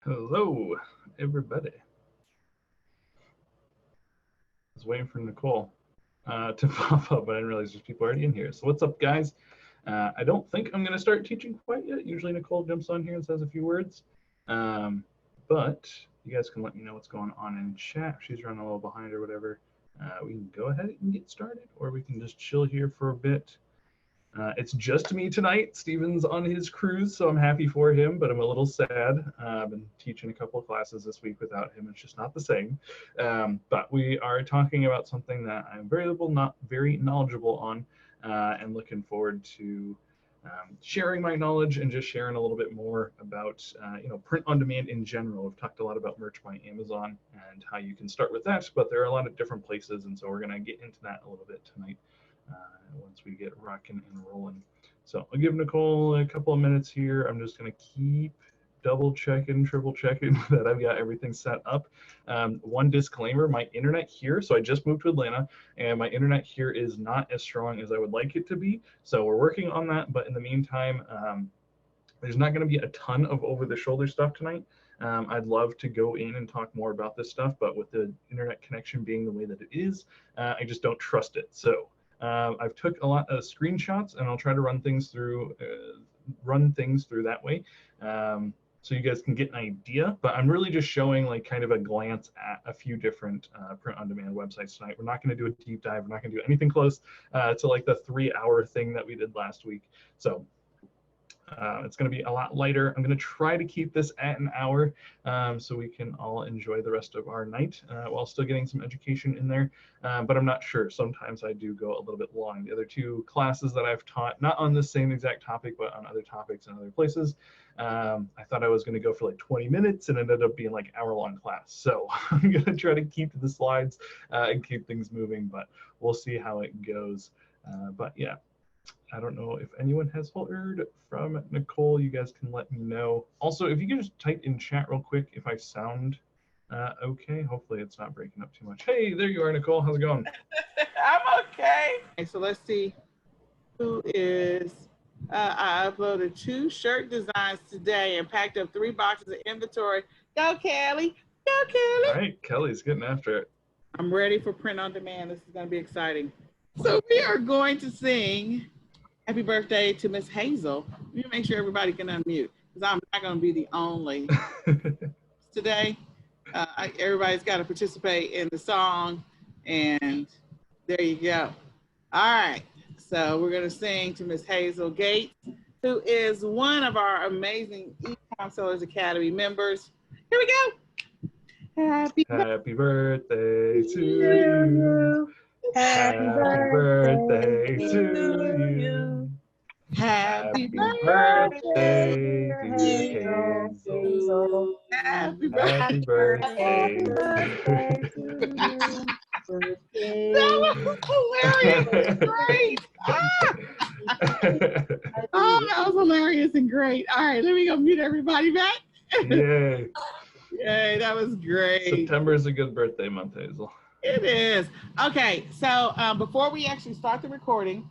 Hello, everybody. I was waiting for Nicole to pop up, but I didn't realize there's people already in here. So what's up, guys? I don't think I'm going to start teaching quite yet. Usually Nicole jumps on here and says a few words. But you guys can let me know what's going on in chat. If she's running a little behind or whatever, we can go ahead and get started, or we can just chill here for a bit. It's just me tonight. Steven's on his cruise, so I'm happy for him, but I'm a little sad. I've been teaching a couple of classes this week without him. It's just not the same. But we are talking about something that I'm not very knowledgeable on, and looking forward to sharing my knowledge and just sharing a little bit more about print on demand in general. We've talked a lot about merch by Amazon and how you can start with that, but there are a lot of different places, and so we're going to get into that a little bit tonight. Once we get rocking and rolling. So I'll give Nicole a couple of minutes here. I'm just going to keep double checking, triple checking that I've got everything set up. One disclaimer, my internet here, so I just moved to Atlanta, and my internet here is not as strong as I would like it to be. So we're working on that, but in the meantime, there's not going to be a ton of over-the-shoulder stuff tonight. I'd love to go in and talk more about this stuff, but with the internet connection being the way that it is, I just don't trust it. So I've took a lot of screenshots, and I'll try to run things through that way, so you guys can get an idea. But I'm really just showing like kind of a glance at a few different print-on-demand websites tonight. We're not going to do a deep dive. We're not going to do anything close to like the 3-hour thing that we did last week. So it's going to be a lot lighter. I'm going to try to keep this at an hour, so we can all enjoy the rest of our night while still getting some education in there. But I'm not sure. Sometimes I do go a little bit long. The other two classes that I've taught, not on the same exact topic, but on other topics and other places, I thought I was going to go for like 20 minutes and ended up being like hour-long class. So I'm going to try to keep to the slides and keep things moving, but we'll see how it goes. But yeah. I don't know if anyone has heard from Nicole. You guys can let me know. Also, if you can just type in chat real quick if I sound okay. Hopefully it's not breaking up too much. Hey, there you are, Nicole. How's it going? I'm okay. So let's see who is. I uploaded 2 shirt designs today and packed up 3 boxes of inventory. Go, Kelly. Go, Kelly. All right, Kelly's getting after it. I'm ready for print on demand. This is going to be exciting. So we are going to sing Happy Birthday to Miss Hazel. Let me make sure everybody can unmute, because I'm not going to be the only today. Everybody's got to participate in the song, and there you go. All right, so we're going to sing to Miss Hazel Gates, who is one of our amazing eCom Sellers Academy members. Here we go. Happy birthday to you. Happy birthday to you. Happy birthday, dear Hazel. Happy Happy birthday. That was hilarious. Great. Oh, that was hilarious and great. All right, let me go mute everybody back. Yay. Yay, that was great. September is a good birthday month, Hazel. It is. Okay, so before we actually start the recording,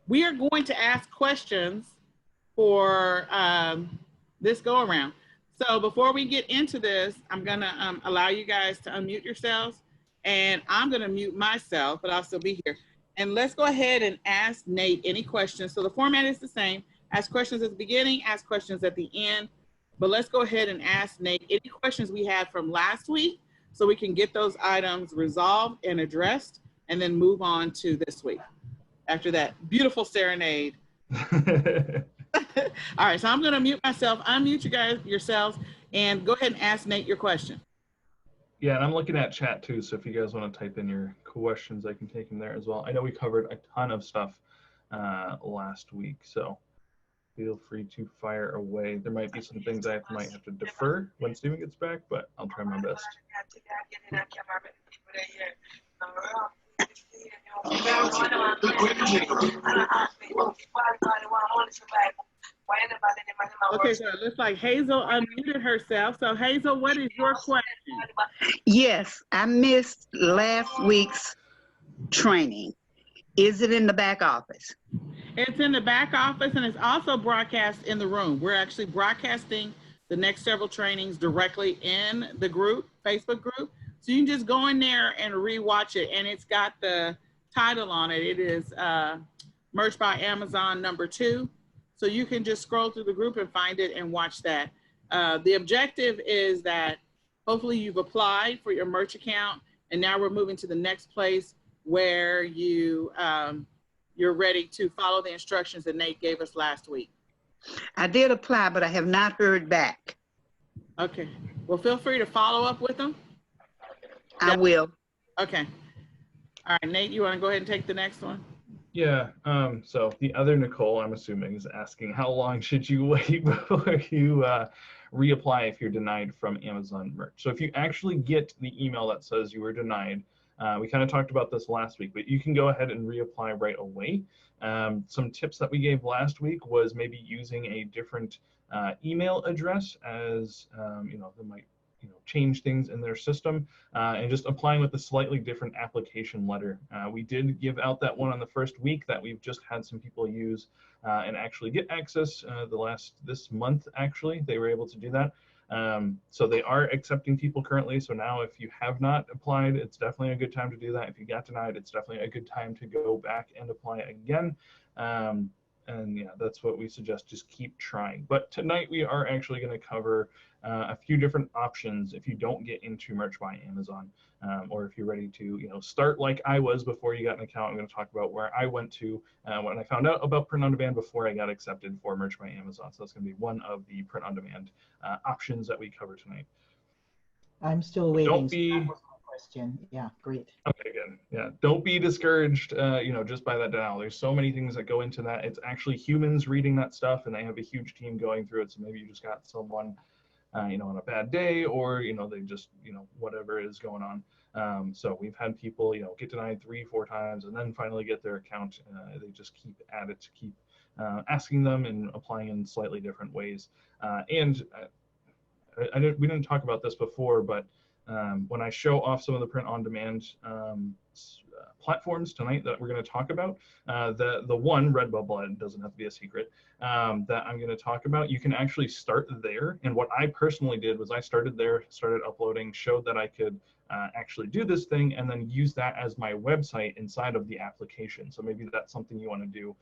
we are going to ask questions for this go around. So before we get into this, I'm gonna allow you guys to unmute yourselves, and I'm gonna mute myself, but I'll still be here. And let's go ahead and ask Nate any questions. So the format is the same. Ask questions at the beginning, ask questions at the end, but let's go ahead and ask Nate any questions we had from last week, so we can get those items resolved and addressed, and then move on to this week after that beautiful serenade. All right, so I'm going to mute myself. Unmute you guys yourselves, and go ahead and ask Nate your question. Yeah, and I'm looking at chat too, so if you guys want to type in your questions, I can take them there as well. I know we covered a ton of stuff last week, so feel free to fire away. There might be some things I might have to defer when Steven gets back, but I'll try my best. Okay, so it looks like Hazel unmuted herself. So Hazel, what is your question? Yes, I missed last week's training. Is it in the back office? It's in the back office, and it's also broadcast in the room. We're actually broadcasting the next several trainings directly in the group, Facebook group. So you can just go in there and rewatch it. And it's got the title on it. It is Merch by Amazon #2. So you can just scroll through the group and find it and watch that. The objective is that hopefully you've applied for your merch account, and now we're moving to the next place where you're ready to follow the instructions that Nate gave us last week. I did apply, but I have not heard back. Okay. Well, feel free to follow up with them. I will. Okay. All right, Nate, you want to go ahead and take the next one? Yeah, so the other Nicole, I'm assuming, is asking how long should you wait before you reapply if you're denied from Amazon merch. So if you actually get the email that says you were denied, we kind of talked about this last week, but you can go ahead and reapply right away. Some tips that we gave last week was maybe using a different email address, as you know, they might change things in their system, and just applying with a slightly different application letter. We did give out that one on the first week that we've just had some people use and actually get access this month. Actually, they were able to do that. So they are accepting people currently. So now if you have not applied, it's definitely a good time to do that. If you got denied, it's definitely a good time to go back and apply again. And yeah, that's what we suggest, just keep trying. But tonight we are actually going to cover a few different options if you don't get into Merch by Amazon, or if you're ready to start like I was before you got an account. I'm going to talk about where I went to when I found out about print on demand before I got accepted for Merch by Amazon. So that's going to be one of the print on demand options that we cover tonight. I'm still waiting. Don't be. So that was my question. Yeah, great. Okay, good. Yeah, don't be discouraged, just by that denial. There's so many things that go into that. It's actually humans reading that stuff, and they have a huge team going through it. So maybe you just got someone, on a bad day, or they just, whatever is going on. So we've had people, get denied 3-4 times, and then finally get their account. They just keep at it, keep asking them and applying in slightly different ways. And we didn't talk about this before, but when I show off some of the print-on-demand platforms tonight that we're going to talk about, the one, Redbubble, it doesn't have to be a secret, that I'm going to talk about, you can actually start there. And what I personally did was I started there, started uploading, showed that I could actually do this thing, and then use that as my website inside of the application. So maybe that's something you want to do.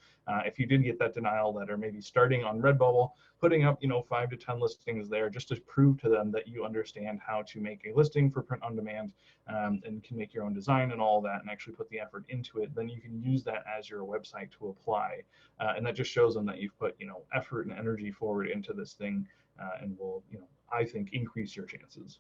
If you did get that denial letter, maybe starting on Redbubble, putting up 5 to 10 listings there, just to prove to them that you understand how to make a listing for print on demand, and can make your own design and all that, and actually put the effort into it. Then you can use that as your website to apply, and that just shows them that you've put effort and energy forward into this thing, and will I think increase your chances.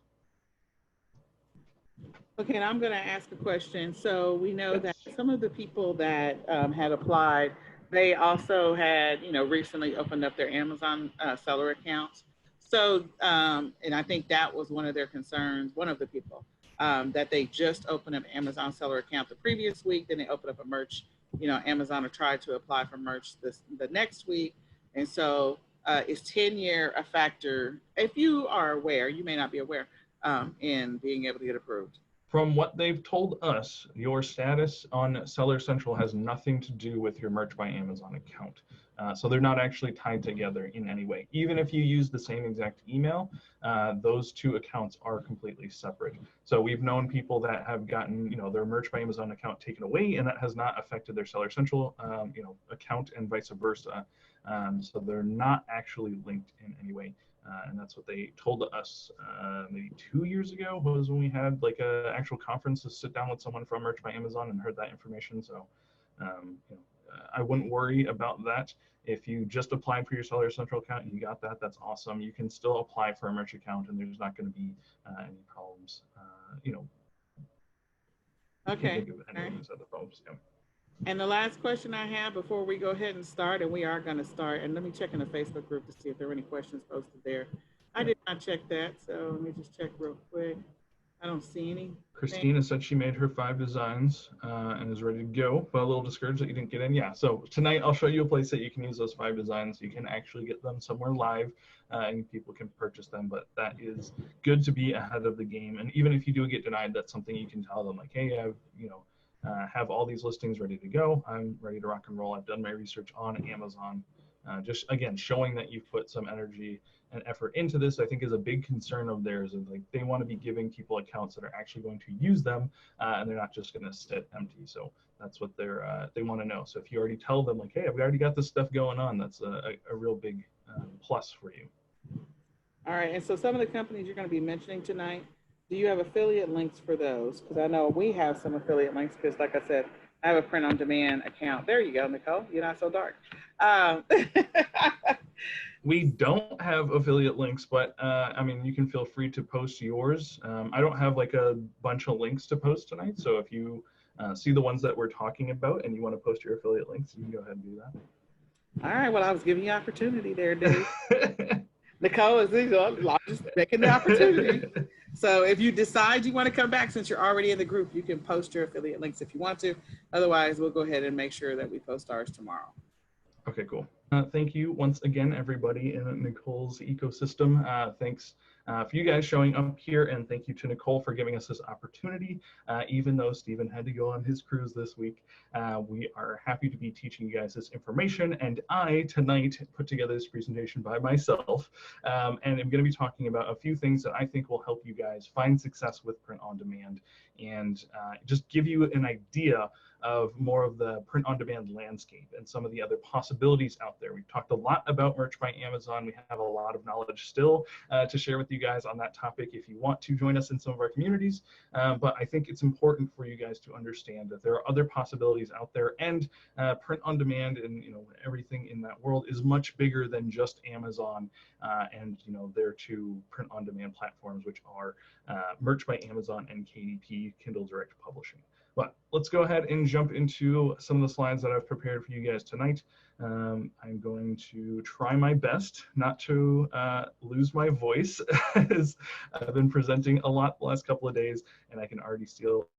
Okay, and I'm going to ask a question. So we know that some of the people that had applied, they also had, recently opened up their Amazon seller accounts. So, and I think that was one of their concerns, one of the people, that they just opened up Amazon seller account the previous week, then they opened up a merch, Amazon tried to apply for merch the next week. And so is tenure a factor? If you are aware, you may not be aware, in being able to get approved. From what they've told us, your status on Seller Central has nothing to do with your Merch by Amazon account. So they're not actually tied together in any way. Even if you use the same exact email, those two accounts are completely separate. So we've known people that have gotten, their Merch by Amazon account taken away, and that has not affected their Seller Central, account, and vice versa. So they're not actually linked in any way. And that's what they told us maybe 2 years ago, was when we had like an actual conference to sit down with someone from Merch by Amazon and heard that information. So I wouldn't worry about that. If you just applied for your Seller Central account and you got that, that's awesome. You can still apply for a merch account, and there's not going to be any problems. Okay. Yeah. And the last question I have before we go ahead and start, and we are going to start, and let me check in the Facebook group to see if there are any questions posted there. I did not check that, so let me just check real quick. I don't see any. Christina said she made her 5 designs and is ready to go, but a little discouraged that you didn't get in. Yeah, so tonight I'll show you a place that you can use those 5 designs. You can actually get them somewhere live, and people can purchase them, but that is good to be ahead of the game. And even if you do get denied, that's something you can tell them, like, hey, I've, have all these listings ready to go. I'm ready to rock and roll. I've done my research on Amazon. just again, showing that you've put some energy and effort into this, I think is a big concern of theirs. Of like, they want to be giving people accounts that are actually going to use them, and they're not just going to sit empty. So that's what they want to know. So if you already tell them like, hey, I've already got this stuff going on, that's a real big plus for you. All right, and so some of the companies you're going to be mentioning tonight, do you have affiliate links for those? Because I know we have some affiliate links because, like I said, I have a print-on-demand account. There you go, Nicole. You're not so dark. We don't have affiliate links, but I mean, you can feel free to post yours. I don't have like a bunch of links to post tonight, so if you see the ones that we're talking about and you want to post your affiliate links, you can go ahead and do that. All right, well, I was giving you opportunity there, Dave. Nicole is just making the opportunity. So if you decide you want to come back, since you're already in the group, you can post your affiliate links if you want to. Otherwise, we'll go ahead and make sure that we post ours tomorrow. Okay, cool. Thank you once again, everybody in Nicole's ecosystem. Thanks for you guys showing up here, and thank you to Nicole for giving us this opportunity. Even though Stephen had to go on his cruise this week, we are happy to be teaching you guys this information. And I, tonight, put together this presentation by myself, and I'm going to be talking about a few things that I think will help you guys find success with print on demand, and just give you an idea of more of the print on demand landscape and some of the other possibilities out there. We've talked a lot about merch by Amazon. We have a lot of knowledge still to share with you guys on that topic if you want to join us in some of our communities. But I think it's important for you guys to understand that there are other possibilities out there, and print on demand and everything in that world is much bigger than just Amazon and their two print on demand platforms, which are Merch by Amazon and KDP, Kindle Direct Publishing. But let's go ahead and jump into some of the slides that I've prepared for you guys tonight. I'm going to try my best not to lose my voice, as I've been presenting a lot the last couple of days, and I can already still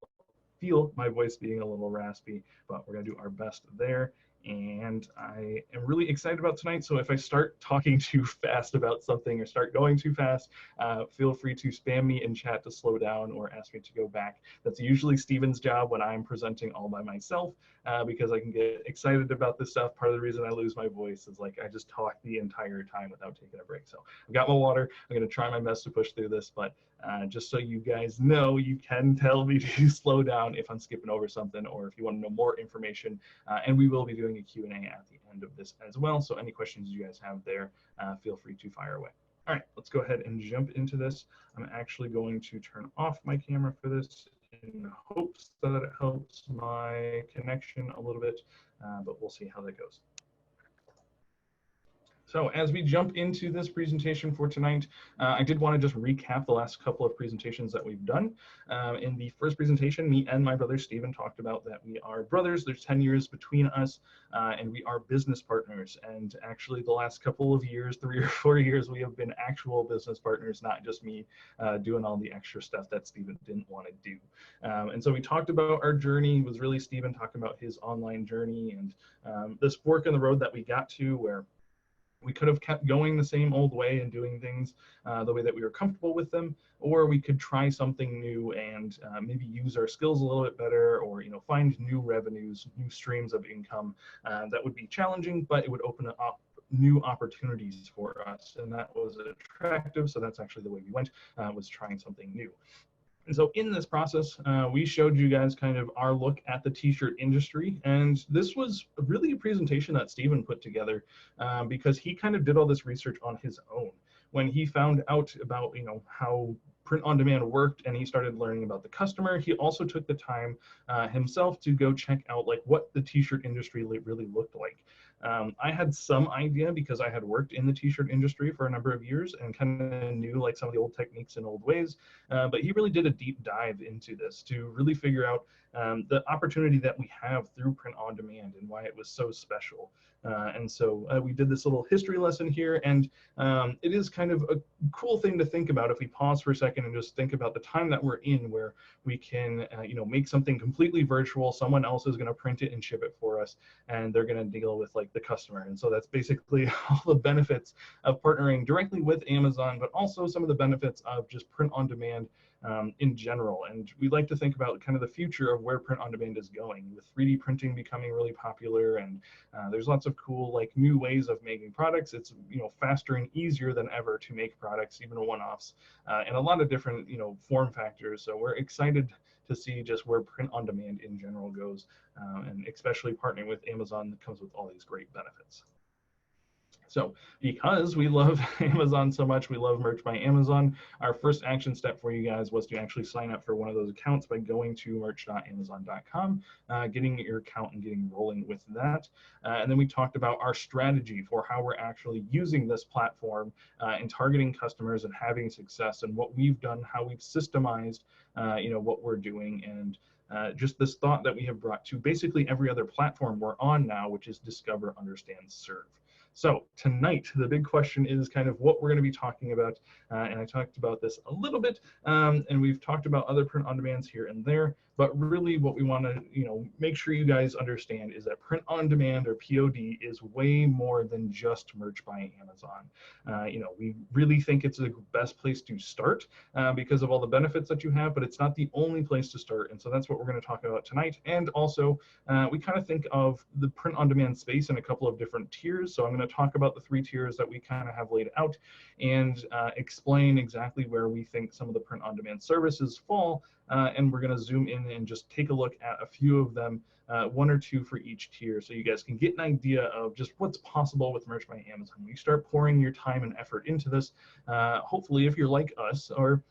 feel my voice being a little raspy, but we're going to do our best there. And I am really excited about tonight. So if I start talking too fast about something or start going too fast, feel free to spam me in chat to slow down or ask me to go back. That's usually Stephen's job when I'm presenting all by myself, because I can get excited about this stuff. Part of the reason I lose my voice is like I just talk the entire time without taking a break. So I've got my water. I'm going to try my best to push through this, but just so you guys know, you can tell me to slow down if I'm skipping over something, or if you want to know more information, and we will be doing a Q&A at the end of this as well. So any questions you guys have there, feel free to fire away. All right, let's go ahead and jump into this. I'm actually going to turn off my camera for this in hopes that it helps my connection a little bit, but we'll see how that goes. So as we jump into this presentation for tonight, I did want to just recap the last couple of presentations that we've done. In the first presentation, me and my brother Stephen talked about that we are brothers. There's 10 years between us, and we are business partners. And actually the last couple of years, 3 or 4 years, we have been actual business partners, not just me doing all the extra stuff that Stephen didn't want to do. And so we talked about our journey. It was really Stephen talking about his online journey and this fork in the road that we got to, where we could have kept going the same old way and doing things the way that we were comfortable with them, or we could try something new and maybe use our skills a little bit better, or find new revenues, new streams of income that would be challenging, but it would open up new opportunities for us, and that was attractive. So that's actually the way we went, was trying something new. And so in this process, we showed you guys kind of our look at the t-shirt industry. And this was really a presentation that Stephen put together because he kind of did all this research on his own. When he found out about, how print on demand worked and he started learning about the customer, he also took the time himself to go check out like what the t-shirt industry really looked like. I had some idea because I had worked in the t-shirt industry for a number of years and kind of knew like some of the old techniques and old ways, but he really did a deep dive into this to really figure out the opportunity that we have through print on demand and why it was so special. And so we did this little history lesson here, and it is kind of a cool thing to think about if we pause for a second and just think about the time that we're in, where we can make something completely virtual. Someone else is going to print it and ship it for us, and they're going to deal with like the customer. And so that's basically all the benefits of partnering directly with Amazon, but also some of the benefits of just print on demand in general. And we like to think about kind of the future of where print on demand is going, with 3D printing becoming really popular, and there's lots of cool like new ways of making products. It's faster and easier than ever to make products, even one-offs, and a lot of different form factors. So we're excited to see just where print on demand in general goes, and especially partnering with Amazon that comes with all these great benefits. So because we love Amazon so much, we love Merch by Amazon, our first action step for you guys was to actually sign up for one of those accounts by going to merch.amazon.com, getting your account and getting rolling with that. And then we talked about our strategy for how we're actually using this platform and targeting customers and having success, and what we've done, how we've systemized what we're doing, and just this thought that we have brought to basically every other platform we're on now, which is discover, understand, serve. So tonight, the big question is kind of what we're going to be talking about, and I talked about this a little bit, and we've talked about other print on demands here and there, but really what we want to make sure you guys understand is that print on demand, or POD, is way more than just Merch by Amazon. We really think it's the best place to start because of all the benefits that you have, but it's not the only place to start, and so that's what we're going to talk about tonight. And also we kind of think of the print on demand space in a couple of different tiers. So I'm going to talk about the 3 tiers that we kind of have laid out, and explain exactly where we think some of the print on demand services fall, and we're going to zoom in and just take a look at a few of them, 1 or 2 for each tier, so you guys can get an idea of just what's possible with Merch by Amazon. We start pouring your time and effort into this. Hopefully, if you're like us, or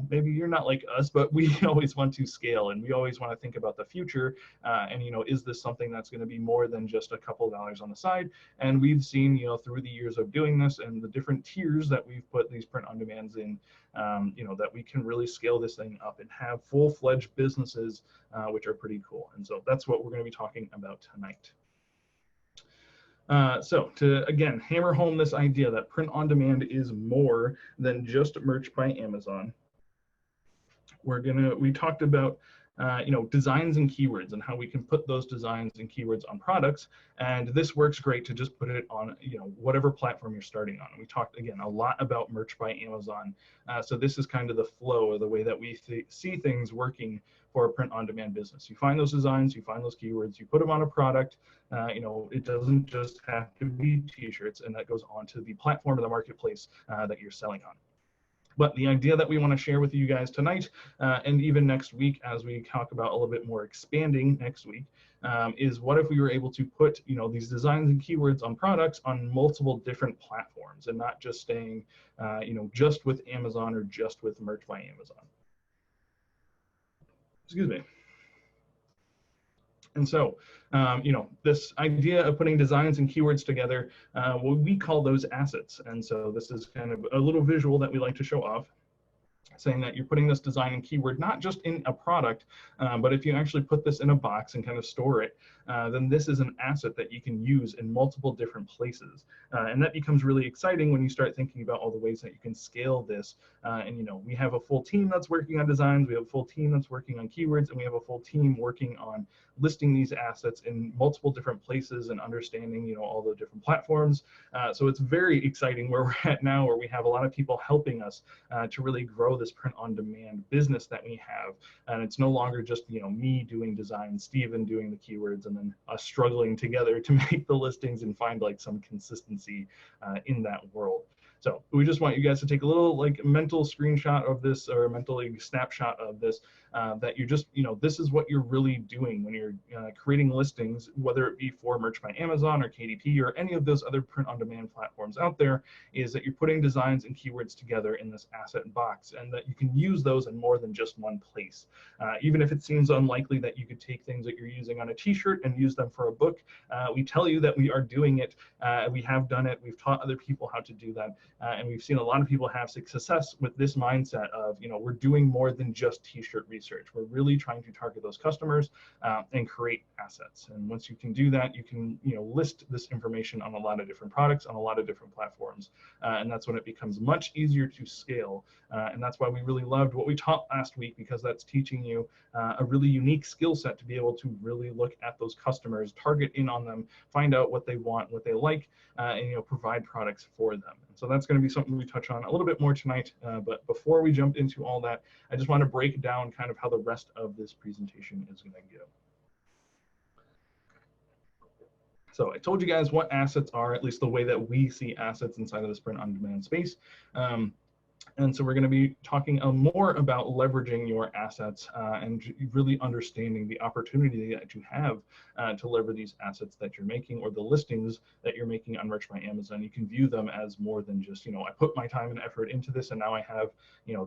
maybe you're not like us, but we always want to scale, and we always want to think about the future, and is this something that's going to be more than just a couple dollars on the side? And we've seen through the years of doing this and the different tiers that we've put these print on demands in, that we can really scale this thing up and have full-fledged businesses, which are pretty cool. And so that's what we're going to be talking about tonight. So to, again, hammer home this idea that print on demand is more than just Merch by Amazon, we talked about designs and keywords, and how we can put those designs and keywords on products. And this works great to just put it on whatever platform you're starting on. And we talked again a lot about Merch by Amazon, so this is kind of the flow, or the way that we see things working for a print on demand business. You find those designs, you find those keywords, you put them on a product. It doesn't just have to be t-shirts, and that goes onto the platform or the marketplace that you're selling on. But the idea that we want to share with you guys tonight, and even next week, as we talk about a little bit more expanding next week, is what if we were able to put these designs and keywords on products on multiple different platforms, and not just staying just with Amazon or just with Merch by Amazon. Excuse me. And so, this idea of putting designs and keywords together, we call those assets. And so this is kind of a little visual that we like to show off, saying that you're putting this design and keyword not just in a product, but if you actually put this in a box and kind of store it, then this is an asset that you can use in multiple different places. And that becomes really exciting when you start thinking about all the ways that you can scale this. And we have a full team that's working on designs, we have a full team that's working on keywords, and we have a full team working on listing these assets in multiple different places and understanding all the different platforms. So it's very exciting where we're at now, where we have a lot of people helping us to really grow this print on demand business that we have. And it's no longer just me doing design, Steven doing the keywords, and then us struggling together to make the listings and find like some consistency in that world. So we just want you guys to take a little mental screenshot of this, or a mental snapshot of this, that you're just, this is what you're really doing when you're creating listings, whether it be for Merch by Amazon or KDP or any of those other print on demand platforms out there, is that you're putting designs and keywords together in this asset box, and that you can use those in more than just one place. Even if it seems unlikely that you could take things that you're using on a t-shirt and use them for a book, we tell you that we are doing it. We have done it. We've taught other people how to do that. And we've seen a lot of people have success with this mindset of, we're doing more than just t-shirt reselling. research. We're really trying to target those customers and create assets. And once you can do that, you can list this information on a lot of different products, on a lot of different platforms. And that's when it becomes much easier to scale. And that's why we really loved what we taught last week, because that's teaching you a really unique skill set to be able to really look at those customers, target in on them, find out what they want, what they like, and provide products for them. And so that's going to be something we touch on a little bit more tonight. But before we jump into all that, I just want to break down kind of how the rest of this presentation is going to go. So I told you guys what assets are, at least the way that we see assets inside of this print-on-demand space. And so we're going to be talking more about leveraging your assets and really understanding the opportunity that you have to leverage these assets that you're making, or the listings that you're making on Merch by Amazon. You can view them as more than just, I put my time and effort into this and now I have,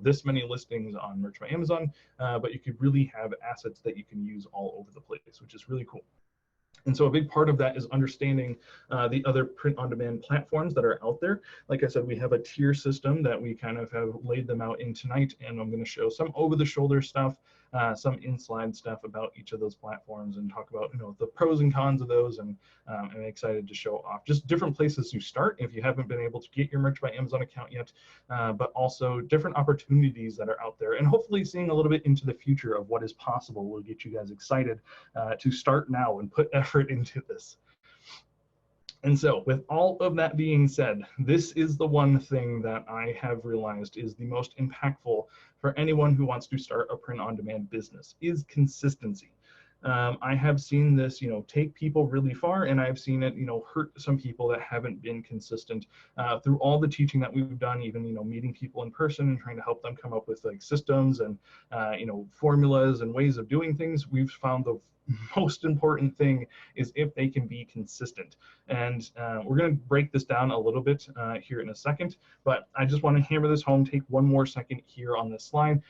this many listings on Merch by Amazon, but you could really have assets that you can use all over the place, which is really cool. And so a big part of that is understanding the other print-on-demand platforms that are out there. Like I said, we have a tier system that we kind of have laid them out in tonight, and I'm going to show some over-the-shoulder stuff, some in-slide stuff about each of those platforms, and talk about the pros and cons of those. And I'm excited to show off just different places to start if you haven't been able to get your Merch by Amazon account yet, but also different opportunities that are out there, and hopefully seeing a little bit into the future of what is possible will get you guys excited to start now and put effort into this. And so with all of that being said, this is the one thing that I have realized is the most impactful for anyone who wants to start a print-on-demand business, is consistency. I have seen this, take people really far, and I've seen it, hurt some people that haven't been consistent through all the teaching that we've done, even, meeting people in person and trying to help them come up with like systems and, formulas and ways of doing things. We've found the most important thing is if they can be consistent. And we're going to break this down a little bit here in a second, but I just want to hammer this home, take one more second here on this slide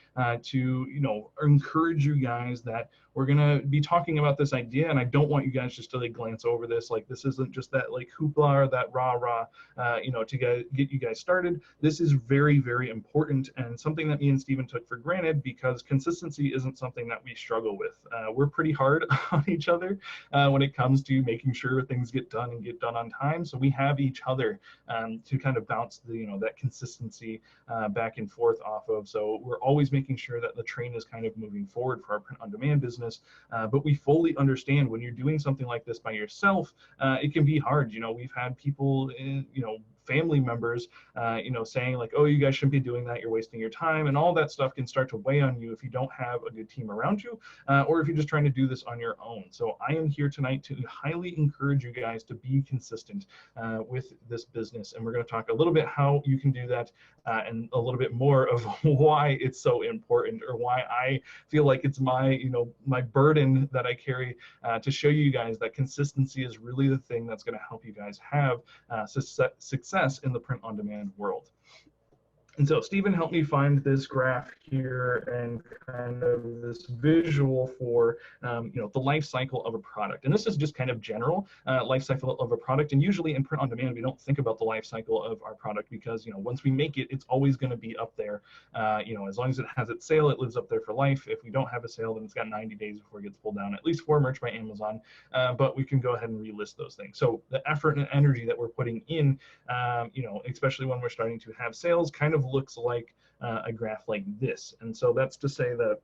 to, encourage you guys that we're going to be talking about this idea, and I don't want you guys just to like glance over this. Like, this isn't just that like hoopla or that rah-rah, to get you guys started. This is very, very important, and something that me and Steven took for granted, because consistency isn't something that we struggle with. We're pretty hard on each other when it comes to making sure things get done and get done on time. So we have each other to kind of bounce the, that consistency back and forth off of. So we're always making sure that the train is kind of moving forward for our print-on-demand business. But we fully understand when you're doing something like this by yourself, it can be hard. We've had people, family members, saying like, oh, you guys shouldn't be doing that, you're wasting your time, and all that stuff can start to weigh on you if you don't have a good team around you, or if you're just trying to do this on your own. So I am here tonight to highly encourage you guys to be consistent with this business, and we're going to talk a little bit how you can do that, and a little bit more of why it's so important, or why I feel like it's my, my burden that I carry to show you guys that consistency is really the thing that's going to help you guys have success in the print-on-demand world. And so Steven helped me find this graph here and kind of this visual for, the life cycle of a product. And this is just kind of general life cycle of a product. And usually in print on demand, we don't think about the life cycle of our product because, once we make it, it's always going to be up there. As long as it has its sale, it lives up there for life. If we don't have a sale, then it's got 90 days before it gets pulled down, at least for Merch by Amazon. But we can go ahead and relist those things. So the effort and energy that we're putting in, especially when we're starting to have sales, kind of looks like a graph like this. And so that's to say that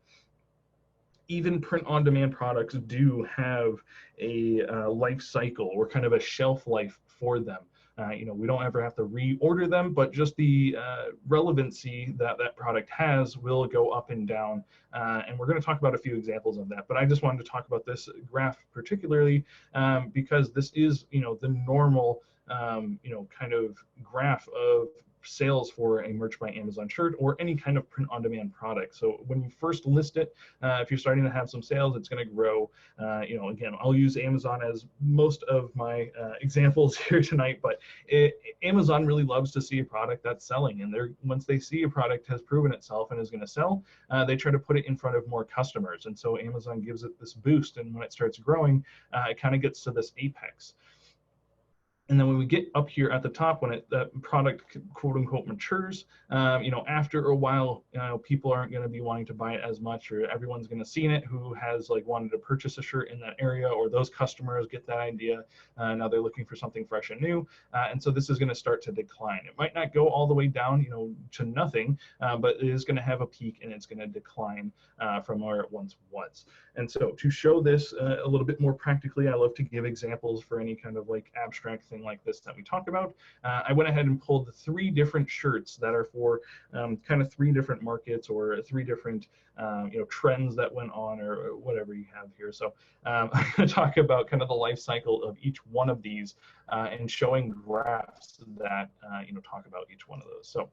even print-on-demand products do have a life cycle, or kind of a shelf life for them. We don't ever have to reorder them, but just the relevancy that that product has will go up and down. And we're going to talk about a few examples of that. But I just wanted to talk about this graph particularly because this is, the normal, kind of graph of sales for a Merch by Amazon shirt or any kind of print-on-demand product. So when you first list it, if you're starting to have some sales, it's going to grow. Again, I'll use Amazon as most of my examples here tonight, but Amazon really loves to see a product that's selling, and once they see a product has proven itself and is going to sell, they try to put it in front of more customers. And so Amazon gives it this boost, and when it starts growing, it kind of gets to this apex. And then when we get up here at the top, when that product quote unquote matures, after a while, people aren't going to be wanting to buy it as much, or everyone's going to see it who has like wanted to purchase a shirt in that area, or those customers get that idea. Now they're looking for something fresh and new. And so this is going to start to decline. It might not go all the way down, to nothing, but it is going to have a peak and it's going to decline from where it once was. And so to show this a little bit more practically, I love to give examples for any kind of like abstract thing like this that we talk about. I went ahead and pulled 3 different shirts that are for kind of 3 different markets, or 3 different trends that went on, or whatever you have here. So I'm going to talk about kind of the life cycle of each one of these and showing graphs that talk about each one of those. So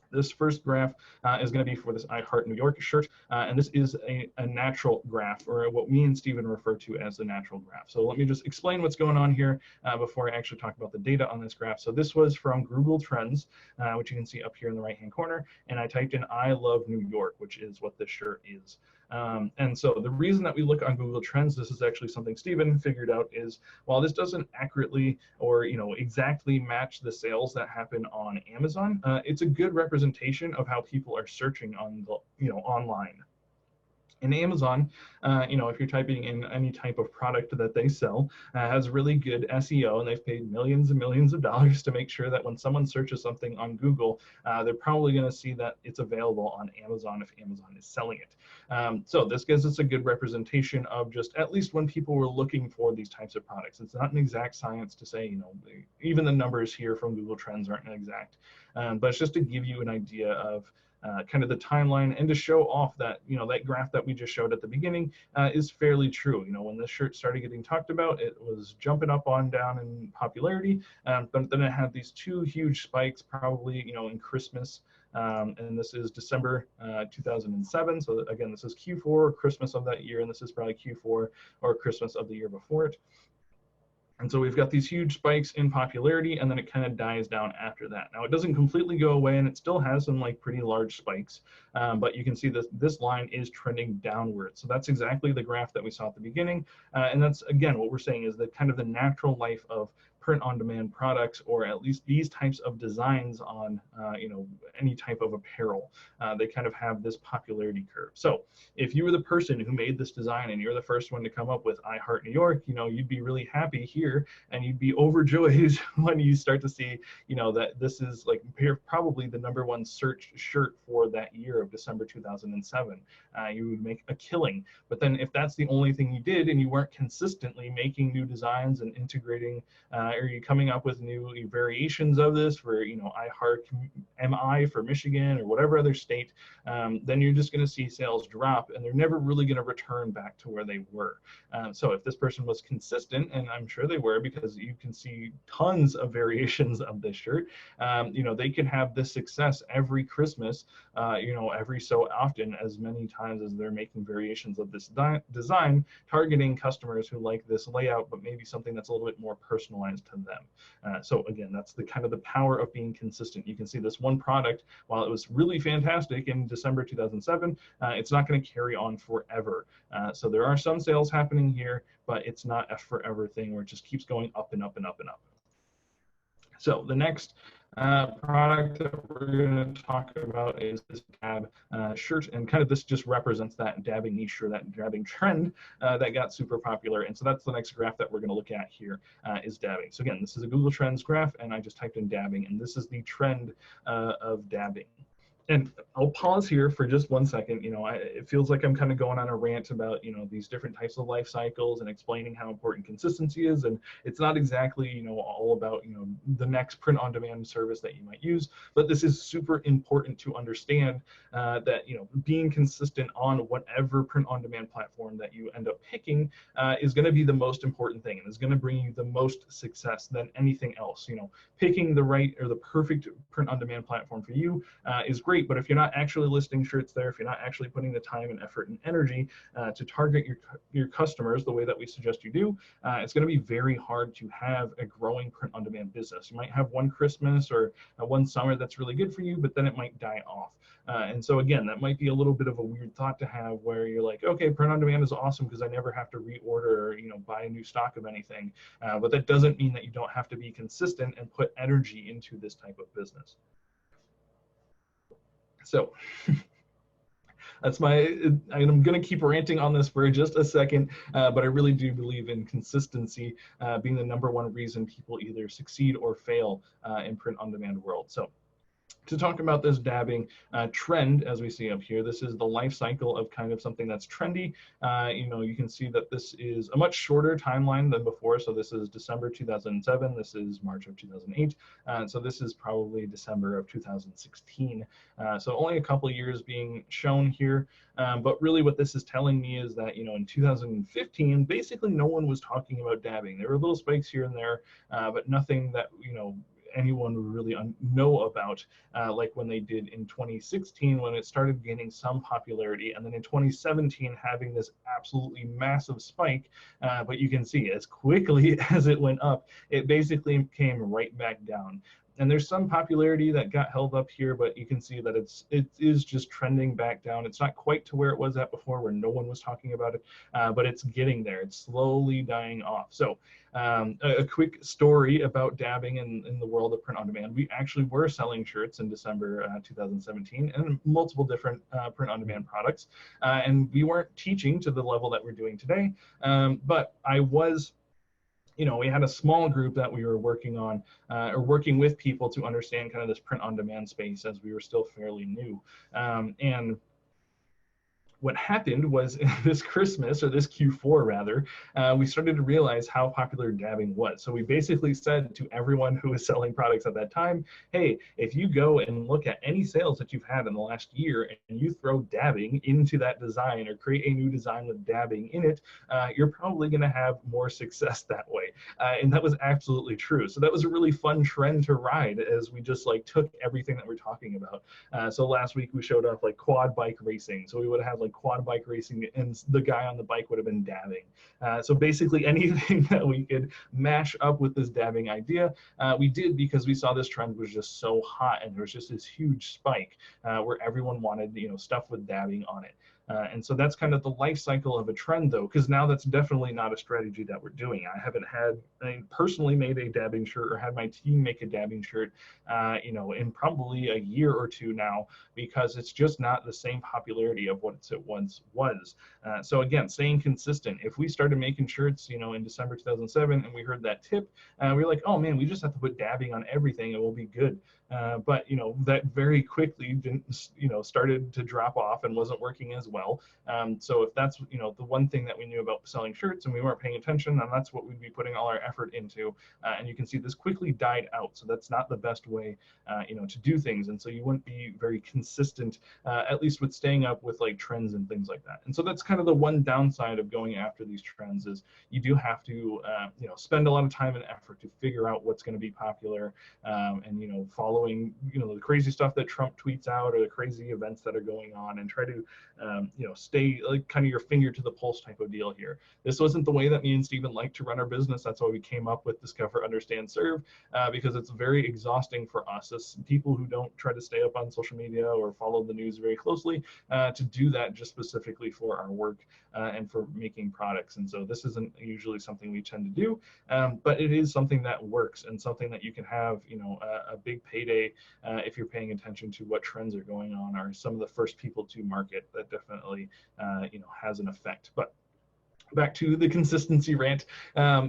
this first graph is going to be for this I Heart New York shirt, and this is a natural graph, or what me and Stephen refer to as the natural graph. So let me just explain what's going on here before I actually talk about the data on this graph. So this was from Google Trends, which you can see up here in the right-hand corner, and I typed in I love New York, which is what this shirt is. And so the reason that we look on Google Trends, this is actually something Stephen figured out, is while this doesn't accurately or exactly match the sales that happen on Amazon, it's a good representation of how people are searching on the online. In Amazon, if you're typing in any type of product that they sell, has really good SEO, and they've paid millions and millions of dollars to make sure that when someone searches something on Google, they're probably going to see that it's available on Amazon if Amazon is selling it. So this gives us a good representation of just at least when people were looking for these types of products. It's not an exact science to say, even the numbers here from Google Trends aren't exact, but it's just to give you an idea of kind of the timeline, and to show off that that graph that we just showed at the beginning is fairly true. When this shirt started getting talked about, it was jumping up on down in popularity, but then it had these 2 huge spikes, probably in Christmas, and this is December 2007. So again, this is Q4 or Christmas of that year, and this is probably Q4 or Christmas of the year before it. And so we've got these huge spikes in popularity, and then it kind of dies down after that. Now it doesn't completely go away, and it still has some like pretty large spikes, but you can see this line is trending downward. So that's exactly the graph that we saw at the beginning, and that's again what we're saying is that kind of the natural life of print-on-demand products, or at least these types of designs on any type of apparel. They kind of have this popularity curve. So if you were the person who made this design and you're the first one to come up with I Heart New York, you'd be really happy here, and you'd be overjoyed when you start to see that this is like probably the #1 search shirt for that year of December 2007. You would make a killing. But then if that's the only thing you did, and you weren't consistently making new designs and integrating, are you coming up with new variations of this for I Heart MI for Michigan or whatever other state, then you're just going to see sales drop, and they're never really going to return back to where they were. So if this person was consistent, and I'm sure they were, because you can see tons of variations of this shirt, they could have this success every Christmas, every so often, as many times as they're making variations of this design, targeting customers who like this layout, but maybe something that's a little bit more personalized to them. So again, that's the kind of the power of being consistent. You can see this one product, while it was really fantastic in December 2007, it's not going to carry on forever. So there are some sales happening here, but it's not a forever thing where it just keeps going up and up and up and up. So the next product that we're going to talk about is this dab shirt, and kind of this just represents that dabbing niche, or that dabbing trend that got super popular. And so that's the next graph that we're going to look at here, is dabbing. So again, this is a Google Trends graph, and I just typed in dabbing, and this is the trend of dabbing. And I'll pause here for just 1 second. It feels like I'm kind of going on a rant about, these different types of life cycles and explaining how important consistency is. And it's not exactly, all about, the next print-on-demand service that you might use. But this is super important to understand that, being consistent on whatever print-on-demand platform that you end up picking is going to be the most important thing, and is going to bring you the most success than anything else. Picking the right or the perfect print-on-demand platform for you is great. great. But if you're not actually listing shirts there, if you're not actually putting the time and effort and energy to target your customers the way that we suggest you do, it's going to be very hard to have a growing print-on-demand business. You might have one Christmas or one summer that's really good for you, but then it might die off. And so again, that might be a little bit of a weird thought to have, where you're like, okay, print on demand is awesome because I never have to reorder or, you know, buy a new stock of anything. But that doesn't mean that you don't have to be consistent and put energy into this type of business. So that's I'm going to keep ranting on this for just a second, but I really do believe in consistency being the #1 reason people either succeed or fail in print on demand world. So to talk about this dabbing trend, as we see up here, this is the life cycle of kind of something that's trendy. You know, you can see that this is a much shorter timeline than before. So this is December 2007. This is March of 2008. So this is probably December of 2016. So only a couple of years being shown here. But really what this is telling me is that, you know, in 2015, basically no one was talking about dabbing. There were little spikes here and there, but nothing that, you know, anyone would really know about, like when they did in 2016 when it started gaining some popularity, and then in 2017 having this absolutely massive spike. But you can see as quickly as it went up, it basically came right back down. And there's some popularity that got held up here, but you can see that it is just trending back down. It's not quite to where it was at before, where no one was talking about it, but it's getting there. It's slowly dying off. So a quick story about dabbing in the world of print on demand. We actually were selling shirts in December 2017 and multiple different print on demand products. And we weren't teaching to the level that we're doing today, but I was, you know, we had a small group that we were working on, or working with people to understand kind of this print on demand space, as we were still fairly new. And what happened was this Christmas, or this Q4 rather, we started to realize how popular dabbing was. So we basically said to everyone who was selling products at that time, hey, if you go and look at any sales that you've had in the last year and you throw dabbing into that design or create a new design with dabbing in it, you're probably going to have more success that way. And that was absolutely true. So that was a really fun trend to ride, as we just like took everything that we're talking about. So last week we showed off like quad bike racing. So we would have like quad bike racing, and the guy on the bike would have been dabbing. So basically anything that we could mash up with this dabbing idea, we did, because we saw this trend was just so hot, and there was just this huge spike where everyone wanted, you know, stuff with dabbing on it. And so that's kind of the life cycle of a trend, though, because now that's definitely not a strategy that we're doing. I personally made a dabbing shirt, or had my team make a dabbing shirt, you know, in probably a year or two now, because it's just not the same popularity of what it once was. So again, staying consistent. If we started making shirts, you know, in December 2007, and we heard that tip, we were like, oh man, we just have to put dabbing on everything, it will be good. But you know, that very quickly didn't, you know, started to drop off and wasn't working as well. So if that's, you know, the one thing that we knew about selling shirts and we weren't paying attention, then that's what we'd be putting all our effort into. And you can see this quickly died out. So that's not the best way, you know, to do things. And so you wouldn't be very consistent, at least with staying up with like trends and things like that. And so that's kind of the one downside of going after these trends, is you do have to, you know, spend a lot of time and effort to figure out what's going to be popular, and, you know, following, you know, the crazy stuff that Trump tweets out, or the crazy events that are going on, and try to, you know, stay like kind of your finger to the pulse type of deal here. This wasn't the way that me and Stephen like to run our business. That's why we came up with Discover, Understand, Serve, because it's very exhausting for us as people who don't try to stay up on social media or follow the news very closely, to do that just specifically for our work and for making products. And so this isn't usually something we tend to do, but it is something that works, and something that you can have, you know, a big payday if you're paying attention to what trends are going on, or some of the first people to market. That definitely, you know, has an effect. But back to the consistency rant.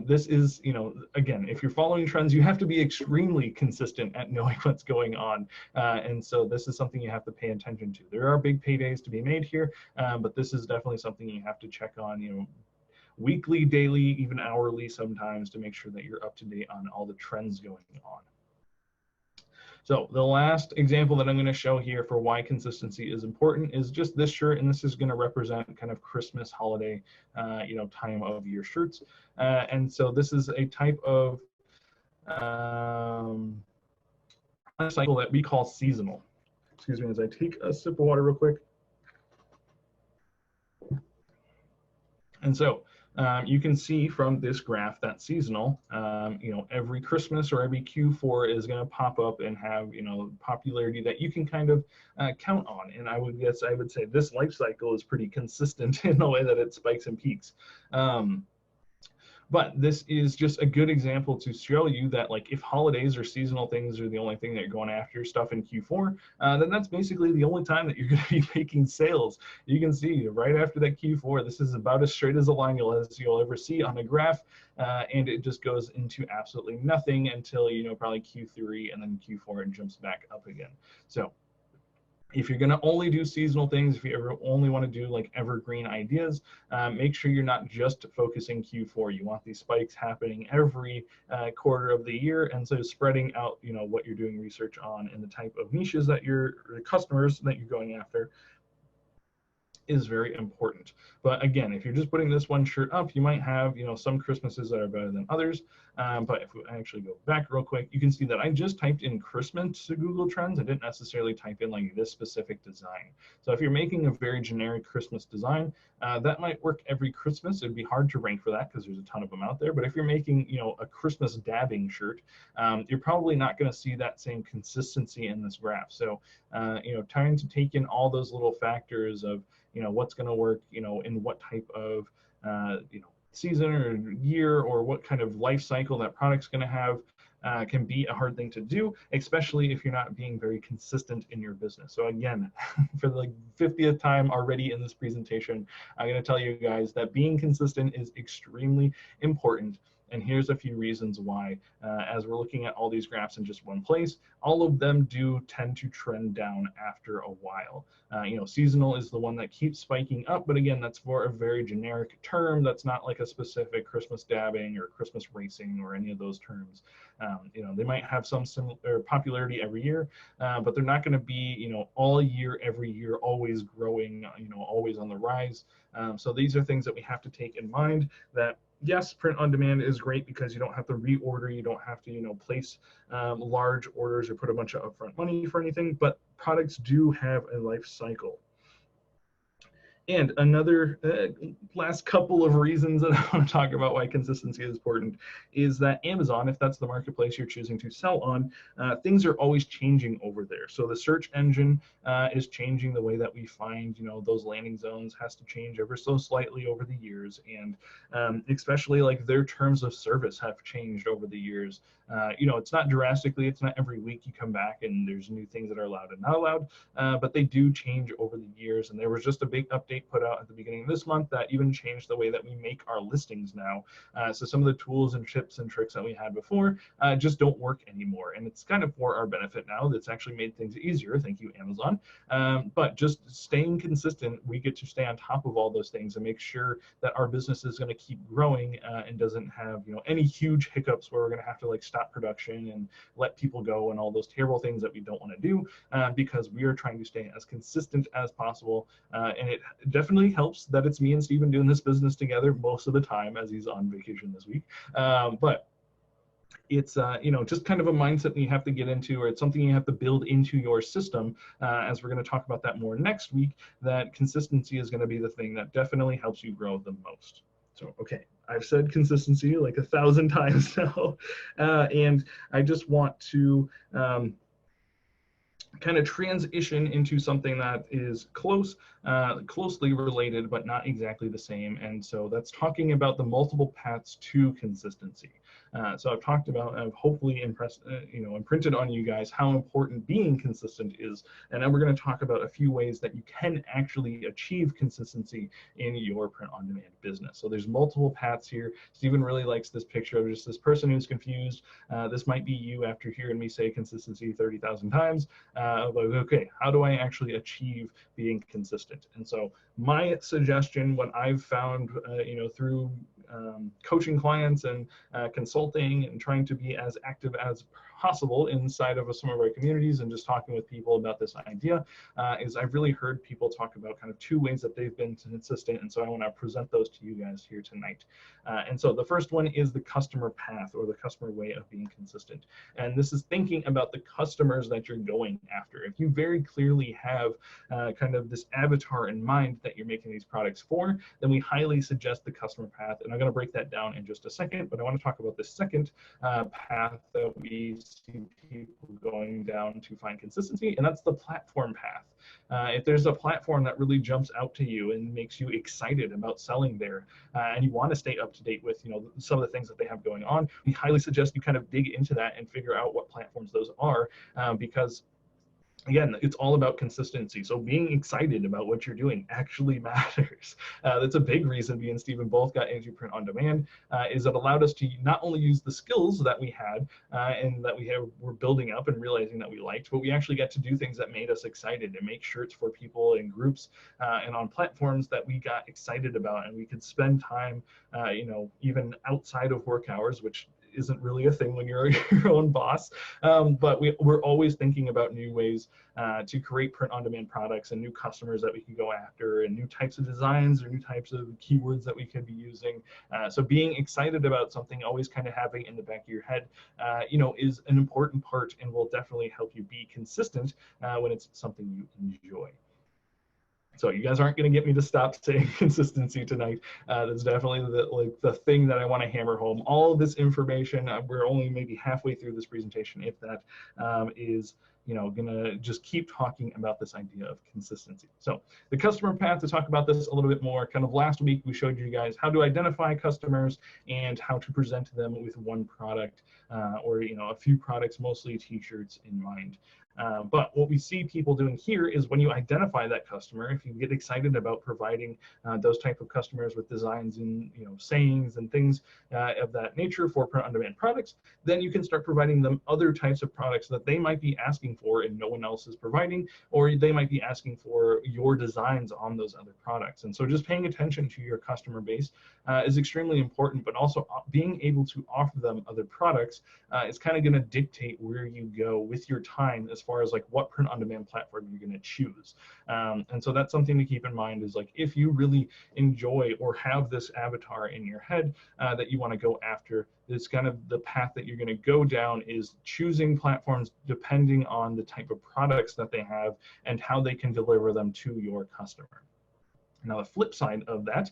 This is, you know, again, if you're following trends, you have to be extremely consistent at knowing what's going on. And so this is something you have to pay attention to. There are big paydays to be made here, but this is definitely something you have to check on, you know, weekly, daily, even hourly sometimes, to make sure that you're up to date on all the trends going on. So the last example that I'm going to show here for why consistency is important is just this shirt, and this is going to represent kind of Christmas holiday, you know, time of year shirts. And so this is a type of cycle that we call seasonal. Excuse me as I take a sip of water real quick. And so you can see from this graph that seasonal, every Christmas or every Q4 is going to pop up and have, popularity that you can kind of count on. And I would say this life cycle is pretty consistent in the way that it spikes and peaks. But this is just a good example to show you that, like, if holidays or seasonal things are the only thing that you're going after stuff in Q4, then that's basically the only time that you're going to be making sales. You can see right after that Q4, this is about as straight as a line you'll ever see on a graph, and it just goes into absolutely nothing until, probably Q3, and then Q4 it jumps back up again. So if you're going to only do seasonal things, if you ever only want to do like evergreen ideas, make sure you're not just focusing Q4. You want these spikes happening every quarter of the year, and so spreading out, what you're doing research on and the type of niches that your customers that you're going after is very important. But again, if you're just putting this one shirt up, you might have, some Christmases that are better than others. But if we actually go back real quick, you can see that I just typed in Christmas to Google Trends. I didn't necessarily type in like this specific design. So if you're making a very generic Christmas design, that might work every Christmas. It'd be hard to rank for that because there's a ton of them out there. But if you're making, a Christmas dabbing shirt, you're probably not going to see that same consistency in this graph. So, trying to take in all those little factors of, what's going to work, in what type of, season or year, or what kind of life cycle that product's going to have, can be a hard thing to do, especially if you're not being very consistent in your business. So again, for the 50th time already in this presentation, I'm going to tell you guys that being consistent is extremely important. And here's a few reasons why. As we're looking at all these graphs in just one place, all of them do tend to trend down after a while. Seasonal is the one that keeps spiking up, but again, that's for a very generic term. That's not like a specific Christmas dabbing or Christmas racing or any of those terms. They might have some similar popularity every year, but they're not going to be, all year, every year, always growing, always on the rise. So these are things that we have to take in mind, that yes, print on demand is great because you don't have to reorder, you don't have to, place large orders or put a bunch of upfront money for anything, but products do have a life cycle. And another last couple of reasons that I want to talk about why consistency is important is that Amazon, if that's the marketplace you're choosing to sell on, things are always changing over there. So the search engine is changing. The way that we find, those landing zones has to change ever so slightly over the years. And especially like their terms of service have changed over the years. It's not drastically, it's not every week you come back and there's new things that are allowed and not allowed, but they do change over the years. And there was just a big update put out at the beginning of this month that even changed the way that we make our listings now. So some of the tools and tips and tricks that we had before just don't work anymore. And it's kind of for our benefit now. That's actually made things easier. Thank you, Amazon. But just staying consistent, we get to stay on top of all those things and make sure that our business is going to keep growing and doesn't have, any huge hiccups where we're going to have to like stop production and let people go and all those terrible things that we don't want to do, because we are trying to stay as consistent as possible. And it definitely helps that it's me and Steven doing this business together most of the time, as he's on vacation this week. But it's just kind of a mindset that you have to get into, or it's something you have to build into your system, as we're going to talk about that more next week, that consistency is going to be the thing that definitely helps you grow the most. So, okay, I've said consistency like 1,000 times now, and I just want to kind of transition into something that is closely related, but not exactly the same. And so that's talking about the multiple paths to consistency. So I've talked about, I've hopefully imprinted on you guys how important being consistent is. And then we're going to talk about a few ways that you can actually achieve consistency in your print on demand business. So there's multiple paths here. Steven really likes this picture of just this person who's confused. This might be you after hearing me say consistency 30,000 times. Like, okay, how do I actually achieve being consistent? And so my suggestion, what I've found, through coaching clients and consulting and trying to be as active as possible inside of some of our communities and just talking with people about this idea, is I've really heard people talk about kind of two ways that they've been consistent, and so I want to present those to you guys here tonight. And so the first one is the customer path, or the customer way of being consistent. And this is thinking about the customers that you're going after. If you very clearly have kind of this avatar in mind that you're making these products for, then we highly suggest the customer path. And I'm going to break that down in just a second, but I want to talk about the second path that we see people going down to find consistency, and that's the platform path. If there's a platform that really jumps out to you and makes you excited about selling there, and you want to stay up to date with, you know, some of the things that they have going on, we highly suggest you kind of dig into that and figure out what platforms those are, because again, it's all about consistency. So being excited about what you're doing actually matters. That's a big reason me and Stephen both got into print on demand, is it allowed us to not only use the skills that we had and that we're building up and realizing that we liked, but we actually got to do things that made us excited and make shirts for people in groups and on platforms that we got excited about, and we could spend time, you know, even outside of work hours, which isn't really a thing when you're your own boss, but we're always thinking about new ways to create print-on-demand products and new customers that we can go after and new types of designs or new types of keywords that we could be using. So being excited about something, always kind of having in the back of your head, you know, is an important part and will definitely help you be consistent when it's something you enjoy. So you guys aren't going to get me to stop saying consistency tonight. That's definitely the thing that I want to hammer home. All of this information, we're only maybe halfway through this presentation, if that, is, you know, gonna just keep talking about this idea of consistency. So the customer path, to talk about this a little bit more, kind of last week we showed you guys how to identify customers and how to present them with one product or, you know, a few products, mostly t-shirts in mind. But what we see people doing here is when you identify that customer, if you get excited about providing those type of customers with designs and, you know, sayings and things of that nature for print-on-demand products, then you can start providing them other types of products that they might be asking for and no one else is providing, or they might be asking for your designs on those other products. And so just paying attention to your customer base is extremely important, but also being able to offer them other products is kind of going to dictate where you go with your time as far as like what print-on-demand platform you're going to choose. And so that's something to keep in mind, is like if you really enjoy or have this avatar in your head that you want to go after, it's kind of the path that you're going to go down, is choosing platforms depending on the type of products that they have and how they can deliver them to your customer. Now, the flip side of that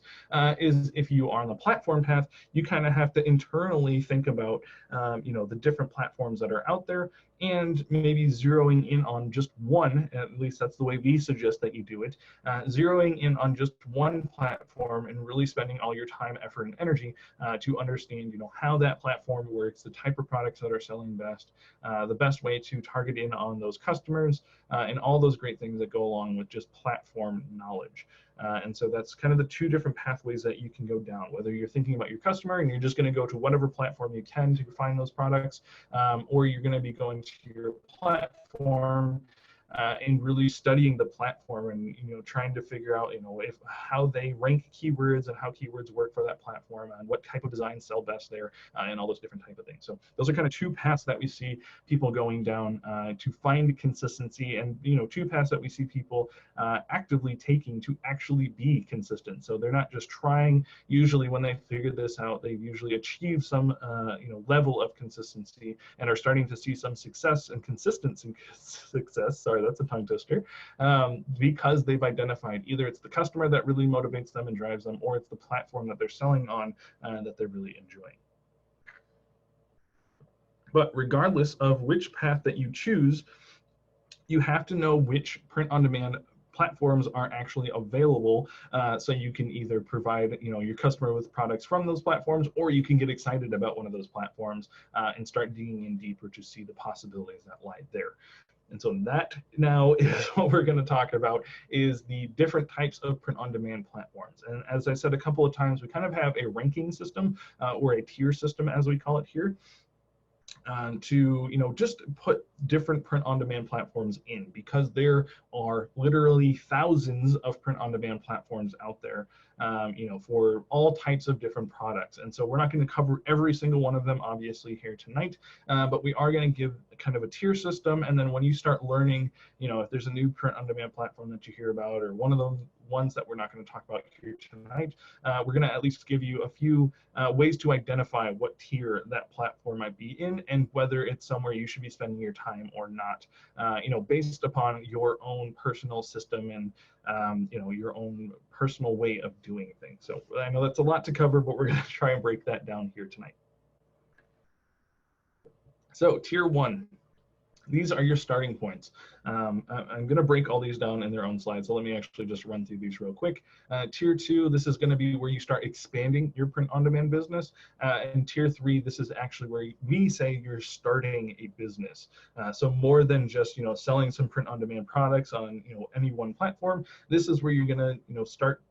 is if you are on the platform path, you kind of have to internally think about, you know, the different platforms that are out there and maybe zeroing in on just one, at least that's the way we suggest that you do it, zeroing in on just one platform and really spending all your time, effort, and energy to understand, you know, how that platform works, the type of products that are selling best, the best way to target in on those customers, and all those great things that go along with just platform knowledge. And so that's kind of the two different pathways that you can go down, whether you're thinking about your customer and you're just going to go to whatever platform you can to find those products, or you're going to be going to your platform and really studying the platform and, you know, trying to figure out, you know, how they rank keywords and how keywords work for that platform and what type of designs sell best there and all those different type of things. So those are kind of two paths that we see people going down to find consistency, and, you know, two paths that we see people actively taking to actually be consistent. So they're not just trying. Usually when they figure this out, they've usually achieved some you know, level of consistency and are starting to see some success and consistency success. Sorry, that's a tongue twister, because they've identified either it's the customer that really motivates them and drives them, or it's the platform that they're selling on that they're really enjoying. But regardless of which path that you choose, you have to know which print-on-demand platforms are actually available, so you can either provide, you know, your customer with products from those platforms, or you can get excited about one of those platforms and start digging in deeper to see the possibilities that lie there. And so that now is what we're going to talk about, is the different types of print-on-demand platforms. And as I said a couple of times, we kind of have a ranking system or a tier system, as we call it here. to just put different print-on-demand platforms in, because there are literally thousands of print-on-demand platforms out there, for all types of different products. And so we're not going to cover every single one of them, obviously, here tonight, but we are going to give kind of a tier system. And then when you start learning, if there's a new print-on-demand platform that you hear about, or one of the ones that we're not going to talk about here tonight, we're going to at least give you a few ways to identify what tier that platform might be in, and whether it's somewhere you should be spending your time or not, based upon your own personal system and your own personal way of doing things. So I know that's a lot to cover, but we're going to try and break that down here tonight. So tier 1. These are your starting points. I'm going to break all these down in their own slides, so let me actually just run through these real quick. Tier 2, this is going to be where you start expanding your print-on-demand business. And Tier 3, this is actually where we say you're starting a business. So more than just selling some print-on-demand products on any one platform, this is where you're going to start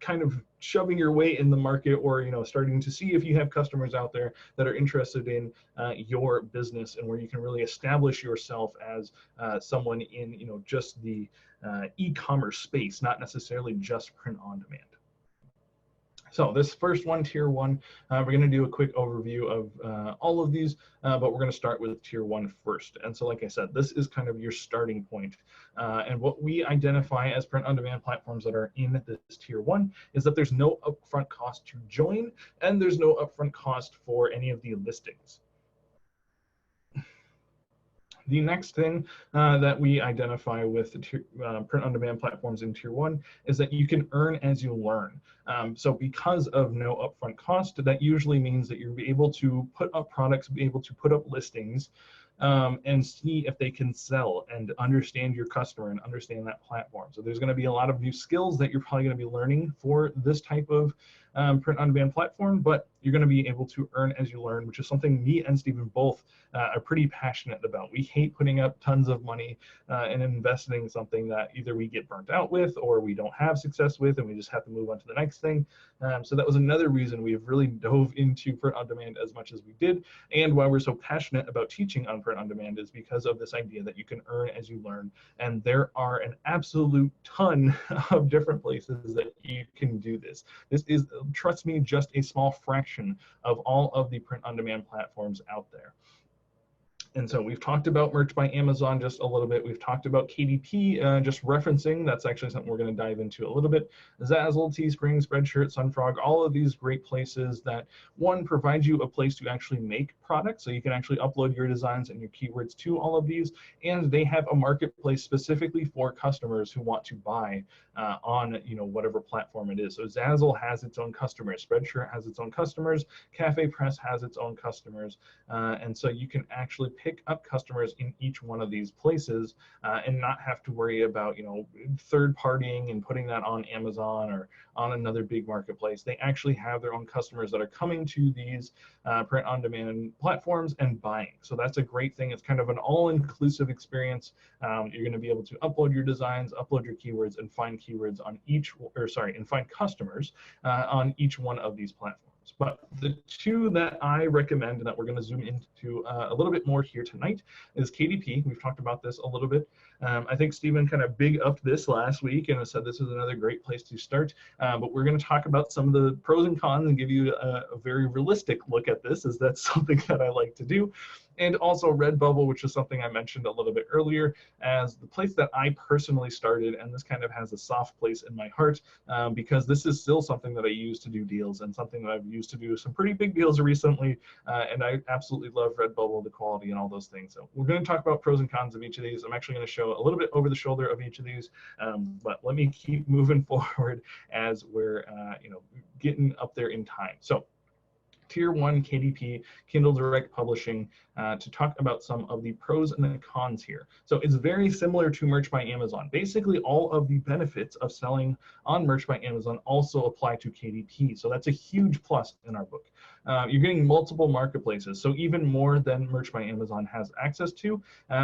kind of shoving your way in the market, or starting to see if you have customers out there that are interested in your business, and where you can really establish yourself as someone in just the e-commerce space, not necessarily just print on demand. So this first one, tier 1, we're going to do a quick overview of all of these, but we're going to start with tier 1 first. And so, like I said, this is kind of your starting point. And what we identify as print-on-demand platforms that are in this tier 1 is that there's no upfront cost to join, and there's no upfront cost for any of the listings. The next thing that we identify with print-on-demand platforms in tier 1 is that you can earn as you learn. So because of no upfront cost, that usually means that you'll be able to put up products, be able to put up listings, and see if they can sell, and understand your customer and understand that platform. So there's going to be a lot of new skills that you're probably going to be learning for this type of print-on-demand platform, but you're going to be able to earn as you learn, which is something me and Stephen both are pretty passionate about. We hate putting up tons of money and investing in something that either we get burnt out with, or we don't have success with, and we just have to move on to the next thing. So that was another reason we've really dove into print on demand as much as we did, and why we're so passionate about teaching on print on demand is because of this idea that you can earn as you learn. And there are an absolute ton of different places that you can do this. This is, trust me, just a small fraction of all of the print on demand platforms out there. And so we've talked about Merch by Amazon just a little bit. We've talked about KDP, just referencing. That's actually something we're going to dive into a little bit. Zazzle, Teespring, Spreadshirt, Sunfrog, all of these great places that, one, provide you a place to actually make products. So you can actually upload your designs and your keywords to all of these. And they have a marketplace specifically for customers who want to buy on whatever platform it is. So Zazzle has its own customers. Spreadshirt has its own customers. Cafe Press has its own customers. And so you can actually pick up customers in each one of these places and not have to worry about third partying and putting that on Amazon or on another big marketplace. They actually have their own customers that are coming to these print on demand platforms and buying. So that's a great thing. It's kind of an all-inclusive experience. You're going to be able to upload your designs, upload your keywords, and find keywords on and find customers on each one of these platforms. But the two that I recommend and that we're going to zoom into a little bit more here tonight is KDP. We've talked about this a little bit. I think Stephen kind of big upped this last week and said this is another great place to start. But we're going to talk about some of the pros and cons and give you a very realistic look at this, as that's something that I like to do. And also Redbubble, which is something I mentioned a little bit earlier, as the place that I personally started, and this kind of has a soft place in my heart because this is still something that I use to do deals and something that I've used to do some pretty big deals recently, and I absolutely love Redbubble, the quality and all those things. So we're going to talk about pros and cons of each of these. I'm actually going to show a little bit over the shoulder of each of these, but let me keep moving forward as we're getting up there in time. So Tier 1 KDP, Kindle Direct Publishing, to talk about some of the pros and the cons here. So it's very similar to Merch by Amazon. Basically, all of the benefits of selling on Merch by Amazon also apply to KDP. So that's a huge plus in our book. you're getting multiple marketplaces. So even more than Merch by Amazon has access to.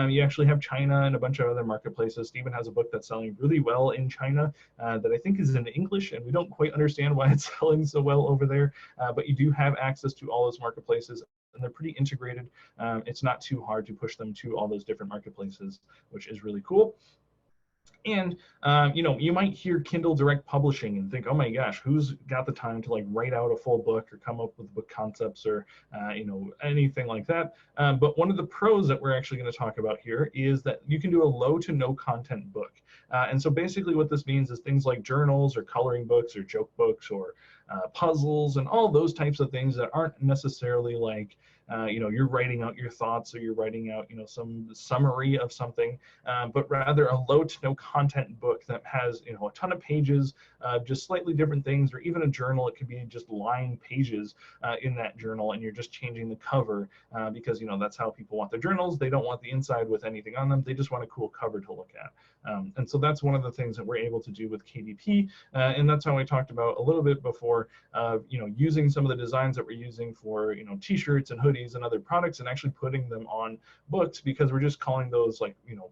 You actually have China and a bunch of other marketplaces. Stephen has a book that's selling really well in China that I think is in English, and we don't quite understand why it's selling so well over there. But you do have access to all those marketplaces, and they're pretty integrated. It's not too hard to push them to all those different marketplaces, which is really cool. And you know, you might hear Kindle Direct Publishing and think, oh my gosh, who's got the time to like write out a full book or come up with book concepts or you know, anything like that. But one of the pros that we're actually going to talk about here is that you can do a low to no content book. And so basically what this means is things like journals or coloring books or joke books or puzzles and all those types of things that aren't necessarily like you know, you're writing out your thoughts or you're writing out, you know, some summary of something, but rather a low to no content book that has, you know, a ton of pages, just slightly different things, or even a journal. It could be just lined pages in that journal, and you're just changing the cover because, you know, that's how people want their journals. They don't want the inside with anything on them. They just want a cool cover to look at. And so that's one of the things that we're able to do with KDP. And that's how I talked about a little bit before, you know, using some of the designs that we're using for, you know, t-shirts and hoodies and other products and actually putting them on books, because we're just calling those like, you know,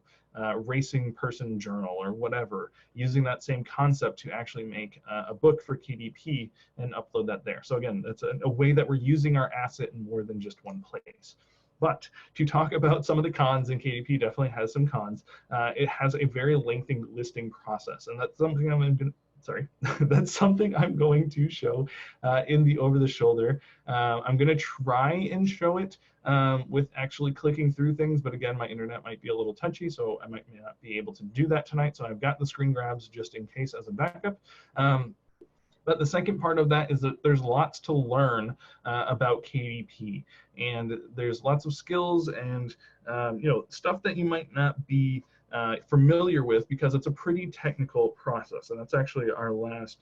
racing person journal or whatever, using that same concept to actually make a book for KDP and upload that there. So again, that's a way that we're using our asset in more than just one place. But to talk about some of the cons, and KDP definitely has some cons, it has a very lengthy listing process, and that's something that's something I'm going to show in the over the shoulder. I'm going to try and show it with actually clicking through things, but again, my internet might be a little touchy, so I might not be able to do that tonight. So I've got the screen grabs just in case as a backup. But the second part of that is that there's lots to learn about KDP, and there's lots of skills and you know, stuff that you might not be familiar with, because it's a pretty technical process. And that's actually our last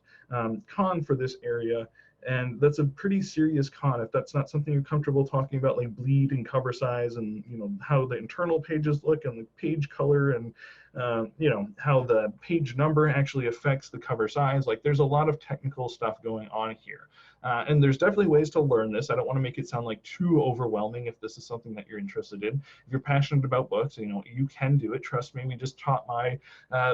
con for this area. And that's a pretty serious con if that's not something you're comfortable talking about, like bleed and cover size and, you know, how the internal pages look and the page color and, you know, how the page number actually affects the cover size. Like, there's a lot of technical stuff going on here. And there's definitely ways to learn this. I don't want to make it sound like too overwhelming if this is something that you're interested in. If you're passionate about books, you know, you can do it. Trust me, we just taught my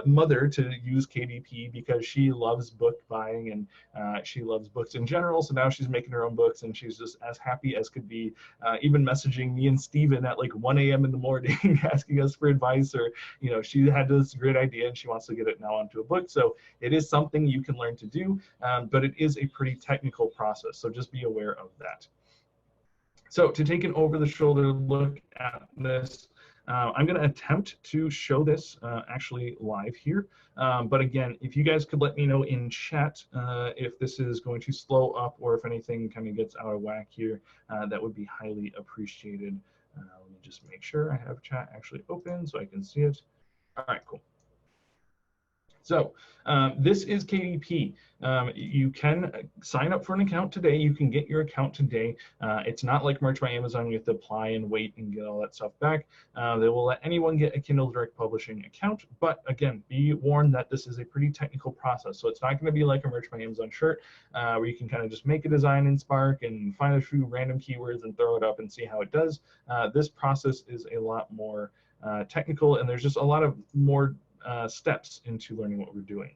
mother to use KDP because she loves book buying and she loves books in general. So now she's making her own books and she's just as happy as could be, even messaging me and Steven at like 1 a.m. in the morning asking us for advice, or, you know, she had this great idea and she wants to get it now onto a book. So it is something you can learn to do, but it is a pretty technical process. So just be aware of that. So to take an over-the-shoulder look at this, I'm going to attempt to show this actually live here. But again, if you guys could let me know in chat if this is going to slow up or if anything kind of gets out of whack here, that would be highly appreciated. Let me just make sure I have chat actually open so I can see it. All right, cool. So this is KDP. You can sign up for an account today. You can get your account today. It's not like Merch by Amazon. You have to apply and wait and get all that stuff back. They will let anyone get a Kindle Direct Publishing account. But again, be warned that this is a pretty technical process. So it's not going to be like a Merch by Amazon shirt where you can kind of just make a design in Spark and find a few random keywords and throw it up and see how it does. This process is a lot more technical, and there's just a lot of more steps into learning what we're doing.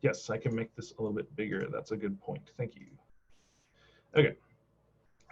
Yes, I can make this a little bit bigger. That's a good point. Thank you. Okay.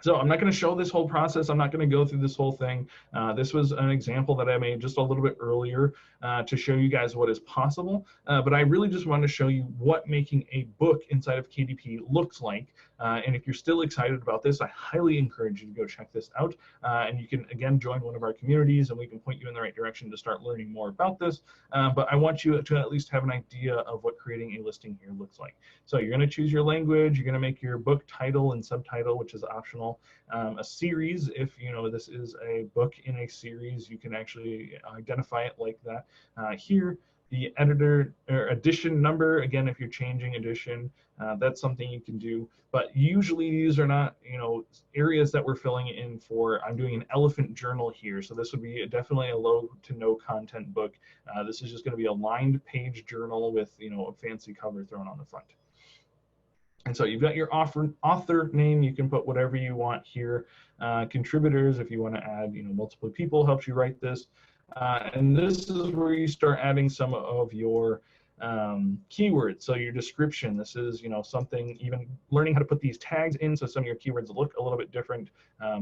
So I'm not going to show this whole process. I'm not going to go through this whole thing. This was an example that I made just a little bit earlier to show you guys what is possible. But I really just want to show you what making a book inside of KDP looks like. And if you're still excited about this, I highly encourage you to go check this out. And you can, again, join one of our communities and we can point you in the right direction to start learning more about this. But I want you to at least have an idea of what creating a listing here looks like. So you're going to choose your language. You're going to make your book title and subtitle, which is optional. A series, if you know this is a book in a series, you can actually identify it like that. Here, the editor or edition number, again, if you're changing edition, that's something you can do. But usually these are not, you know, areas that we're filling in for. I'm doing an elephant journal here, so this would be definitely a low to no content book. This is just going to be a lined page journal with, you know, a fancy cover thrown on the front. And so you've got your author name. You can put whatever you want here. Contributors, if you want to add, multiple people helps you write this. And this is where you start adding some of your keywords. So your description, this is, something, even learning how to put these tags in so some of your keywords look a little bit different.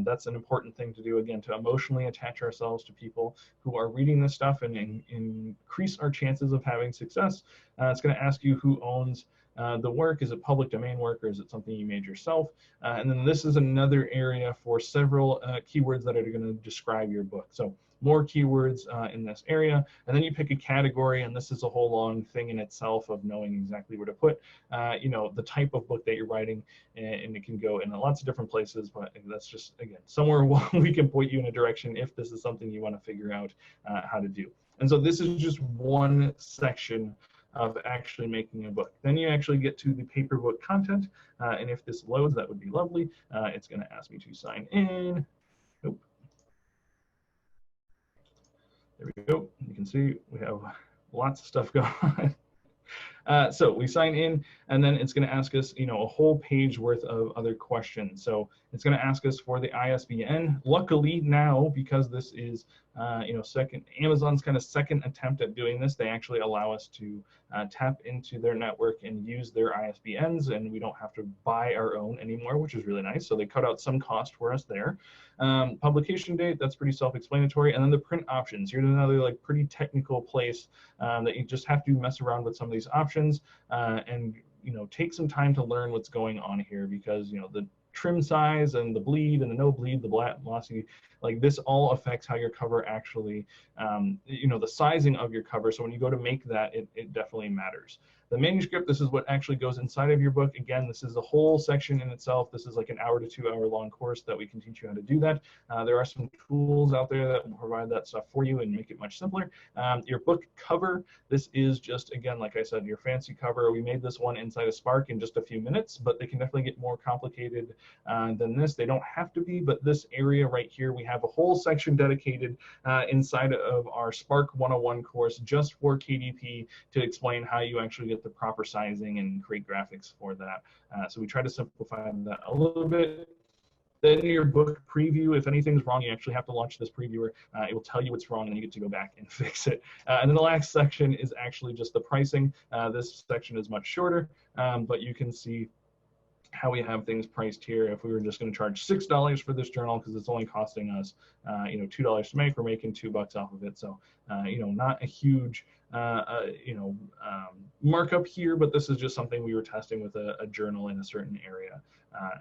That's an important thing to do, again, to emotionally attach ourselves to people who are reading this stuff and increase our chances of having success. It's going to ask you who owns the work. Is it public domain work, or is it something you made yourself? And then this is another area for several keywords that are going to describe your book. So more keywords in this area, and then you pick a category, and this is a whole long thing in itself of knowing exactly where to put, the type of book that you're writing, and it can go in lots of different places, but that's just, again, somewhere we can point you in a direction if this is something you want to figure out how to do. And so this is just one section of actually making a book. Then you actually get to the paper book content, and if this loads, that would be lovely. It's going to ask me to sign in. Nope. There we go. You can see we have lots of stuff going on. So we sign in, and then it's going to ask us, a whole page worth of other questions. So it's going to ask us for the ISBN. Luckily now, because this is, Amazon's kind of second attempt at doing this, they actually allow us to tap into their network and use their ISBNs, and we don't have to buy our own anymore, which is really nice. So they cut out some cost for us there. Publication date, that's pretty self-explanatory. And then the print options. Here's another pretty technical place that you just have to mess around with some of these options and take some time to learn what's going on here, because the trim size and the bleed and the no bleed, the glossy, this all affects how your cover actually, the sizing of your cover. So when you go to make that, it definitely matters. The manuscript, this is what actually goes inside of your book. Again, this is a whole section in itself. This is like an hour to 2 hour long course that we can teach you how to do that. There are some tools out there that will provide that stuff for you and make it much simpler. Your book cover, this is just, again, like I said, your fancy cover. We made this one inside of Spark in just a few minutes, but they can definitely get more complicated than this. They don't have to be, but this area right here, we have a whole section dedicated inside of our Spark 101 course just for KDP to explain how you actually get the proper sizing and create graphics for that. So we try to simplify that a little bit. Then your book preview, if anything's wrong, you actually have to launch this previewer. It will tell you what's wrong, and you get to go back and fix it. And then the last section is actually just the pricing. This section is much shorter, but you can see how we have things priced here. If we were just going to charge $6 for this journal, because it's only costing us, $2 to make, we're making $2 off of it. So, not a huge, markup here, but this is just something we were testing with a journal in a certain area.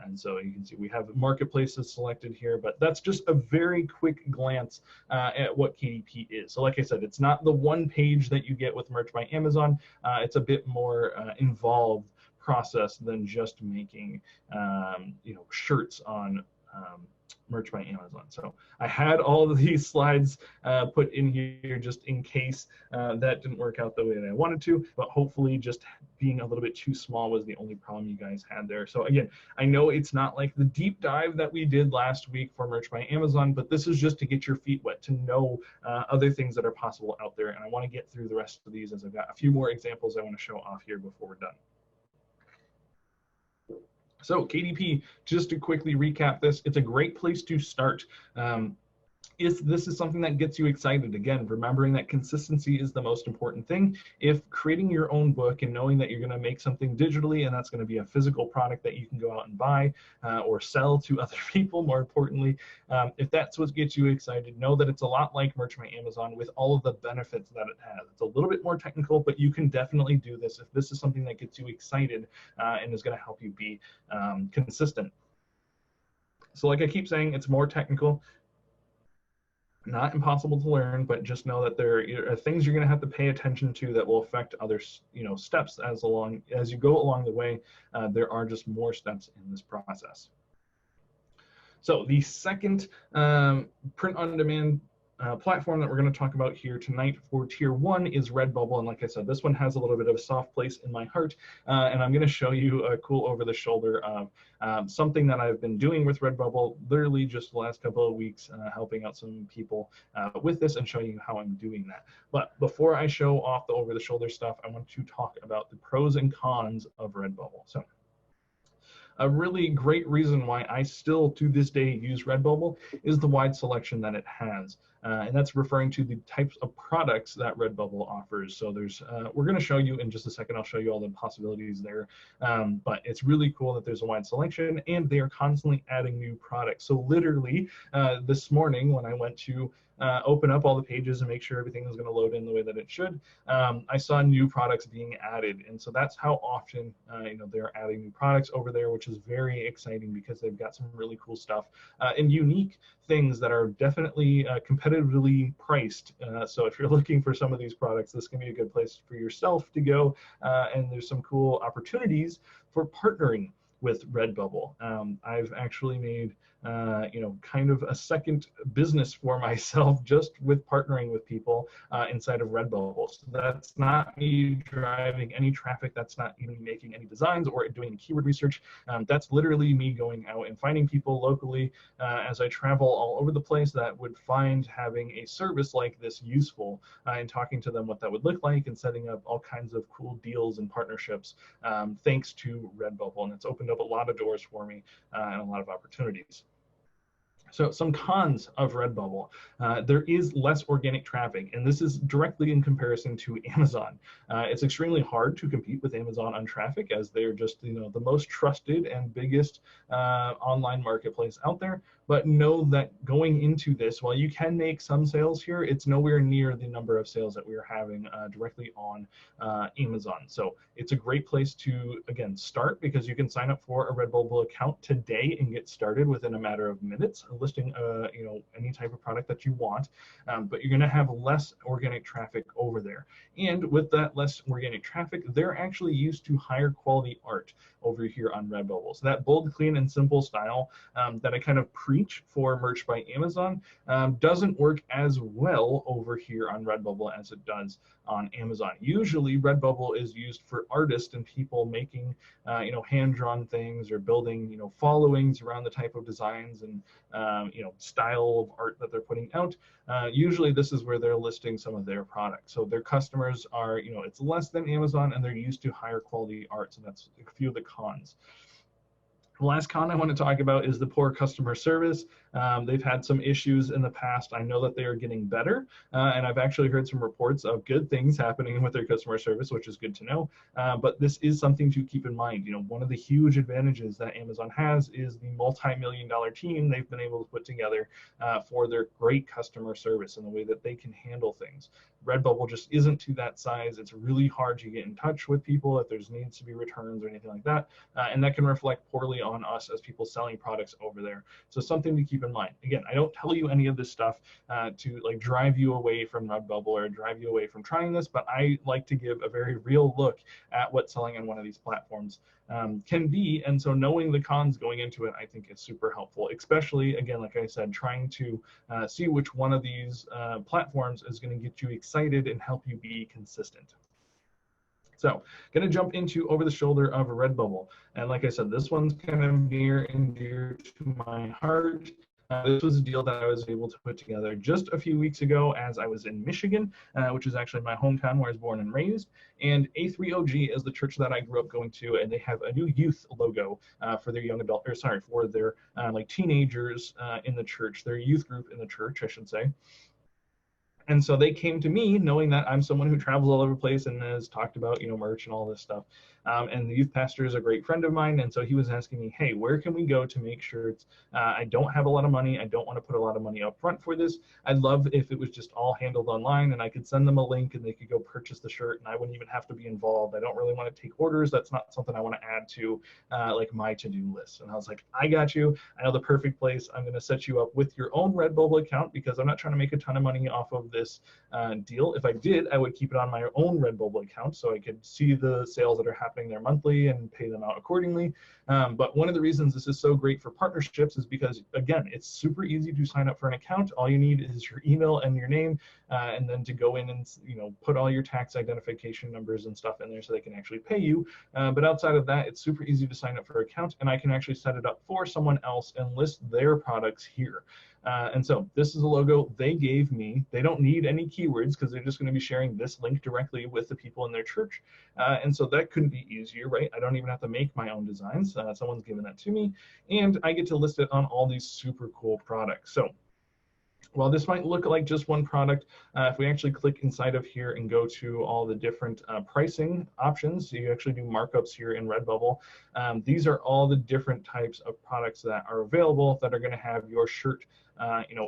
And so you can see we have marketplaces selected here, but that's just a very quick glance at what KDP is. So like I said, it's not the one page that you get with Merch by Amazon. It's a bit more involved process than just making shirts on Merch by Amazon. So I had all of these slides put in here just in case that didn't work out the way that I wanted to, but hopefully just being a little bit too small was the only problem you guys had there. So again, I know it's not like the deep dive that we did last week for Merch by Amazon, but this is just to get your feet wet, to know other things that are possible out there. And I want to get through the rest of these, as I've got a few more examples I want to show off here before we're done. So KDP, just to quickly recap this, it's a great place to start. This is something that gets you excited. Again, remembering that consistency is the most important thing. If creating your own book and knowing that you're going to make something digitally, and that's going to be a physical product that you can go out and buy or sell to other people, more importantly, if that's what gets you excited, know that it's a lot like Merch by Amazon with all of the benefits that it has. It's a little bit more technical, but you can definitely do this if this is something that gets you excited and is going to help you be consistent. So like I keep saying, it's more technical. Not impossible to learn, but just know that there are things you're going to have to pay attention to that will affect other, steps as you go along the way. There are just more steps in this process. So the second print-on-demand platform that we're going to talk about here tonight for Tier 1 is Redbubble. And like I said, this one has a little bit of a soft place in my heart. And I'm going to show you a cool over-the-shoulder of something that I've been doing with Redbubble, literally just the last couple of weeks, helping out some people with this and showing you how I'm doing that. But before I show off the over-the-shoulder stuff, I want to talk about the pros and cons of Redbubble. So a really great reason why I still to this day use Redbubble is the wide selection that it has. And that's referring to the types of products that Redbubble offers. So there's, we're going to show you in just a second, I'll show you all the possibilities there. But it's really cool that there's a wide selection and they are constantly adding new products. So literally this morning when I went to open up all the pages and make sure everything was going to load in the way that it should, I saw new products being added. And so that's how often they're adding new products over there, which is very exciting because they've got some really cool stuff and unique things that are definitely competitively priced. So if you're looking for some of these products, this can be a good place for yourself to go. And there's some cool opportunities for partnering with Redbubble. I've actually made kind of a second business for myself just with partnering with people inside of Redbubble. So that's not me driving any traffic, that's not even making any designs or doing keyword research. That's literally me going out and finding people locally as I travel all over the place that would find having a service like this useful and talking to them what that would look like and setting up all kinds of cool deals and partnerships thanks to Redbubble. And it's opened up a lot of doors for me and a lot of opportunities. So some cons of Redbubble. There is less organic traffic, and this is directly in comparison to Amazon. It's extremely hard to compete with Amazon on traffic as they're just the most trusted and biggest online marketplace out there. But know that going into this, while you can make some sales here, it's nowhere near the number of sales that we are having directly on Amazon. So it's a great place to, again, start because you can sign up for a Redbubble account today and get started within a matter of minutes, listing any type of product that you want. But you're going to have less organic traffic over there. And with that less organic traffic, they're actually used to higher quality art over here on Redbubble. So that bold, clean, and simple style that I kind of preach for merch by Amazon doesn't work as well over here on Redbubble as it does on Amazon. Usually Redbubble is used for artists and people making hand-drawn things or building followings around the type of designs and style of art that they're putting out. Usually this is where they're listing some of their products. So their customers are, it's less than Amazon and they're used to higher quality art. So that's a few of the cons. The last con I want to talk about is the poor customer service. They've had some issues in the past. I know that they are getting better, and I've actually heard some reports of good things happening with their customer service, which is good to know. But this is something to keep in mind. One of the huge advantages that Amazon has is the multi-million-dollar team they've been able to put together for their great customer service and the way that they can handle things. Redbubble just isn't to that size. It's really hard to get in touch with people if there's needs to be returns or anything like that, and that can reflect poorly on us as people selling products over there. So something to keep in mind. Again, I don't tell you any of this stuff to drive you away from Redbubble or drive you away from trying this, but I like to give a very real look at what selling on one of these platforms can be. And so knowing the cons going into it, I think is super helpful, especially, again, like I said, trying to see which one of these platforms is going to get you excited and help you be consistent. So going to jump into over the shoulder of a Redbubble. And like I said, this one's kind of near and dear to my heart. This was a deal that I was able to put together just a few weeks ago as I was in Michigan, which is actually my hometown where I was born and raised. And A3OG is the church that I grew up going to, and they have a new youth logo for their young adult, or sorry, for their teenagers in the church, their youth group in the church, I should say. And so they came to me knowing that I'm someone who travels all over the place and has talked about, merch and all this stuff. And the youth pastor is a great friend of mine. And so he was asking me, hey, where can we go to make sure it's, I don't have a lot of money. I don't want to put a lot of money up front for this. I'd love if it was just all handled online and I could send them a link and they could go purchase the shirt and I wouldn't even have to be involved. I don't really want to take orders. That's not something I want to add to my to-do list. And I was like, I got you. I know the perfect place. I'm going to set you up with your own Redbubble account because I'm not trying to make a ton of money off of this deal. If I did, I would keep it on my own Redbubble account so I could see the sales that are happening there monthly and pay them out accordingly. But one of the reasons this is so great for partnerships is because, again, it's super easy to sign up for an account. All you need is your email and your name, and then to go in and put all your tax identification numbers and stuff in there so they can actually pay you. But outside of that, it's super easy to sign up for an account, and I can actually set it up for someone else and list their products here. And so this is a logo they gave me. They don't need any keywords because they're just going to be sharing this link directly with the people in their church. And so that couldn't be easier, right? I don't even have to make my own designs. Someone's given that to me, and I get to list it on all these super cool products. So while this might look like just one product, if we actually click inside of here and go to all the different pricing options, so you actually do markups here in Redbubble. These are all the different types of products that are available that are going to have your shirt,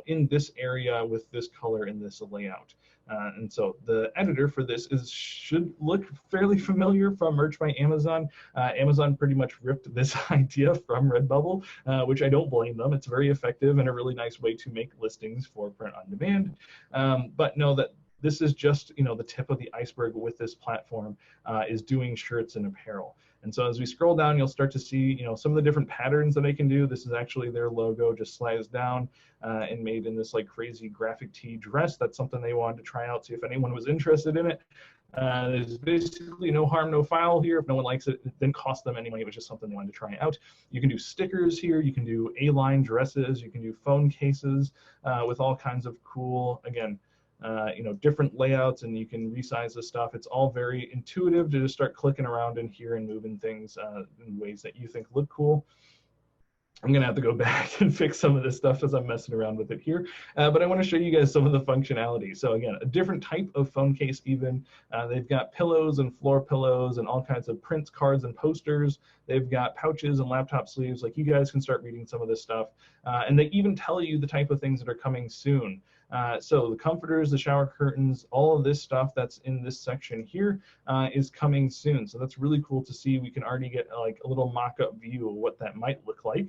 in this area with this color in this layout. And so the editor for this should look fairly familiar from Merch by Amazon. Amazon pretty much ripped this idea from Redbubble, which I don't blame them. It's very effective and a really nice way to make listings for print on demand. But know that this is just the tip of the iceberg with this platform, is doing shirts and apparel. And so as we scroll down, you'll start to see some of the different patterns that they can do. This is actually their logo, just slides down and made in this like crazy graphic tee dress. That's something they wanted to try out, see if anyone was interested in it. There's basically no harm, no foul here. If no one likes it, it didn't cost them any money. It was just something they wanted to try out. You can do stickers here. You can do A-line dresses. You can do phone cases with all kinds of cool, again, different layouts, and you can resize this stuff. It's all very intuitive to just start clicking around in here and moving things in ways that you think look cool. I'm gonna have to go back and fix some of this stuff as I'm messing around with it here, but I want to show you guys some of the functionality. So again, a different type of phone case even. They've got pillows and floor pillows and all kinds of prints, cards, and posters. They've got pouches and laptop sleeves. Like, you guys can start reading some of this stuff. And they even tell you the type of things that are coming soon. So the comforters, the shower curtains, all of this stuff that's in this section here is coming soon. So that's really cool to see. We can already get like a little mock-up view of what that might look like.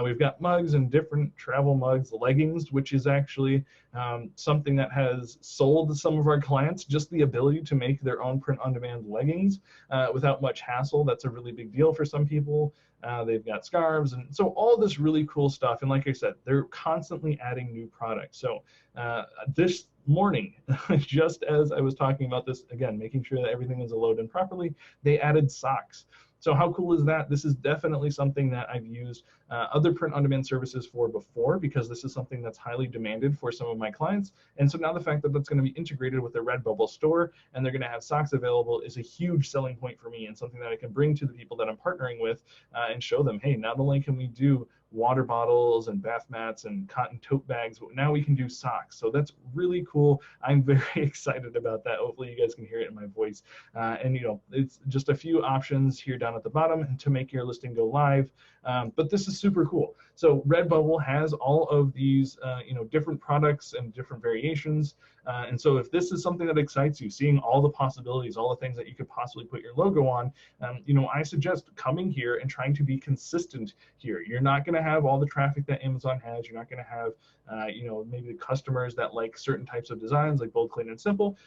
We've got mugs and different travel mugs, leggings, which is actually something that has sold some of our clients, just the ability to make their own print-on-demand leggings without much hassle. That's a really big deal for some people. They've got scarves, and so all this really cool stuff. And like I said, they're constantly adding new products. So this morning, just as I was talking about this, again, making sure that everything is loaded properly, they added socks. So how cool is that? This is definitely something that I've used other print-on-demand services for before, because this is something that's highly demanded for some of my clients. And so now the fact that that's going to be integrated with the Redbubble store and they're going to have socks available is a huge selling point for me, and something that I can bring to the people that I'm partnering with and show them, hey, not only can we do water bottles and bath mats and cotton tote bags, but now we can do socks. So that's really cool. I'm very excited about that. Hopefully you guys can hear it in my voice. And it's just a few options here down at the bottom to make your listing go live. But this is super cool. So Redbubble has all of these different products and different variations. And so if this is something that excites you, seeing all the possibilities, all the things that you could possibly put your logo on, I suggest coming here and trying to be consistent here. You're not going to have all the traffic that Amazon has. You're not going to have, maybe the customers that like certain types of designs, like bold, clean, and simple.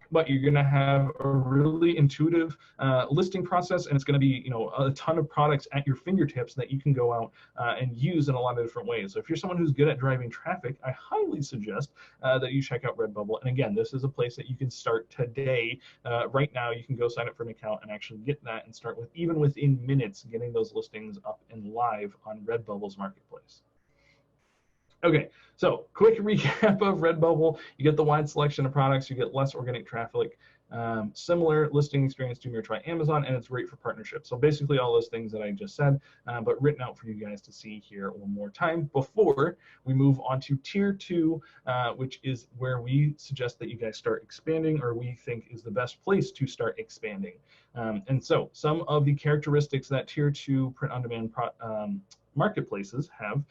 But you're going to have a really intuitive listing process, and it's going to be a ton of products at your fingertips that you can go out and use in a lot of different ways. So if you're someone who's good at driving traffic, I highly suggest that you check out Redbubble. And again, this is a place that you can start today. Right now, you can go sign up for an account and actually get that and start with, even within minutes, getting those listings up and live on Redbubble's marketplace. Okay, so quick recap of Redbubble. You get the wide selection of products, you get less organic traffic, similar listing experience to Merch by Amazon, and it's great for partnerships. So basically all those things that I just said, but written out for you guys to see here one more time before we move on to tier 2, which is where we suggest that you guys start expanding, or we think is the best place to start expanding. And so some of the characteristics that tier 2 print-on-demand marketplaces have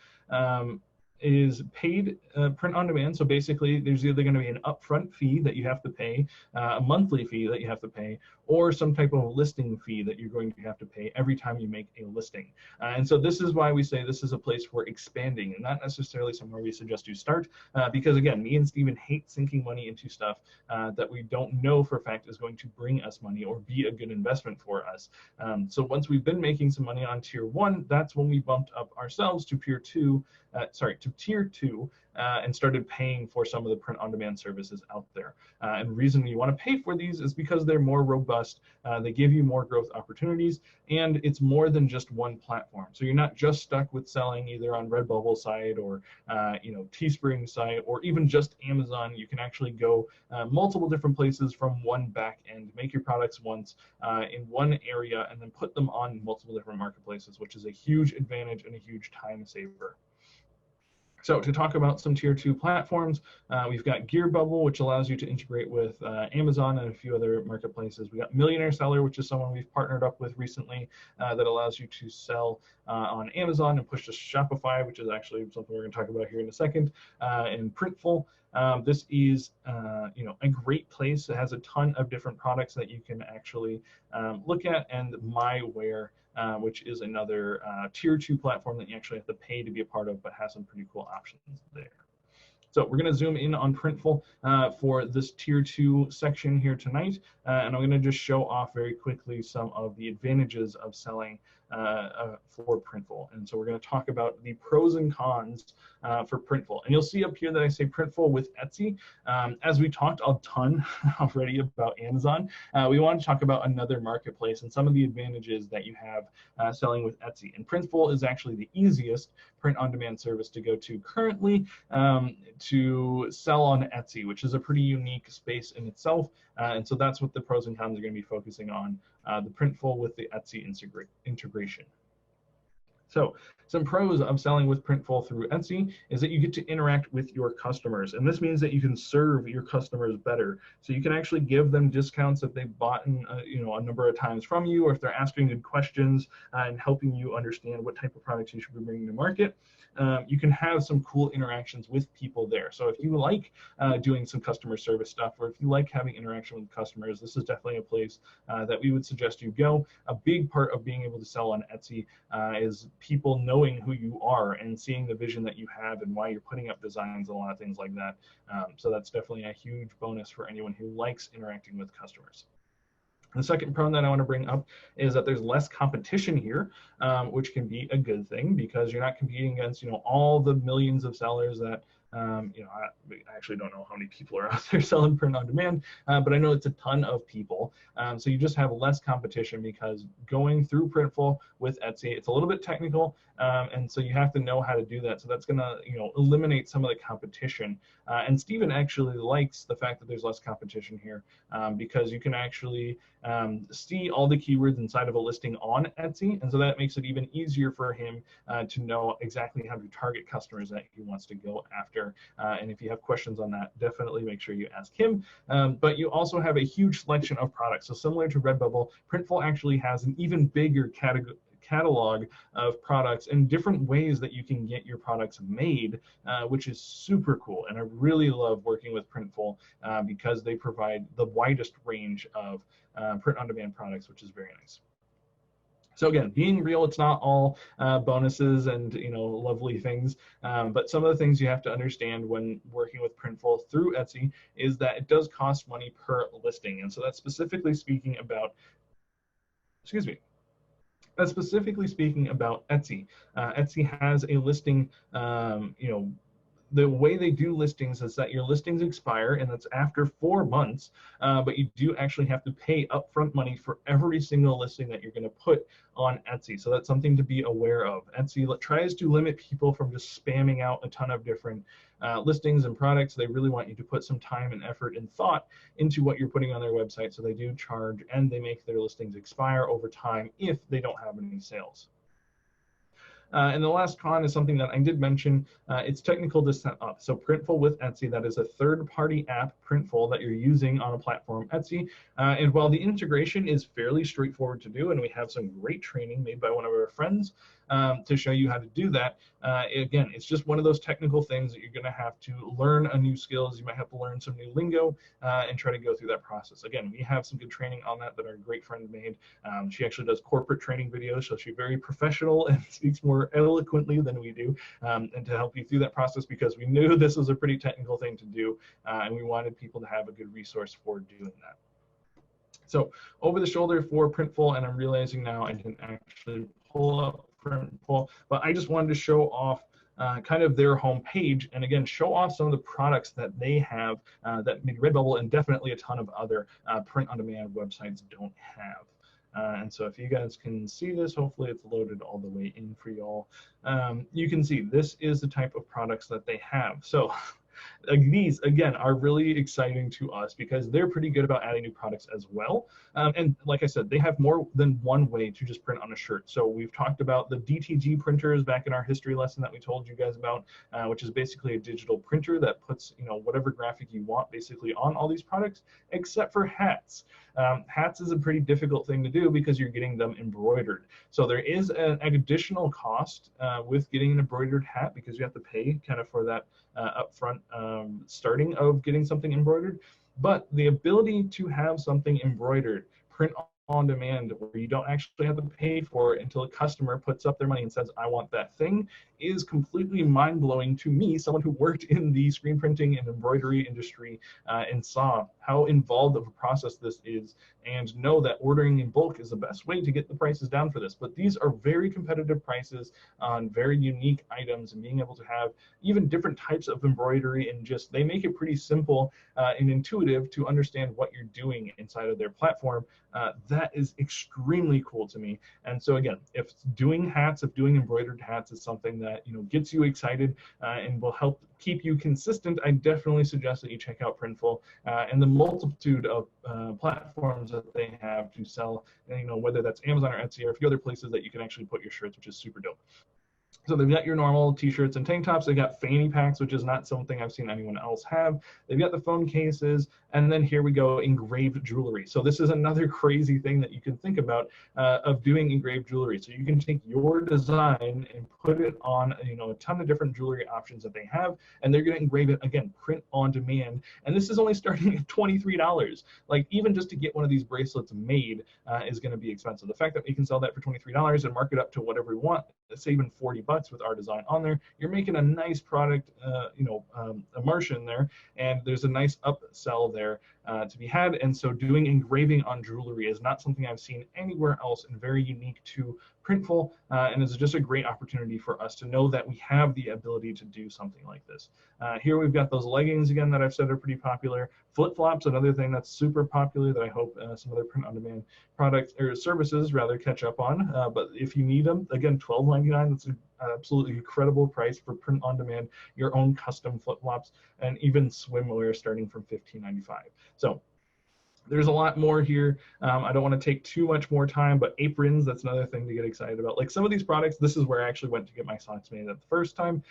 is paid print on demand. So basically there's either going to be an upfront fee that you have to pay, a monthly fee that you have to pay, or some type of listing fee that you're going to have to pay every time you make a listing. And so this is why we say this is a place for expanding, and not necessarily somewhere we suggest you start, because again, me and Steven hate sinking money into stuff that we don't know for a fact is going to bring us money or be a good investment for us. So once we've been making some money on tier 1, that's when we bumped up ourselves to tier 2, to tier 2 and started paying for some of the print-on-demand services out there. And the reason you want to pay for these is because they're more robust, they give you more growth opportunities, and it's more than just one platform. So you're not just stuck with selling either on Redbubble site or Teespring site or even just Amazon. You can actually go multiple different places from one back end, make your products once in one area, and then put them on multiple different marketplaces, which is a huge advantage and a huge time saver. So to talk about some tier 2 platforms, we've got Gear Bubble, which allows you to integrate with Amazon and a few other marketplaces. We got Millionaire Seller, which is someone we've partnered up with recently that allows you to sell on Amazon and push to Shopify, which is actually something we're going to talk about here in a second. And Printful. This is a great place. It has a ton of different products that you can actually look at, and MyWare, which is another tier 2 platform that you actually have to pay to be a part of, but has some pretty cool options there. So we're going to zoom in on Printful for this tier 2 section here tonight, and I'm going to just show off very quickly some of the advantages of selling for Printful. And so we're going to talk about the pros and cons for Printful. And you'll see up here that I say Printful with Etsy. As we talked a ton already about Amazon, we want to talk about another marketplace and some of the advantages that you have selling with Etsy. And Printful is actually the easiest print-on-demand service to go to currently to sell on Etsy, which is a pretty unique space in itself. And so that's what the pros and cons are going to be focusing on, the Printful with the Etsy integration. So some pros of selling with Printful through Etsy is that you get to interact with your customers. And this means that you can serve your customers better. So you can actually give them discounts that they've bought a number of times from you, or if they're asking good questions and helping you understand what type of products you should be bringing to market. You can have some cool interactions with people there. So if you like doing some customer service stuff, or if you like having interaction with customers, this is definitely a place that we would suggest you go. A big part of being able to sell on Etsy is people knowing who you are and seeing the vision that you have and why you're putting up designs and a lot of things like that. So that's definitely a huge bonus for anyone who likes interacting with customers. The second pro that I want to bring up is that there's less competition here, which can be a good thing because you're not competing against, all the millions of sellers that, I actually don't know how many people are out there selling print on demand, but I know it's a ton of people. So you just have less competition because going through Printful with Etsy, it's a little bit technical, and so you have to know how to do that. So that's going to, eliminate some of the competition. And Stephen actually likes the fact that there's less competition here because you can actually see all the keywords inside of a listing on Etsy, and so that makes it even easier for him to know exactly how to target customers that he wants to go after. And if you have questions on that, definitely make sure you ask him. But you also have a huge selection of products. So similar to Redbubble, Printful actually has an even bigger catalog of products and different ways that you can get your products made, which is super cool. And I really love working with Printful because they provide the widest range of print-on-demand products, which is very nice. So again, being real, it's not all bonuses and lovely things, but some of the things you have to understand when working with Printful through Etsy is that it does cost money per listing, and so that's specifically speaking about, That's specifically speaking about Etsy. Etsy has a listing, the way they do listings is that your listings expire, and that's after 4 months, but you do actually have to pay upfront money for every single listing that you're going to put on Etsy. So that's something to be aware of. Etsy tries to limit people from just spamming out a ton of different listings and products. They really want you to put some time and effort and thought into what you're putting on their website. So they do charge, and they make their listings expire over time if they don't have any sales. And the last con is something that I did mention. It's technical to set up. So Printful with Etsy, that is a third-party app, Printful, that you're using on a platform, Etsy. And while the integration is fairly straightforward to do, and we have some great training made by one of our friends to show you how to do that, again, it's just one of those technical things that you're going to have to learn a new skills. You might have to learn some new lingo and try to go through that process. Again, we have some good training on that our great friend made. She actually does corporate training videos, so she's very professional and speaks more eloquently than we do, and to help you through that process, because we knew this was a pretty technical thing to do, and we wanted people to have a good resource for doing that. So over the shoulder for Printful, and I'm realizing now I didn't actually pull up Printful, but I just wanted to show off kind of their home page, and again, show off some of the products that they have that maybe Redbubble and definitely a ton of other print-on-demand websites don't have. And so if you guys can see this, hopefully it's loaded all the way in for y'all. You can see this is the type of products that they have. So these, again, are really exciting to us because they're pretty good about adding new products as well. And like I said, they have more than one way to just print on a shirt. So we've talked about the DTG printers back in our history lesson that we told you guys about, which is basically a digital printer that puts, whatever graphic you want basically on all these products, except for hats. Hats is a pretty difficult thing to do because you're getting them embroidered. So there is an additional cost with getting an embroidered hat because you have to pay kind of for that upfront starting of getting something embroidered. But the ability to have something embroidered, print on demand, where you don't actually have to pay for it until a customer puts up their money and says, I want that thing, is completely mind-blowing to me, someone who worked in the screen printing and embroidery industry and saw how involved of a process this is, and know that ordering in bulk is the best way to get the prices down for this. But these are very competitive prices on very unique items, and being able to have even different types of embroidery, and just they make it pretty simple and intuitive to understand what you're doing inside of their platform. That is extremely cool to me. And so again, if doing embroidered hats is something that gets you excited and will help keep you consistent, I definitely suggest that you check out Printful and the multitude of platforms that they have to sell, whether that's Amazon or Etsy or a few other places that you can actually put your shirts, which is super dope. So they've got your normal t-shirts and tank tops. They've got fanny packs, which is not something I've seen anyone else have. They've got the phone cases, and then here we go, engraved jewelry. So this is another crazy thing that you can think about of doing engraved jewelry. So you can take your design and put it on, a ton of different jewelry options that they have, and they're going to engrave it, again, print on demand. And this is only starting at $23. Like, even just to get one of these bracelets made is going to be expensive. The fact that we can sell that for $23 and mark it up to whatever we want, say even $40 with our design on there, you're making a nice product, immersion there, and there's a nice upsell there to be had. And so doing engraving on jewelry is not something I've seen anywhere else, and very unique to Printful, and is just a great opportunity for us to know that we have the ability to do something like this. Here we've got those leggings again that I've said are pretty popular. Flip-flops, another thing that's super popular that I hope some other print-on-demand products or services rather catch up on. But if you need them, again, $12.99. That's an absolutely incredible price for print-on-demand, your own custom flip-flops, and even swimwear starting from $15.95. So there's a lot more here. I don't want to take too much more time, but aprons, that's another thing to get excited about. Like some of these products, this is where I actually went to get my socks made at the first time.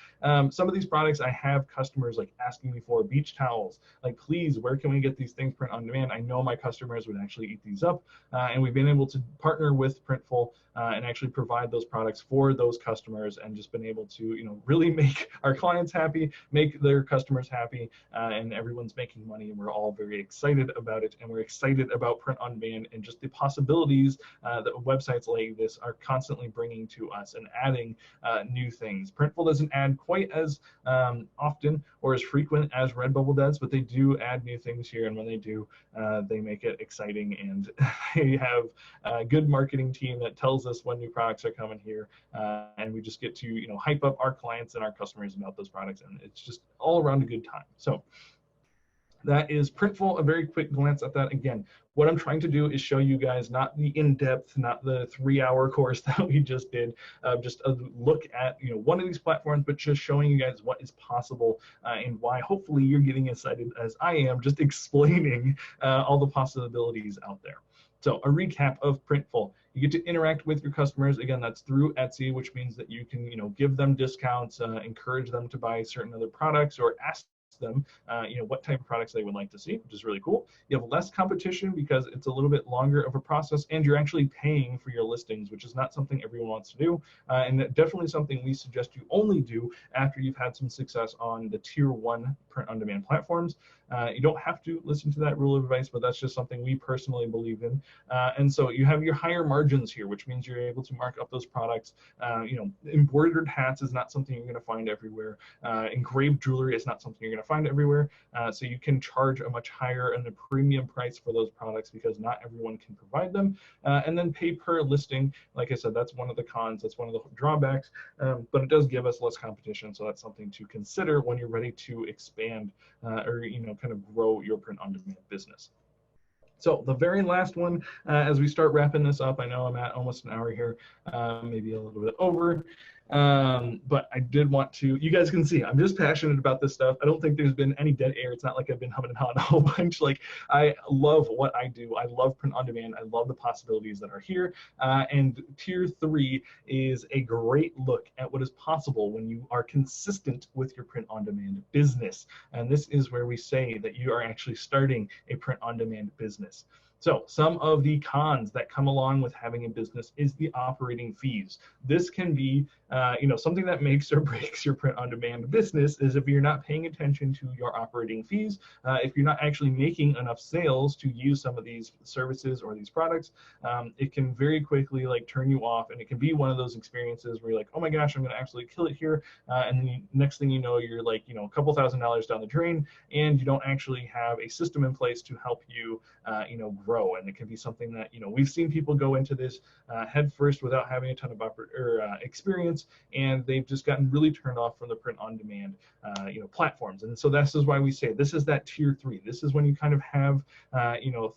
Some of these products I have customers like asking me for. Beach towels, like, please, where can we get these things print on demand? I know my customers would actually eat these up, and we've been able to partner with Printful and actually provide those products for those customers, and just been able to really make our clients happy, make their customers happy, and everyone's making money, and we're all very excited about it. And we're excited about print on demand and just the possibilities that websites like this are constantly bringing to us and adding new things. Printful doesn't add quite as often or as frequent as Redbubble does, but they do add new things here, and when they do, they make it exciting, and they have a good marketing team that tells us when new products are coming here, and we just get to hype up our clients and our customers about those products, and it's just all around a good time. So that is Printful, a very quick glance at that. Again, what I'm trying to do is show you guys not the in-depth, not the 3-hour course that we just did, just a look at one of these platforms, but just showing you guys what is possible and why hopefully you're getting excited as I am, just explaining all the possibilities out there. So a recap of Printful. You get to interact with your customers. Again, that's through Etsy, which means that you can give them discounts, encourage them to buy certain other products, or ask them what type of products they would like to see, which is really cool. You have less competition because it's a little bit longer of a process, and you're actually paying for your listings, which is not something everyone wants to do, and definitely something we suggest you only do after you've had some success on the tier 1 print-on-demand platforms. You don't have to listen to that rule of advice, but that's just something we personally believe in. And so you have your higher margins here, which means you're able to mark up those products. Embroidered hats is not something you're going to find everywhere. Engraved jewelry is not something you're going to find everywhere. So you can charge a much higher and a premium price for those products because not everyone can provide them. And then pay per listing, like I said, that's one of the cons, that's one of the drawbacks, but it does give us less competition. So that's something to consider when you're ready to expand or kind of grow your print-on-demand business. So the very last one, as we start wrapping this up, I know I'm at almost an hour here, maybe a little bit over, but I did want to, you guys can see, I'm just passionate about this stuff. I don't think there's been any dead air. It's not like I've been humming and hawing a whole bunch. Like, I love what I do. I love print on demand. I love the possibilities that are here. And tier 3 is a great look at what is possible when you are consistent with your print on demand business. And this is where we say that you are actually starting a print on demand business. So some of the cons that come along with having a business is the operating fees. This can be, something that makes or breaks your print-on-demand business is if you're not paying attention to your operating fees, if you're not actually making enough sales to use some of these services or these products, it can very quickly like turn you off, and it can be one of those experiences where you're like, oh my gosh, I'm going to absolutely kill it here, and then next thing you know, you're like, a couple $1,000s down the drain, and you don't actually have a system in place to help you, grow. And it can be something that we've seen people go into this head first without having a ton of experience, and they've just gotten really turned off from the print on demand platforms. And so this is why we say this is that tier 3. This is when you kind of have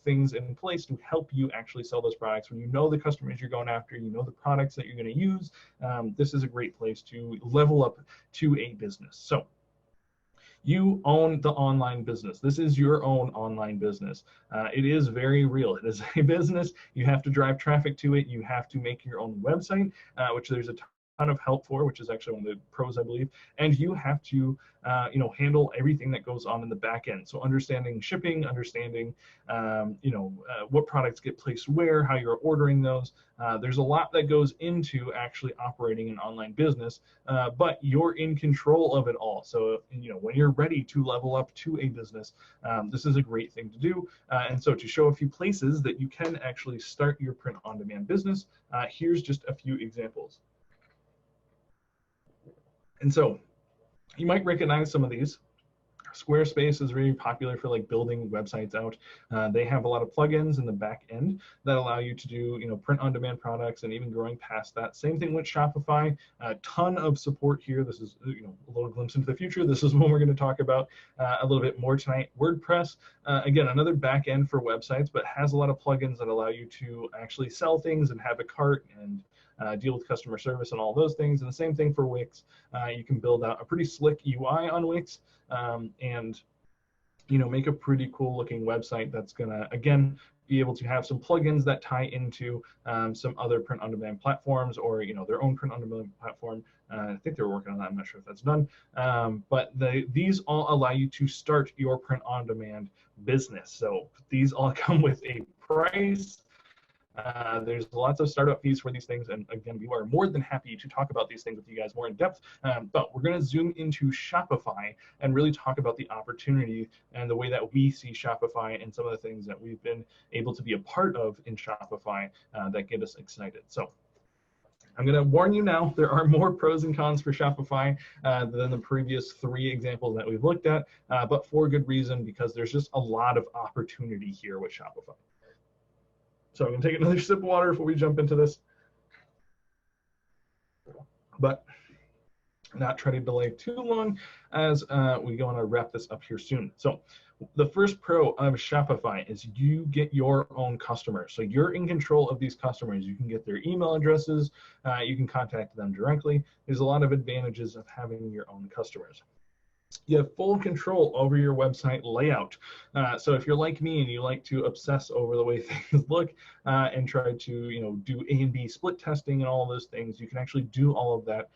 things in place to help you actually sell those products. When you know the customers you're going after, you know the products that you're going to use, this is a great place to level up to a business. So you own the online business. This is your own online business. It is very real. It is a business. You have to drive traffic to it. You have to make your own website, which there's a ton of help for, which is actually one of the pros, I believe. And you have to, handle everything that goes on in the back end. So understanding shipping, understanding, what products get placed where, how you're ordering those. There's a lot that goes into actually operating an online business, but you're in control of it all. So, when you're ready to level up to a business, this is a great thing to do. And so to show a few places that you can actually start your print on demand business, here's just a few examples. And so you might recognize some of these. Squarespace is really popular for like building websites out. They have a lot of plugins in the back end that allow you to do, print on demand products and even growing past that. Same thing with Shopify, a ton of support here. This is, a little glimpse into the future. This is what we're going to talk about a little bit more tonight. WordPress, again, another back end for websites, but has a lot of plugins that allow you to actually sell things and have a cart and deal with customer service and all those things. And the same thing for Wix. You can build out a pretty slick UI on Wix and make a pretty cool looking website that's gonna, again, be able to have some plugins that tie into some other print on demand platforms or their own print on demand platform. I think they're working on that. I'm not sure if that's done, but these all allow you to start your print on demand business. So these all come with a price. There's lots of startup fees for these things, and again, we are more than happy to talk about these things with you guys more in depth, but we're going to zoom into Shopify and really talk about the opportunity and the way that we see Shopify and some of the things that we've been able to be a part of in Shopify that get us excited. So I'm going to warn you now, there are more pros and cons for Shopify than the previous 3 examples that we've looked at, but for good reason, because there's just a lot of opportunity here with Shopify. So I'm going to take another sip of water before we jump into this, but not try to delay too long as we go on to wrap this up here soon. So the first pro of Shopify is you get your own customers. So you're in control of these customers. You can get their email addresses. You can contact them directly. There's a lot of advantages of having your own customers. You have full control over your website layout. So if you're like me and you like to obsess over the way things look and try to do A and B split testing and all of those things, you can actually do all of that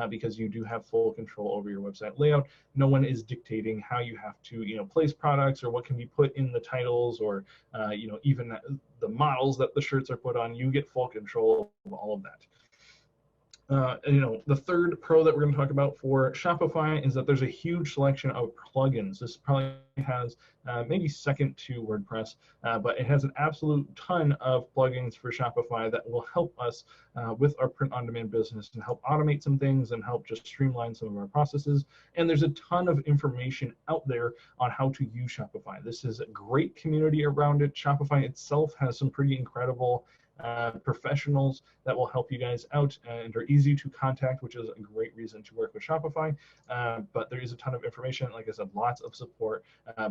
because you do have full control over your website layout. No one is dictating how you have to place products or what can be put in the titles or even the models that the shirts are put on. You get full control of all of that. The third pro that we're going to talk about for Shopify is that there's a huge selection of plugins. This probably has maybe second to WordPress, but it has an absolute ton of plugins for Shopify that will help us with our print-on-demand business and help automate some things and help just streamline some of our processes. And there's a ton of information out there on how to use Shopify. This is a great community around it. Shopify itself has some pretty incredible professionals that will help you guys out and are easy to contact, which is a great reason to work with Shopify. But there is a ton of information, like I said, lots of support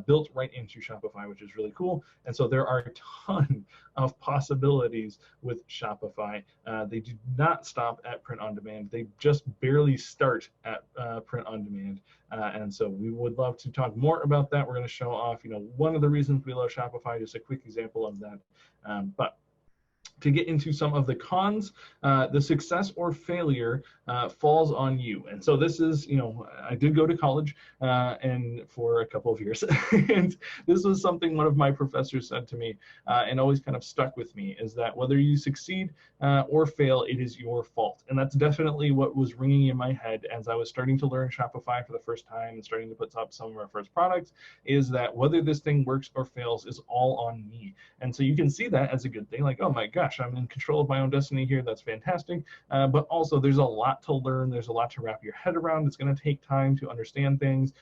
built right into Shopify, which is really cool. And so there are a ton of possibilities with Shopify. They do not stop at print on demand. They just barely start at print on demand. And so we would love to talk more about that. We're going to show off, one of the reasons we love Shopify, just a quick example of that. But to get into some of the cons, the success or failure falls on you. And so this is, I did go to college and for a couple of years. And this was something one of my professors said to me and always kind of stuck with me, is that whether you succeed or fail, it is your fault. And that's definitely what was ringing in my head as I was starting to learn Shopify for the first time and starting to put up some of our first products, is that whether this thing works or fails is all on me. And so you can see that as a good thing, like, oh my gosh, I'm in control of my own destiny here. That's fantastic. But also there's a lot to learn. There's a lot to wrap your head around. It's going to take time to understand things.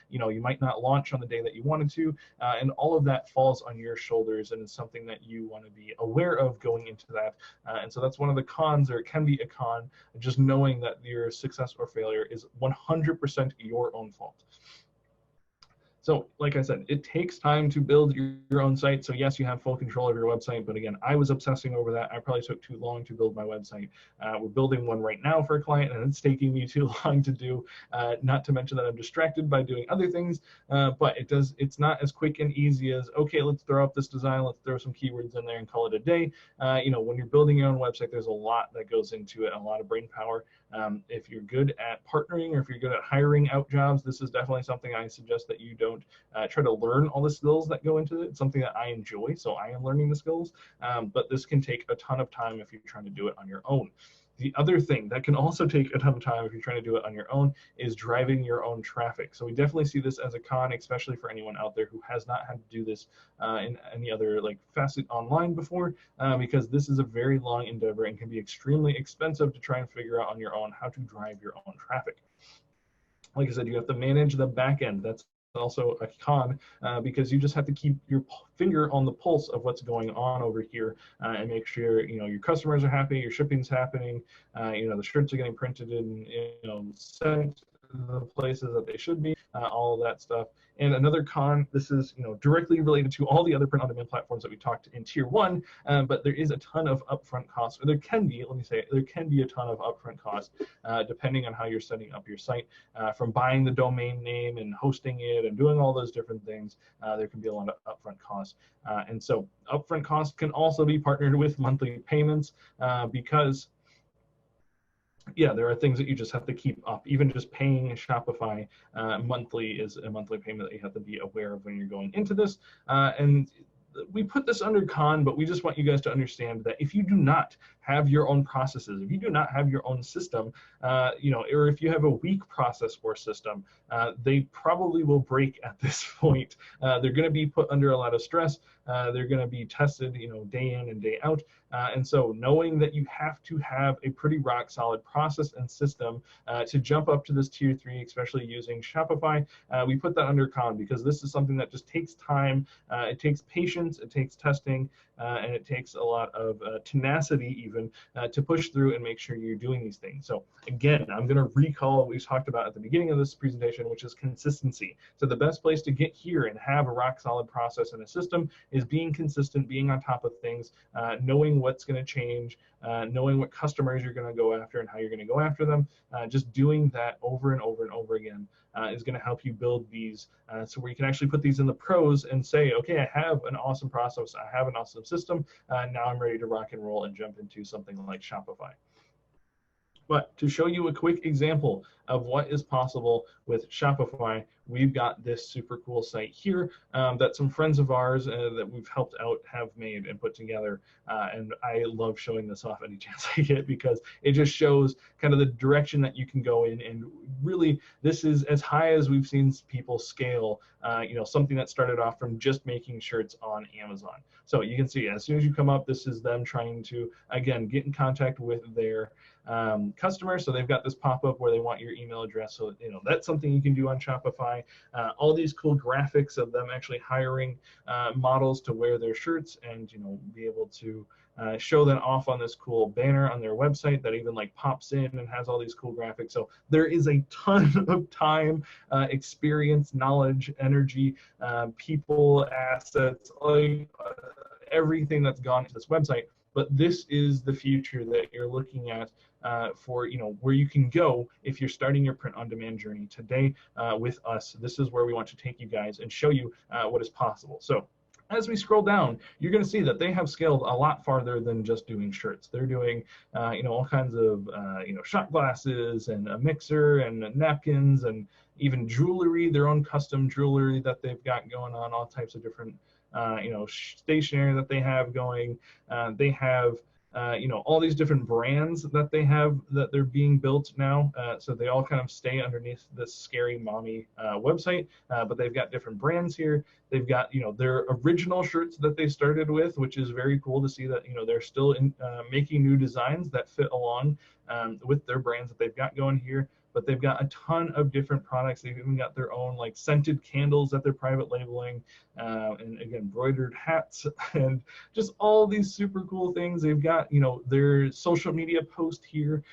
You might not launch on the day that you wanted to, and all of that falls on your shoulders, and it's something that you want to be aware of going into that. And so that's one of the cons, or it can be a con, just knowing that your success or failure is 100% your own fault. So like I said, it takes time to build your own site. So yes, you have full control of your website, but again, I was obsessing over that. I probably took too long to build my website. We're building one right now for a client, and it's taking me too long to do, not to mention that I'm distracted by doing other things, but it's not as quick and easy as, okay, let's throw up this design, let's throw some keywords in there and call it a day. When you're building your own website, there's a lot that goes into it, a lot of brain power. If you're good at partnering, or if you're good at hiring out jobs, this is definitely something I suggest that you don't try to learn all the skills that go into it. It's something that I enjoy, so I am learning the skills, but this can take a ton of time if you're trying to do it on your own. The other thing that can also take a ton of time if you're trying to do it on your own is driving your own traffic. So we definitely see this as a con, especially for anyone out there who has not had to do this in any other facet online before, because this is a very long endeavor and can be extremely expensive to try and figure out on your own how to drive your own traffic. Like I said, you have to manage the back end. That's also a con, because you just have to keep your finger on the pulse of what's going on over here and make sure your customers are happy, your shipping's happening, the shirts are getting printed and sent to the places that they should be, all of that stuff. And another con, this is directly related to all the other print-on-demand platforms that we talked in Tier 1, but there is a ton of upfront costs, or there can be a ton of upfront costs, depending on how you're setting up your site, from buying the domain name and hosting it and doing all those different things. There can be a lot of upfront costs. And so upfront costs can also be partnered with monthly payments, because there are things that you just have to keep up. Even just paying Shopify monthly is a monthly payment that you have to be aware of when you're going into this. And we put this under con, but we just want you guys to understand that if you do not have your own processes, if you do not have your own system, or if you have a weak process or system, they probably will break at this point. They're going to be put under a lot of stress. They're going to be tested, day in and day out. And so knowing that you have to have a pretty rock solid process and system to jump up to this Tier 3, especially using Shopify, we put that under con, because this is something that just takes time. It takes patience, it takes testing, and it takes a lot of tenacity even to push through and make sure you're doing these things. So again, I'm going to recall what we talked about at the beginning of this presentation, which is consistency. So the best place to get here and have a rock solid process and a system is being consistent, being on top of things, knowing what's going to change, knowing what customers you're going to go after and how you're going to go after them. Just doing that over and over and over again is going to help you build these, so where you can actually put these in the pros and say, okay, I have an awesome process, I have an awesome system, now I'm ready to rock and roll and jump into something like Shopify. But to show you a quick example of what is possible with Shopify, we've got this super cool site here that some friends of ours that we've helped out have made and put together. And I love showing this off any chance I get because it just shows kind of the direction that you can go in. And really, this is as high as we've seen people scale, something that started off from just making shirts on Amazon. So you can see as soon as you come up, this is them trying to, again, get in contact with their customers. So they've got this pop-up where they want your email address. So that's something you can do on Shopify. All these cool graphics of them actually hiring models to wear their shirts and be able to show that off on this cool banner on their website that even like pops in and has all these cool graphics. So there is a ton of time, experience, knowledge, energy, people, assets, like everything that's gone into this website. But this is the future that you're looking at for where you can go if you're starting your print-on-demand journey today with us. This is where we want to take you guys and show you what is possible. So as we scroll down, you're going to see that they have scaled a lot farther than just doing shirts. They're doing, all kinds of, shot glasses and a mixer and napkins and even jewelry, their own custom jewelry that they've got going on, all types of different, stationery that they have going. They have all these different brands that they have that they're being built now. So they all kind of stay underneath this Scary Mommy website, but they've got different brands here. They've got, their original shirts that they started with, which is very cool to see that, they're still making new designs that fit along with their brands that they've got going here. But they've got a ton of different products. They've even got their own like scented candles that they're private labeling, and again, embroidered hats and just all these super cool things. They've got, their social media post here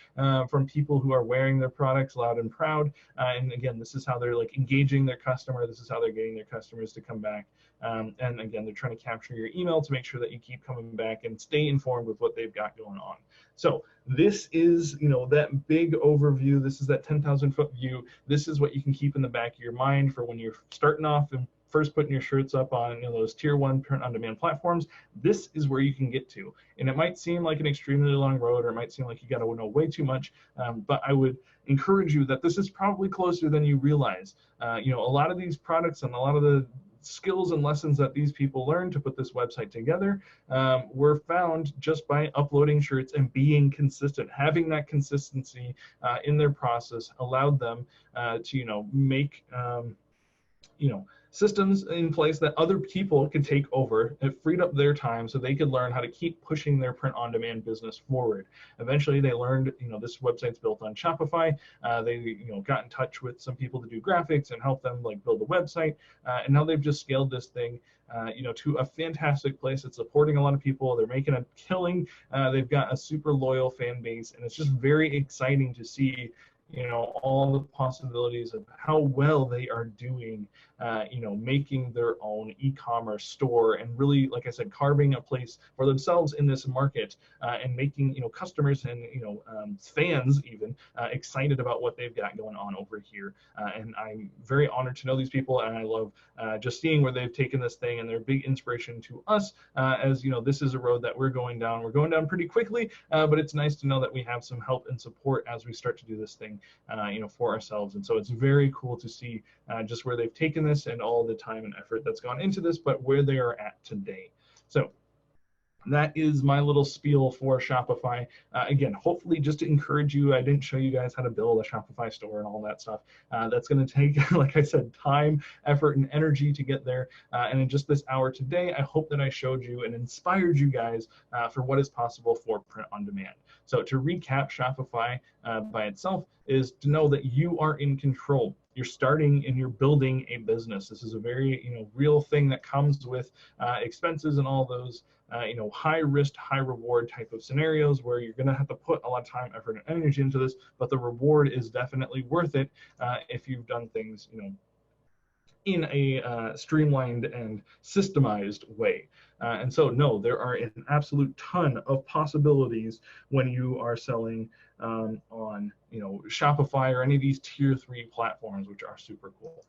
from people who are wearing their products loud and proud. And again, this is how they're like engaging their customer. This is how they're getting their customers to come back. And again, they're trying to capture your email to make sure that you keep coming back and stay informed with what they've got going on. So this is, that big overview. This is that 10,000-foot view. This is what you can keep in the back of your mind for when you're starting off and first putting your shirts up on those tier 1 print-on-demand platforms. This is where you can get to. And it might seem like an extremely long road, or it might seem like you got to know way too much, but I would encourage you that this is probably closer than you realize. A lot of these products and a lot of the skills and lessons that these people learned to put this website together were found just by uploading shirts and being consistent. Having that consistency in their process allowed them to make systems in place that other people could take over. It freed up their time so they could learn how to keep pushing their print-on-demand business forward. Eventually, they learned, this website's built on Shopify. They, got in touch with some people to do graphics and help them like build a website. And now they've just scaled this thing, to a fantastic place. It's supporting a lot of people. They're making a killing. They've got a super loyal fan base, and it's just very exciting to see all the possibilities of how well they are doing, making their own e-commerce store and really, like I said, carving a place for themselves in this market and making, customers and, fans even excited about what they've got going on over here. And I'm very honored to know these people, and I love just seeing where they've taken this thing, and they're a big inspiration to us as, this is a road that we're going down. We're going down pretty quickly, but it's nice to know that we have some help and support as we start to do this thing for ourselves. And so it's very cool to see just where they've taken this and all the time and effort that's gone into this, but where they are at today. So that is my little spiel for Shopify. Again, hopefully just to encourage you, I didn't show you guys how to build a Shopify store and all that stuff. That's going to take, like I said, time, effort, and energy to get there. And in just this hour today, I hope that I showed you and inspired you guys for what is possible for print on demand. So to recap, Shopify by itself is to know that you are in control. You're starting and you're building a business. This is a very, real thing that comes with expenses and all those, high risk, high reward type of scenarios where you're going to have to put a lot of time, effort, and energy into this, but the reward is definitely worth it if you've done things, in a streamlined and systemized way. And so, no, there are an absolute ton of possibilities when you are selling on, Shopify or any of these tier 3 platforms, which are super cool.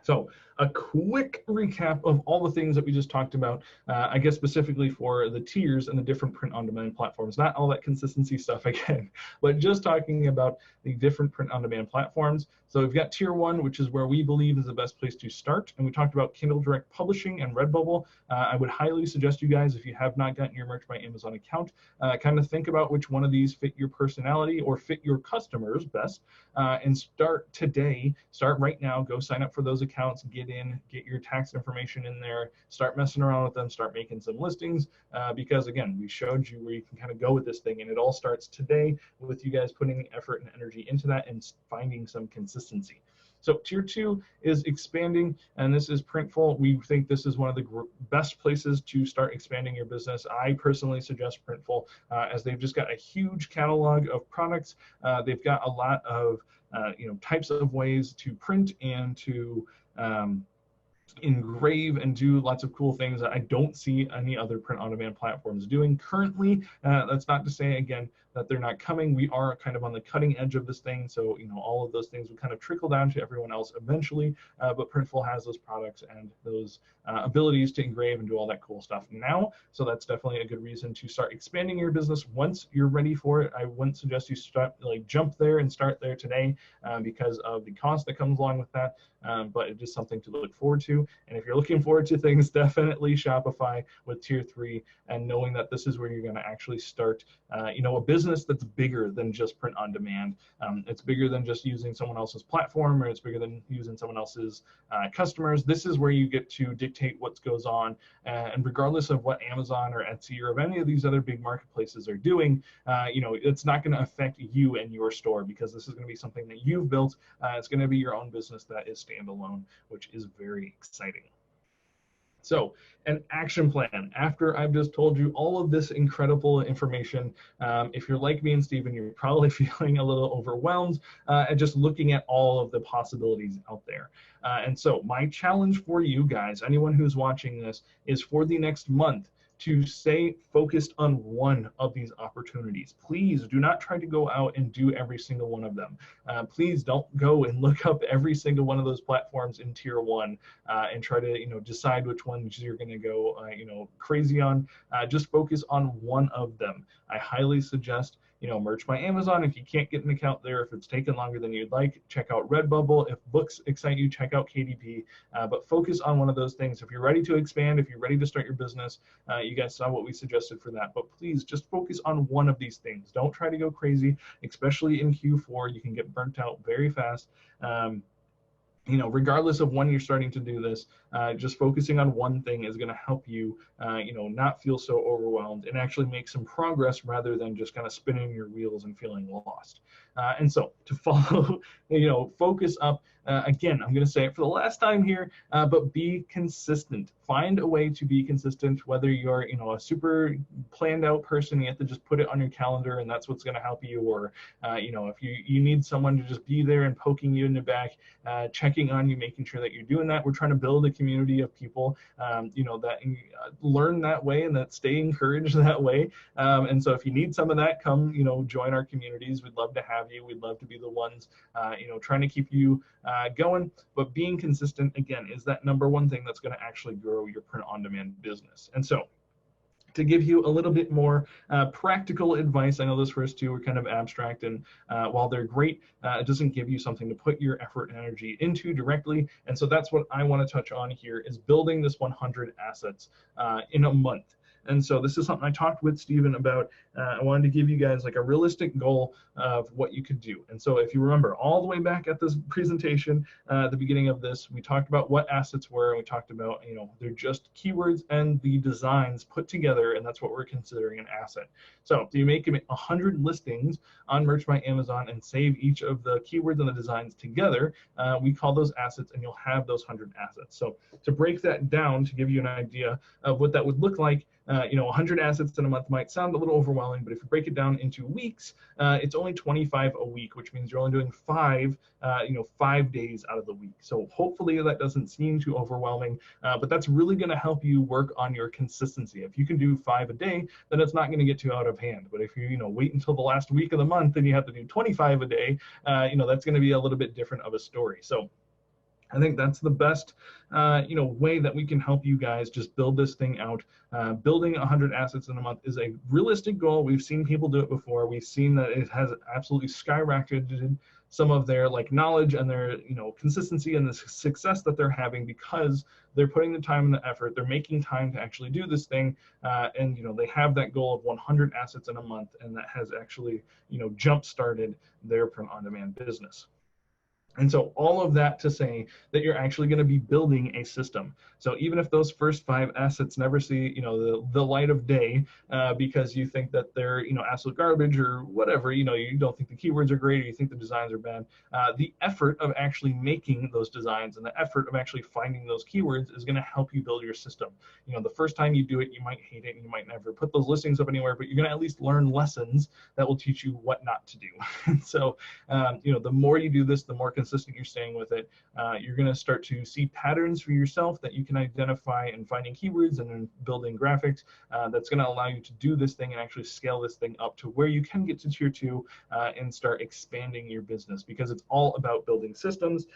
So a quick recap of all the things that we just talked about, I guess specifically for the tiers and the different print-on-demand platforms, not all that consistency stuff again, but just talking about the different print-on-demand platforms. So we've got tier 1, which is where we believe is the best place to start. And we talked about Kindle Direct Publishing and Redbubble. I would highly suggest you guys, if you have not gotten your Merch by Amazon account, kind of think about which one of these fit your personality or fit your customers best, and start today, start right now, go sign up for those accounts, get in, get your tax information in there, start messing around with them, start making some listings, because again, we showed you where you can kind of go with this thing, and it all starts today with you guys putting the effort and energy into that and finding some consistency. So tier 2 is expanding, and this is Printful. We think this is one of the best places to start expanding your business. I personally suggest Printful, as they've just got a huge catalog of products. They've got a lot of types of ways to print and to engrave and do lots of cool things that I don't see any other print-on-demand platforms doing currently. That's not to say, again, that they're not coming. We are kind of on the cutting edge of this thing, so all of those things will kind of trickle down to everyone else eventually, but Printful has those products and those abilities to engrave and do all that cool stuff now, so that's definitely a good reason to start expanding your business once you're ready for it. I wouldn't suggest you jump there and start there today, because of the cost that comes along with that, but it is something to look forward to. And if you're looking forward to things, definitely Shopify with tier 3, and knowing that this is where you're going to actually start a business that's bigger than just print on demand. It's bigger than just using someone else's platform, or it's bigger than using someone else's customers. This is where you get to dictate what goes on, and regardless of what Amazon or Etsy or of any of these other big marketplaces are doing, it's not going to affect you and your store, because this is going to be something that you've built. It's going to be your own business that is standalone, which is very exciting. So an action plan. After I've just told you all of this incredible information, if you're like me and Stephen, you're probably feeling a little overwhelmed and just looking at all of the possibilities out there. And so my challenge for you guys, anyone who's watching this, is for the next month to stay focused on one of these opportunities. Please do not try to go out and do every single one of them. Please don't go and look up every single one of those platforms in tier 1 and try to decide which ones you're going to go crazy on. Just focus on one of them. I highly suggest Merch by Amazon. If you can't get an account there, if it's taken longer than you'd like, check out Redbubble. If books excite you, check out KDP. But focus on one of those things. If you're ready to expand, if you're ready to start your business, you guys saw what we suggested for that. But please just focus on one of these things. Don't try to go crazy, especially in Q4. You can get burnt out very fast. Regardless of when you're starting to do this, just focusing on one thing is going to help you, not feel so overwhelmed and actually make some progress rather than just kind of spinning your wheels and feeling lost. And so to follow, focus up. Again, I'm going to say it for the last time here, but be consistent. Find a way to be consistent, whether you're, a super planned out person, you have to just put it on your calendar and that's what's going to help you, or, if you need someone to just be there and poking you in the back, checking on you, making sure that you're doing that. We're trying to build a community of people, that learn that way and that stay encouraged that way. And so if you need some of that, come, join our communities. We'd love to have you. We'd love to be the ones, trying to keep you going. But being consistent, again, is that number one thing that's going to actually grow your print-on-demand business. And so to give you a little bit more practical advice, I know those first two are kind of abstract, and while they're great, it doesn't give you something to put your effort and energy into directly. And so that's what I want to touch on here, is building this 100 assets in a month. And so this is something I talked with Stephen about. I wanted to give you guys like a realistic goal of what you could do. And so if you remember all the way back at this presentation, at the beginning of this, we talked about what assets were, and we talked about, they're just keywords and the designs put together, and that's what we're considering an asset. So if you make 100 listings on Merch by Amazon and save each of the keywords and the designs together, we call those assets, and you'll have those 100 assets. So to break that down, to give you an idea of what that would look like, 100 assets in a month might sound a little overwhelming, but if you break it down into weeks, it's only 25 a week, which means you're only doing 5 days out of the week. So hopefully that doesn't seem too overwhelming, but that's really going to help you work on your consistency. If you can do 5 a day, then it's not going to get too out of hand. But if you wait until the last week of the month and you have to do 25 a day, that's going to be a little bit different of a story. So I think that's the best, way that we can help you guys just build this thing out. Building 100 assets in a month is a realistic goal. We've seen people do it before. We've seen that it has absolutely skyrocketed some of their knowledge and their consistency and the success that they're having because they're putting the time and the effort. They're making time to actually do this thing, and they have that goal of 100 assets in a month, and that has actually jump started their print-on-demand business. And so all of that to say that you're actually going to be building a system. So even if those first 5 assets never see, the light of day because you think that they're, absolute garbage or whatever, you don't think the keywords are great or you think the designs are bad, the effort of actually making those designs and the effort of actually finding those keywords is going to help you build your system. The first time you do it, you might hate it and you might never put those listings up anywhere, but you're going to at least learn lessons that will teach you what not to do. And so, the more you do this, the more consistent you're staying with it, you're going to start to see patterns for yourself that you can identify in finding keywords and then building graphics. That's going to allow you to do this thing and actually scale this thing up to where you can get to tier 2 and start expanding your business, because it's all about building systems.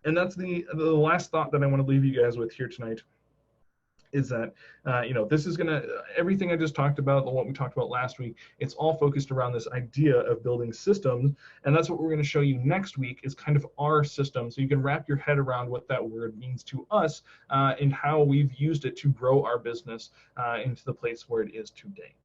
And that's the last thought that I want to leave you guys with here tonight. Is that, this is going to, everything I just talked about, what we talked about last week, it's all focused around this idea of building systems. And that's what we're going to show you next week is kind of our system. So you can wrap your head around what that word means to us and how we've used it to grow our business into the place where it is today.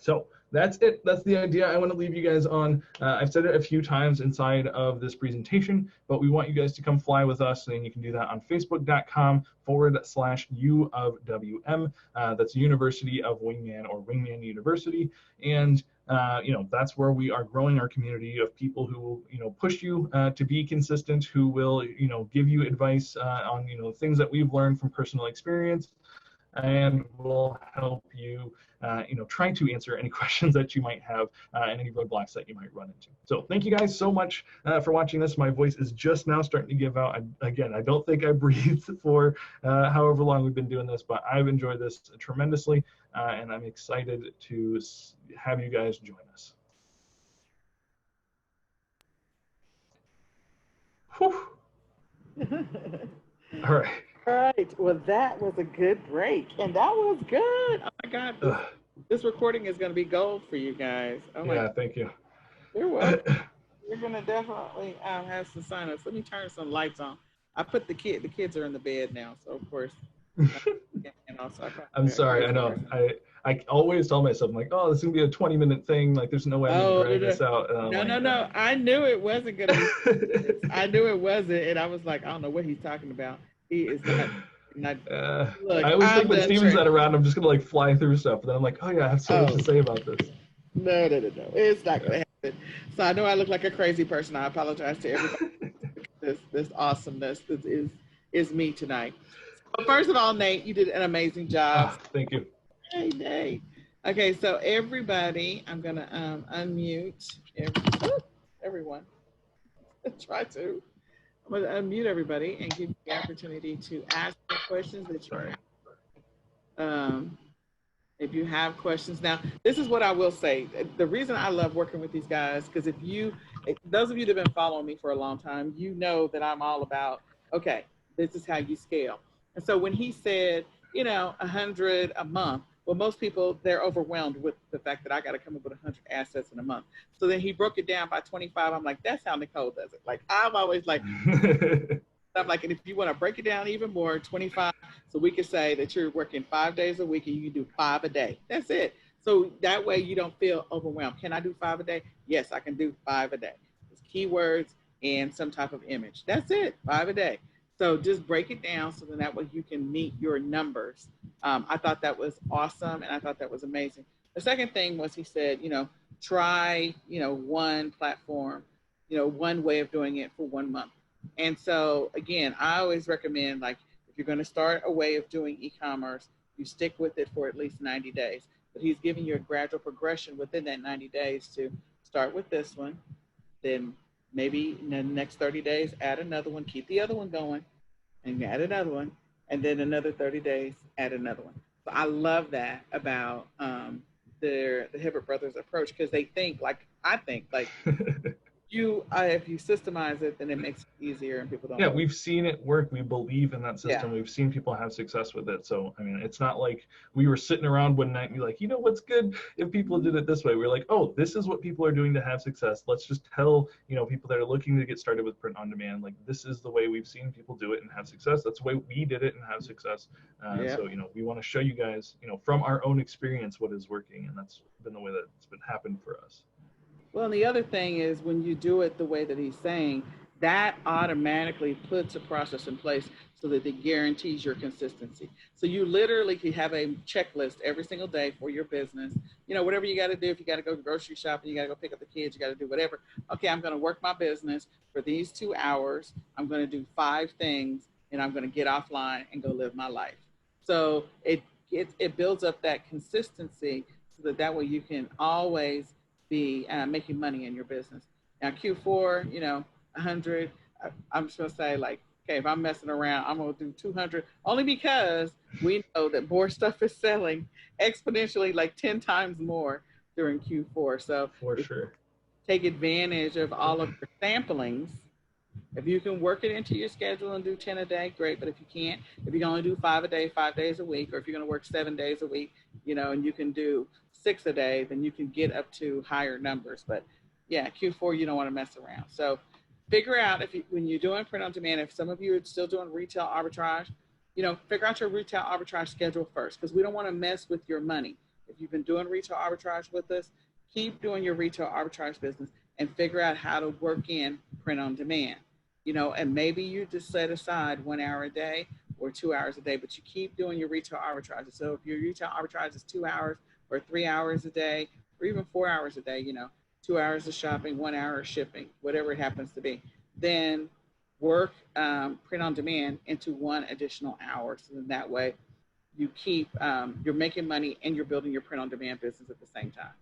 So that's it. That's the idea I want to leave you guys on. I've said it a few times inside of this presentation, but we want you guys to come fly with us, and you can do that on facebook.com/U of WM. That's University of Wingman or Wingman University. And that's where we are growing our community of people who will, push you to be consistent, who will, give you advice on, things that we've learned from personal experience, and will help you, try to answer any questions that you might have and any roadblocks that you might run into. So thank you guys so much for watching this. My voice is just now starting to give out. I don't think I breathed for however long we've been doing this, but I've enjoyed this tremendously, and I'm excited to have you guys join us. Whew. All right. All right. Well, that was a good break, and that was good. Oh my God, this recording is going to be gold for you guys. Oh my God. Thank you. You're welcome. You're going to definitely have some signups. Let me turn some lights on. I put the kids are in the bed now, so of course. And also, I'm sorry. I know. I always tell myself, I'm like, oh, this is gonna be a 20-minute thing. Like, there's no way I'm gonna drag this out. No. I knew it wasn't gonna be. I knew it wasn't, and I was like, I don't know what he's talking about. He is not. Look, I always think when Steven's not around, I'm just gonna fly through stuff. But then I'm like, oh yeah, I have so much to say about this. No. It's not gonna happen. So I know I look like a crazy person. I apologize to everybody. this awesomeness is me tonight. So first of all, Nate, you did an amazing job. Thank you. Hey. Okay, so everybody, I'm gonna unmute everyone. Try to. I'm gonna unmute everybody and give you the opportunity to ask the questions that you if you have questions. Now, this is what I will say. The reason I love working with these guys, because those of you that have been following me for a long time, you know that I'm all about, okay, this is how you scale. And so when he said, 100 a month, well, most people, they're overwhelmed with the fact that I got to come up with 100 assets in a month. So then he broke it down by 25. I'm like, that's how Nicole does it. Like, I'm always like, I'm like, and if you want to break it down even more, 25. So we could say that you're working 5 days a week and you can do 5 a day. That's it. So that way you don't feel overwhelmed. Can I do 5 a day? Yes, I can do 5 a day. It's keywords and some type of image. That's it, 5 a day. So just break it down so then that way you can meet your numbers. I thought that was awesome, and I thought that was amazing. The second thing was he said, try, one platform, one way of doing it for 1 month. And so, again, I always recommend, like, if you're going to start a way of doing e-commerce, you stick with it for at least 90 days. But he's giving you a gradual progression within that 90 days to start with this one, then maybe in the next 30 days, add another one, keep the other one going, and add another one, and then another 30 days, add another one. So I love that about the Hibbert brothers approach, because they think like I think, like if you systemize it, then it makes it easier and people don't. Yeah, we've seen it work. We believe in that system. Yeah. We've seen people have success with it. So, I mean, it's not like we were sitting around one night and be like, you know what's good if people did it this way. We're like, oh, this is what people are doing to have success. Let's just tell, people that are looking to get started with print on demand, like, this is the way we've seen people do it and have success. That's the way we did it and have success. Yeah. So, we want to show you guys, from our own experience what is working. And that's been the way that it's been happened for us. Well, and the other thing is when you do it the way that he's saying, that automatically puts a process in place so that it guarantees your consistency. So you literally can have a checklist every single day for your business. Whatever you got to do, if you got to go grocery shopping, you got to go pick up the kids, you got to do whatever. Okay, I'm going to work my business for these 2 hours. I'm going to do 5 things and I'm going to get offline and go live my life. So it builds up that consistency so that way you can always be making money in your business. Now Q4, 100, I'm just gonna say, like, okay, if I'm messing around, I'm gonna do 200, only because we know that more stuff is selling exponentially, like 10 times more during Q4. So for sure, take advantage of all of your samplings. If you can work it into your schedule and do 10 a day, great. But if you can't, if you can only do 5 a day, 5 days a week, or if you're going to work 7 days a week, and you can do 6 a day, then you can get up to higher numbers. But yeah, Q4, you don't want to mess around. So figure out when you're doing print on demand, if some of you are still doing retail arbitrage, figure out your retail arbitrage schedule first, because we don't want to mess with your money. If you've been doing retail arbitrage with us, keep doing your retail arbitrage business and figure out how to work in print on demand. And maybe you just set aside 1 hour a day or 2 hours a day, but you keep doing your retail arbitrage. So if your retail arbitrage is 2 hours or 3 hours a day, or even 4 hours a day, 2 hours of shopping, 1 hour of shipping, whatever it happens to be, then work print on demand into 1 additional hour. So then that way you keep, you're making money and you're building your print on demand business at the same time.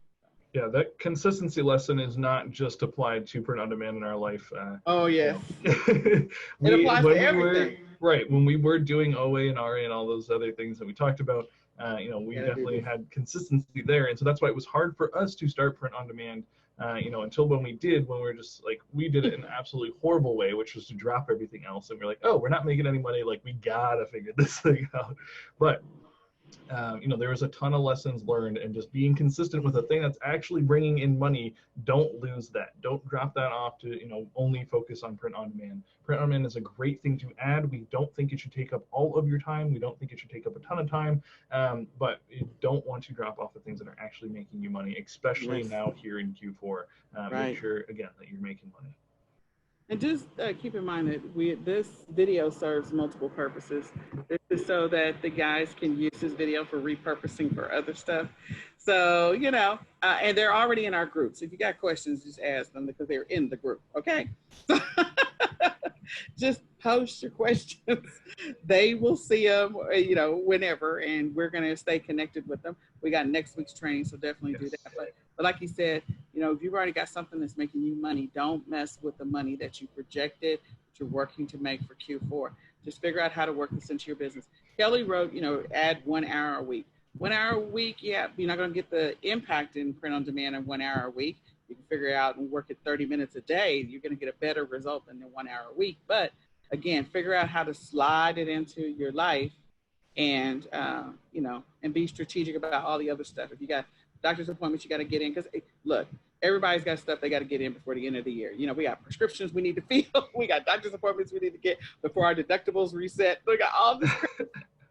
Yeah, that consistency lesson is not just applied to print on demand in our life. Oh, yes. It applies to everything. When we were doing OA and RA and all those other things that we talked about, we definitely had consistency there. And so that's why it was hard for us to start print on demand, until when we were just like, we did it in an absolutely horrible way, which was to drop everything else. And we're like, oh, we're not making any money. Like, we gotta figure this thing out. But there was a ton of lessons learned, and just being consistent with a thing that's actually bringing in money. Don't lose that. Don't drop that off to, only focus on print on demand. Print on demand is a great thing to add. We don't think it should take up all of your time. We don't think it should take up a ton of time, but you don't want to drop off the things that are actually making you money, especially now here in Q4. Make sure, again, that you're making money. And just keep in mind that this video serves multiple purposes. This is so that the guys can use this video for repurposing for other stuff. So, and they're already in our group. So if you got questions, just ask them because they're in the group, okay? Just post your questions. They will see them, whenever, and we're going to stay connected with them. We got next week's training, so definitely do that. But like you said, if you've already got something that's making you money, don't mess with the money that you projected, that you're working to make for Q4. Just figure out how to work this into your business. Kelly wrote, add 1 hour a week. 1 hour a week, yeah, you're not going to get the impact in print on demand in 1 hour a week. You can figure out and work it 30 minutes a day. You're going to get a better result than in 1 hour a week. But again, figure out how to slide it into your life and, and be strategic about all the other stuff. If you got doctor's appointments you got to get in, because look, everybody's got stuff they got to get in before the end of the year. We got prescriptions we need to fill. We got doctor's appointments we need to get before our deductibles reset. We got all this.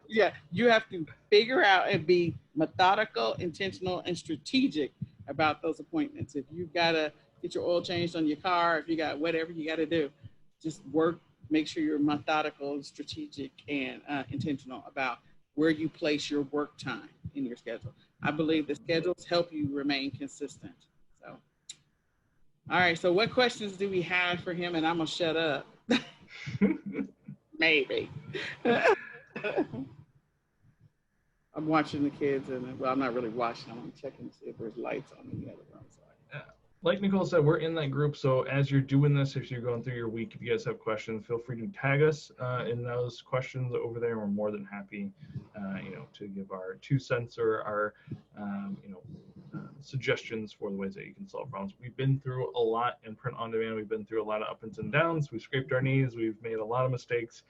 Yeah, you have to figure out and be methodical, intentional, and strategic about those appointments. If you've got to get your oil changed on your car, if you got whatever you got to do, just work, make sure you're methodical, strategic, and intentional about where you place your work time in your schedule. I believe the schedules help you remain consistent. So, all right. So what questions do we have for him? And I'm going to shut up. Maybe. I'm watching the kids, and well, I'm not really watching them. I'm checking to see if there's lights on in the other room. Like Nicole said, we're in that group. So as you're doing this, if you're going through your week, if you guys have questions, feel free to tag us in those questions over there. We're more than happy, to give our 2 cents or our, suggestions for the ways that you can solve problems. We've been through a lot in print on demand. We've been through a lot of ups and downs. We've scraped our knees. We've made a lot of mistakes.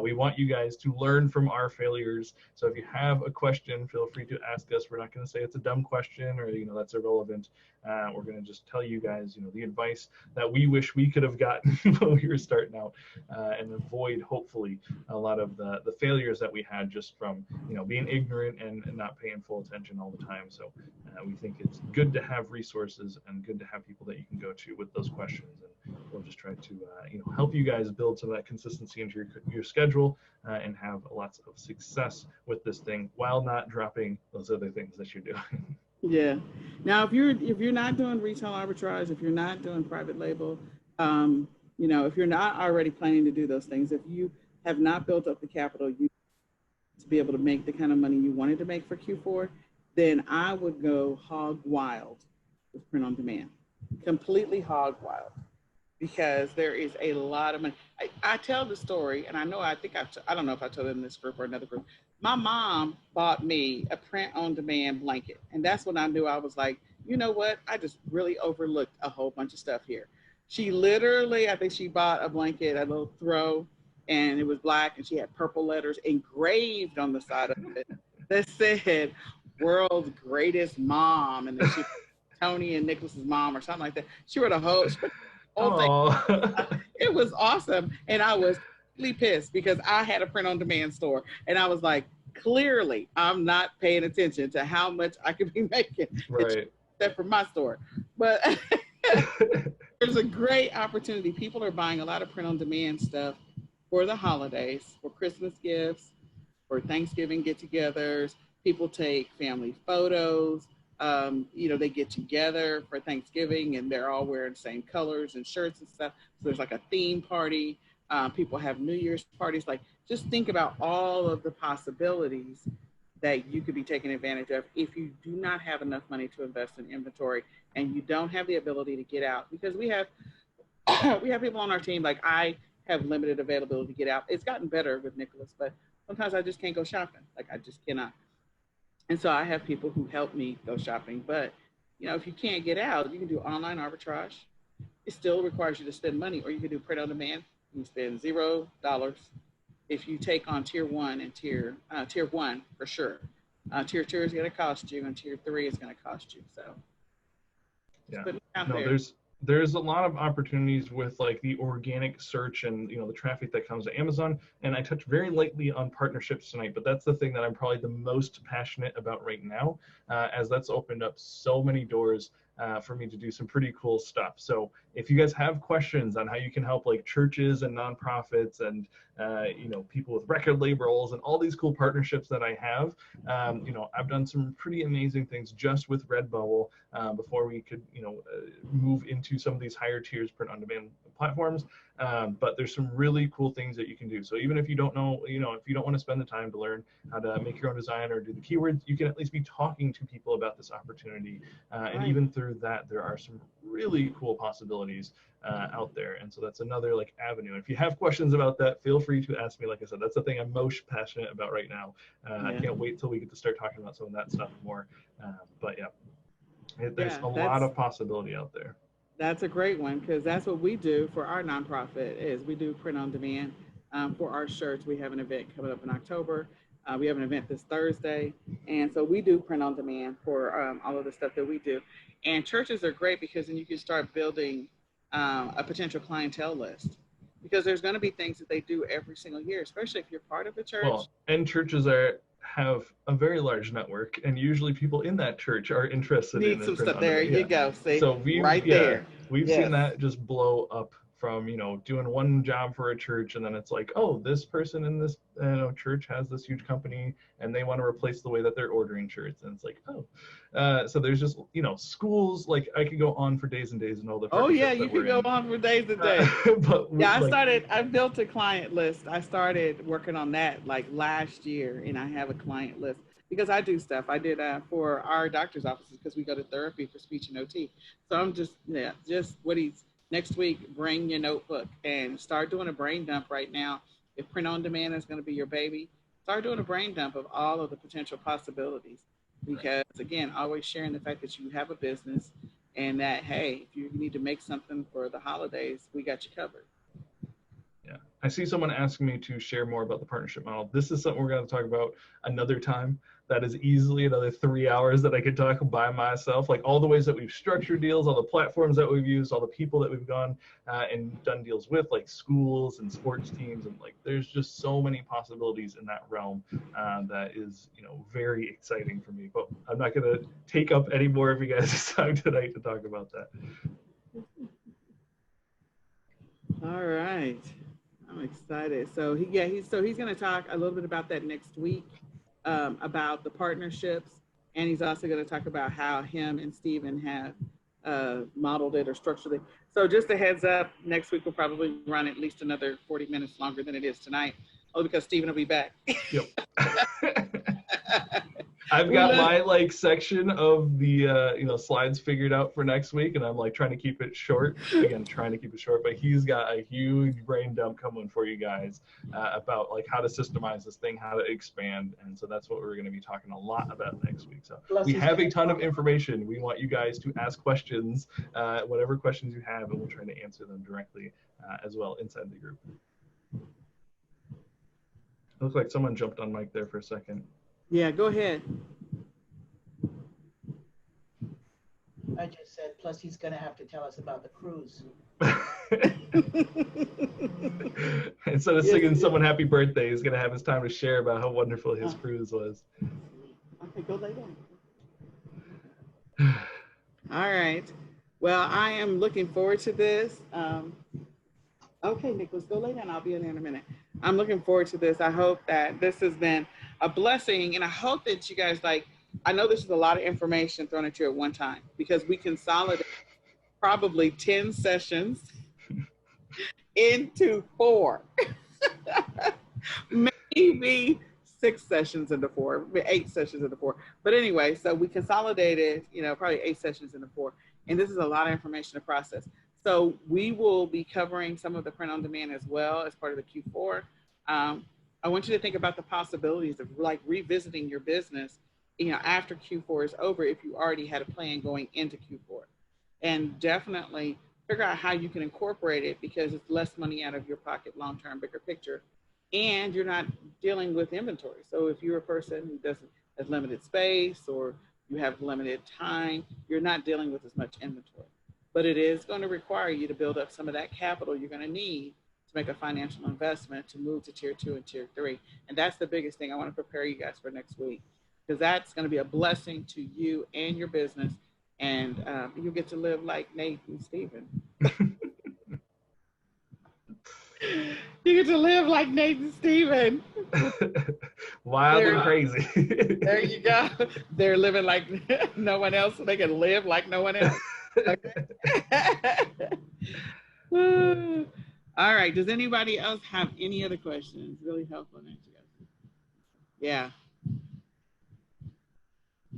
We want you guys to learn from our failures. So if you have a question, feel free to ask us. We're not going to say it's a dumb question or that's irrelevant. We're going to just tell you guys, the advice that we wish we could have gotten when we were starting out, and avoid hopefully a lot of the failures that we had just from being ignorant and not paying full attention all the time. So we think it's good to have resources and good to have people that you can go to with those questions, and we'll just try to help you guys build some of that consistency into your schedule, and have lots of success with this thing while not dropping those other things that you're doing. Yeah. Now, if you're not doing retail arbitrage, if you're not doing private label, if you're not already planning to do those things, if you have not built up the capital to be able to make the kind of money you wanted to make for Q4, then I would go hog wild with print on demand, completely hog wild, because there is a lot of money. I tell the story, and I don't know if I told it in this group or another group. My mom bought me a print on demand blanket. And that's when I knew, I was like, you know what? I just really overlooked a whole bunch of stuff here. She literally, I think she bought a blanket, a little throw, and it was black, and she had purple letters engraved on the side of it that said, "World's Greatest Mom." And then she, Tony and Nicholas's mom or something like that. She wrote a whole thing. It was awesome. And I was really pissed because I had a print on demand store, and I was like, clearly I'm not paying attention to how much I could be making, right, except for my store. But there's a great opportunity. People are buying a lot of print on demand stuff for the holidays, for Christmas gifts, for Thanksgiving get-togethers. People take family photos. They get together for Thanksgiving and they're all wearing the same colors and shirts and stuff. So there's like a theme party. People have New Year's parties. Like, just think about all of the possibilities that you could be taking advantage of if you do not have enough money to invest in inventory and you don't have the ability to get out. Because we have people on our team, like I have limited availability to get out. It's gotten better with Nicholas, but sometimes I just can't go shopping. Like, I just cannot. And so I have people who help me go shopping. But, if you can't get out, you can do online arbitrage. It still requires you to spend money, or you can do print on demand. You can spend $0 if you take on tier 1 and tier 1 for sure. Tier 2 is going to cost you, and tier 3 is going to cost you. So yeah, there's a lot of opportunities with like the organic search and the traffic that comes to Amazon. And I touched very lightly on partnerships tonight, but that's the thing that I'm probably the most passionate about right now, as that's opened up so many doors for me to do some pretty cool stuff. So if you guys have questions on how you can help like churches and nonprofits and people with record labels and all these cool partnerships that I have, I've done some pretty amazing things just with Redbubble before we could move into some of these higher tiers print on demand platforms. But there's some really cool things that you can do. So even if you don't know, if you don't want to spend the time to learn how to make your own design or do the keywords, you can at least be talking to people about this opportunity. And even through that, there are some really cool possibilities out there. And so that's another like avenue. If you have questions about that, feel free to ask me. Like I said, that's the thing I'm most passionate about right now. I can't wait till we get to start talking about some of that stuff more. But there's a lot of possibility out there. That's a great one, because that's what we do for our nonprofit. Is we do print on demand for our shirts. We have an event coming up in October. We have an event this Thursday, and so we do print on demand for all of the stuff that we do. And churches are great because then you can start building a potential clientele list, because there's going to be things that they do every single year, especially if you're part of the church. Well, and churches have a very large network, and usually people in that church are interested in some stuff. There you go. See, so we've Yes. seen that just blow up from doing one job for a church, and then it's like, oh, this person in this church has this huge company and they want to replace the way that they're ordering shirts, and it's like, oh, so there's just schools. Like, I could go on for days and days and all the you could go on for days and days. But I built a client list. I started working on that like last year, and I have a client list because I do stuff. I did for our doctor's offices, because we go to therapy for speech and OT. So I'm just next week, bring your notebook and start doing a brain dump right now. If print on demand is going to be your baby, start doing a brain dump of all of the potential possibilities. because again, always sharing the fact that you have a business and that, hey, if you need to make something for the holidays, we got you covered. Yeah, I see someone asking me to share more about the partnership model. This is something we're going to talk about another time. That is easily another 3 hours that I could talk by myself. Like all the ways that we've structured deals, all the platforms that we've used, all the people that we've gone and done deals with, like schools and sports teams, and like there's just so many possibilities in that realm that is, you know, very exciting for me. But I'm not going to take up any more of you guys' time tonight to talk about that. All right. I'm excited. So he's going to talk a little bit about that next week, about the partnerships, and he's also going to talk about how him and Stephen have modeled it or structured it. So just a heads up, next week we'll probably run at least another 40 minutes longer than it is tonight, only because Stephen will be back. Yep. I've got my like section of the you know, slides figured out for next week, and I'm like trying to keep it short. Again, trying to keep it short, but he's got a huge brain dump coming for you guys about like how to systemize this thing, how to expand, and so that's what we're going to be talking a lot about next week. So we have a ton of information. We want you guys to ask questions, whatever questions you have, and we'll try to answer them directly as well inside the group. It looks like someone jumped on mic there for a second. Yeah, go ahead. I just said, plus he's going to have to tell us about the cruise. Instead of singing someone happy birthday, he's going to have his time to share about how wonderful his cruise was. Okay, go lay down. All right. Well, I am looking forward to this. Okay, Nicholas, go lay down. I'll be in there in a minute. I'm looking forward to this. I hope that this has been a blessing, and I hope that you guys like, I know this is a lot of information thrown at you at one time because we consolidate probably 10 sessions into 4. Maybe 6 sessions into 4, 8 sessions into 4. But anyway, so we consolidated, you know, probably 8 sessions into 4. And this is a lot of information to process. So we will be covering some of the print on demand as well as part of the Q4. I want you to think about the possibilities of like revisiting your business, you know, after Q4 is over, if you already had a plan going into Q4, and definitely figure out how you can incorporate it because it's less money out of your pocket, long-term, bigger picture, and you're not dealing with inventory. So if you're a person who has limited space or you have limited time, you're not dealing with as much inventory. But it is going to require you to build up some of that capital you're going to need to make a financial investment to move to tier 2 and tier 3. And that's the biggest thing I want to prepare you guys for next week, because that's going to be a blessing to you and your business. And you get to live like Nate and Stephen. You get to live like Nate and Stephen. Wild and crazy. There you go. They're living like no one else, so they can live like no one else. Okay. All right. Does anybody else have any other questions? Really helpful. Yeah.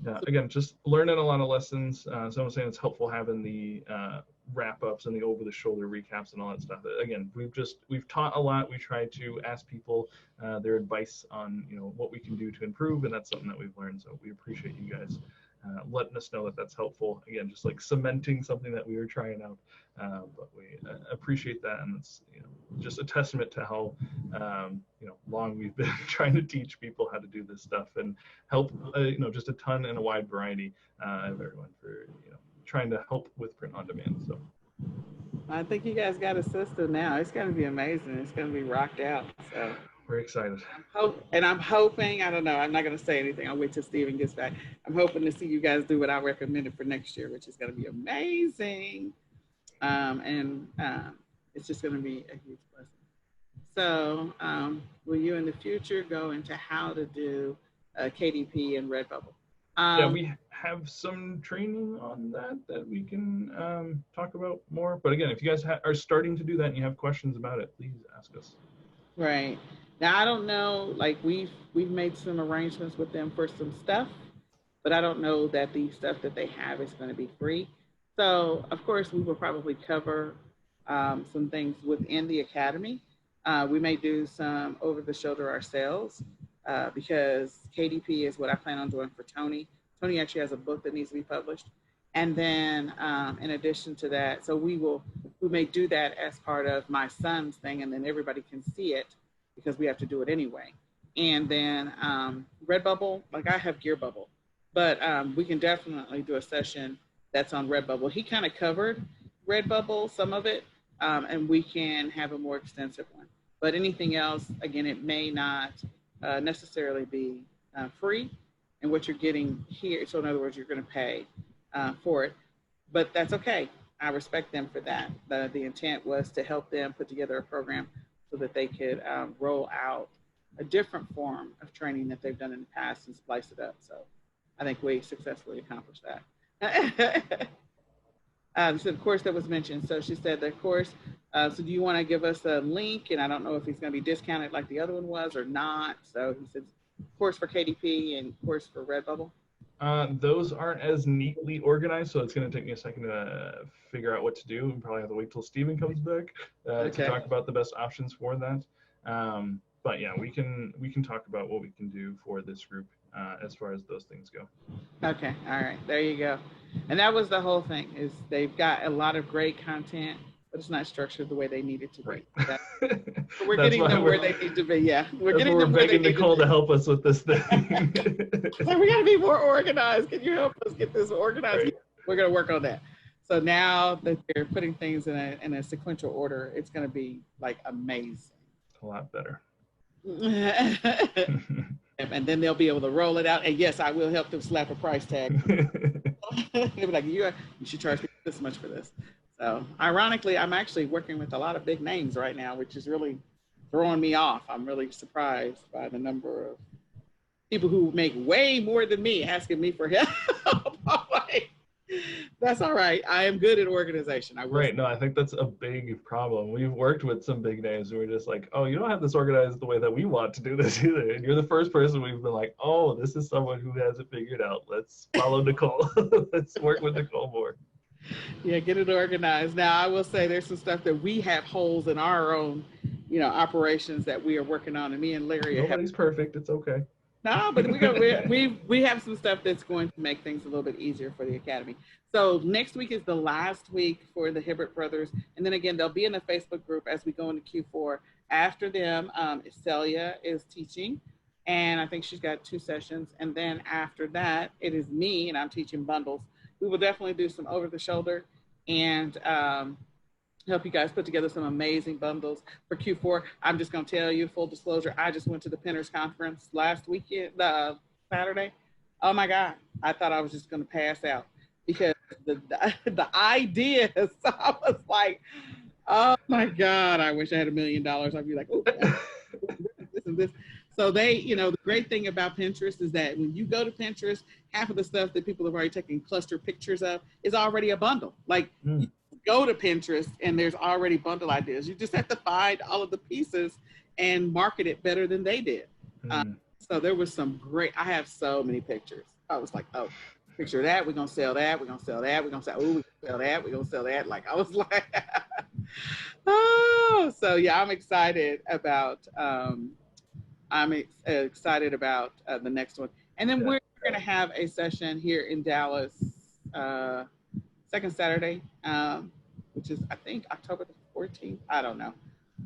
Yeah. Again, just learning a lot of lessons. Someone saying it's helpful having the wrap-ups and the over-the-shoulder recaps and all that stuff. Again, we've taught a lot. We try to ask people their advice on, you know, what we can do to improve, and that's something that we've learned. So we appreciate you guys letting us know that that's helpful. Again, just like cementing something that we were trying out, but we appreciate that, and it's, you know, just a testament to how you know, long we've been trying to teach people how to do this stuff and help you know, just a ton and a wide variety of everyone for, you know, trying to help with print on demand. So I think you guys got a system now. It's going to be amazing. It's going to be rocked out. So we're excited. I'm hoping, I don't know, I'm not going to say anything. I'll wait till Stephen gets back. I'm hoping to see you guys do what I recommended for next year, which is going to be amazing. It's just going to be a huge blessing. So will you in the future go into how to do KDP and Redbubble? Yeah, we have some training on that we can talk about more. But again, if you guys are starting to do that and you have questions about it, please ask us. Right. Now, I don't know, like we've made some arrangements with them for some stuff, but I don't know that the stuff that they have is going to be free. So, of course, we will probably cover some things within the academy. We may do some over the shoulder ourselves because KDP is what I plan on doing for Tony. Tony actually has a book that needs to be published. And then in addition to that, so we may do that as part of my son's thing, and then everybody can see it because we have to do it anyway. And then Redbubble, like I have Gear Bubble, but we can definitely do a session that's on Redbubble. He kind of covered Redbubble, some of it, and we can have a more extensive one. But anything else, again, it may not necessarily be free. And what you're getting here, so in other words, you're going to pay for it, but that's okay. I respect them for that. The intent was to help them put together a program so that they could roll out a different form of training that they've done in the past and splice it up. So I think we successfully accomplished that. So the course that was mentioned. So she said the course, so do you want to give us a link? And I don't know if it's going to be discounted like the other one was or not. So he said course for KDP and course for Redbubble. Those aren't as neatly organized, so it's going to take me a second to figure out what to do. And probably have to wait till Steven comes back to talk about the best options for that. But yeah, we can talk about what we can do for this group as far as those things go. Okay, all right, there you go. And that was the whole thing, is they've got a lot of great content, but it's not structured the way they need it to be. Right. We're getting them where they need to be. Yeah, we're begging Nicole to help us with this thing. So we got to be more organized. Can you help us get this organized? Right. We're going to work on that. So now that they're putting things in a sequential order, it's going to be like amazing. A lot better. And then they'll be able to roll it out. And yes, I will help them slap a price tag. They'll be like, you should charge me this much for this. So ironically, I'm actually working with a lot of big names right now, which is really throwing me off. I'm really surprised by the number of people who make way more than me asking me for help. I'm like, that's all right. I am good at organization. Right. No, I think that's a big problem. We've worked with some big names and we're just like, oh, you don't have this organized the way that we want to do this either. And you're the first person we've been like, oh, this is someone who has it figured out. Let's follow Nicole. Let's work with Nicole more. Yeah, get it organized. Now, I will say there's some stuff that we have holes in our own, operations that we are working on. And me and Larry Nobody's perfect. It's okay. No, but we have some stuff that's going to make things a little bit easier for the Academy. So next week is the last week for the Hibbert brothers. And then again, they'll be in the Facebook group as we go into Q4. After them, Celia is teaching. And I think she's got 2 sessions. And then after that, it is me and I'm teaching bundles. We will definitely do some over the shoulder and help you guys put together some amazing bundles for Q4. I'm just going to tell you, full disclosure, I just went to the Pinners Conference last weekend, Saturday. Oh my God, I thought I was just going to pass out because the ideas, I was like, oh my God, I wish I had $1 million. I'd be like, oh, this and this. So the great thing about Pinterest is that when you go to Pinterest, half of the stuff that people have already taken cluster pictures of is already a bundle. Like, go to Pinterest and there's already bundle ideas. You just have to find all of the pieces and market it better than they did. So there was some great, I have so many pictures. I was like, oh, picture of that, we're going to sell that, we're going to sell that, we're going to sell, oh, we're going to sell that, we're going to sell that. Like, I was like, oh, so yeah, I'm excited about, the next one. And then we're going to have a session here in Dallas, second Saturday, which is, I think, October the 14th. I don't know.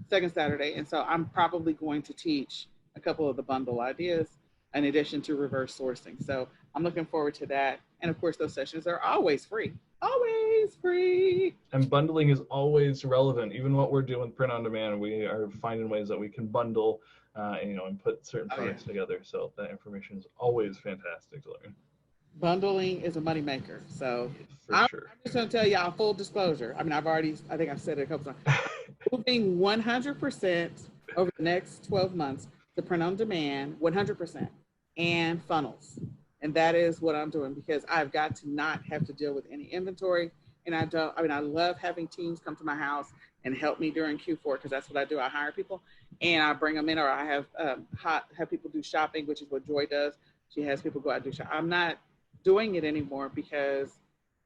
Second Saturday. And so I'm probably going to teach a couple of the bundle ideas in addition to reverse sourcing. So I'm looking forward to that. And of course, those sessions are always free. Always free. And bundling is always relevant. Even what we're doing print on demand, we are finding ways that we can bundle and put certain products together. So that information is always fantastic to learn. Bundling is a moneymaker. So I'm just going to tell y'all full disclosure. I mean, I think I've said it a couple times. Moving 100% over the next 12 months to print on demand, 100%, and funnels. And that is what I'm doing because I've got to not have to deal with any inventory. And I love having teams come to my house and help me during Q4 because that's what I do. I hire people and I bring them in, or I have people do shopping, which is what Joy does. She has people go out and do shopping. I'm not doing it anymore because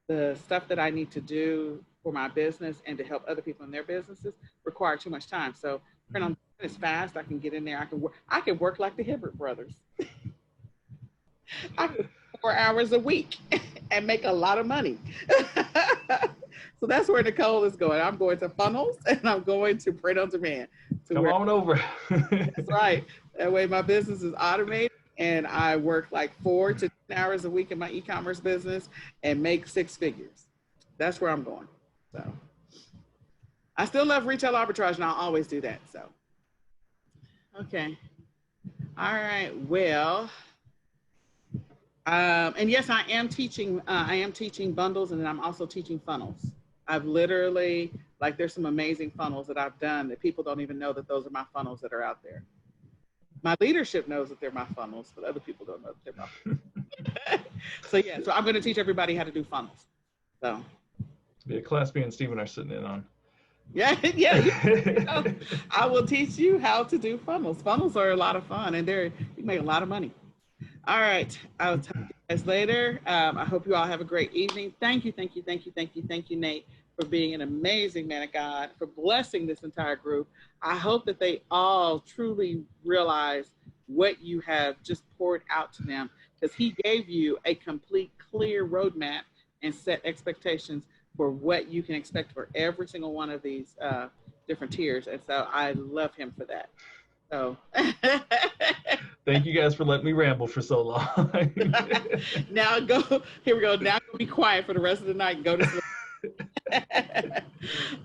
the stuff that I need to do for my business and to help other people in their businesses require too much time. So print on demand is fast. I can get in there. I can work like the Hibbert brothers. I can 4 hours a week and make a lot of money. So that's where Nicole is going. I'm going to funnels and I'm going to print on demand. Come on over. That's right. That way my business is automated and I work like 4 to 10 hours a week in my e-commerce business and make 6 figures. That's where I'm going. So I still love retail arbitrage and I'll always do that. So, okay. All right. Well, and yes, I am teaching bundles and then I'm also teaching funnels. I've literally, like, there's some amazing funnels that I've done that people don't even know that those are my funnels that are out there. My leadership knows that they're my funnels, but other people don't know that they're my funnels. So yeah, so I'm going to teach everybody how to do funnels. So Be a class me and Stephen are sitting in on. Yeah. I will teach you how to do funnels. Funnels are a lot of fun and you can make a lot of money. All right. I'll talk to you guys later. I hope you all have a great evening. Thank you, Nate, for being an amazing man of God, for blessing this entire group. I hope that they all truly realize what you have just poured out to them, because he gave you a complete, clear roadmap and set expectations for what you can expect for every single one of these different tiers. And so I love him for that. So thank you guys for letting me ramble for so long. Here we go. Now go be quiet for the rest of the night and go to sleep.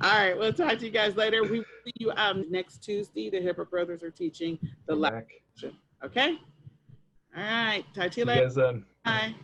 All right, we'll talk to you guys later. We will see you next Tuesday. The Hibbert brothers are teaching the last section. Okay? All right, talk to you later. You guys then. Bye.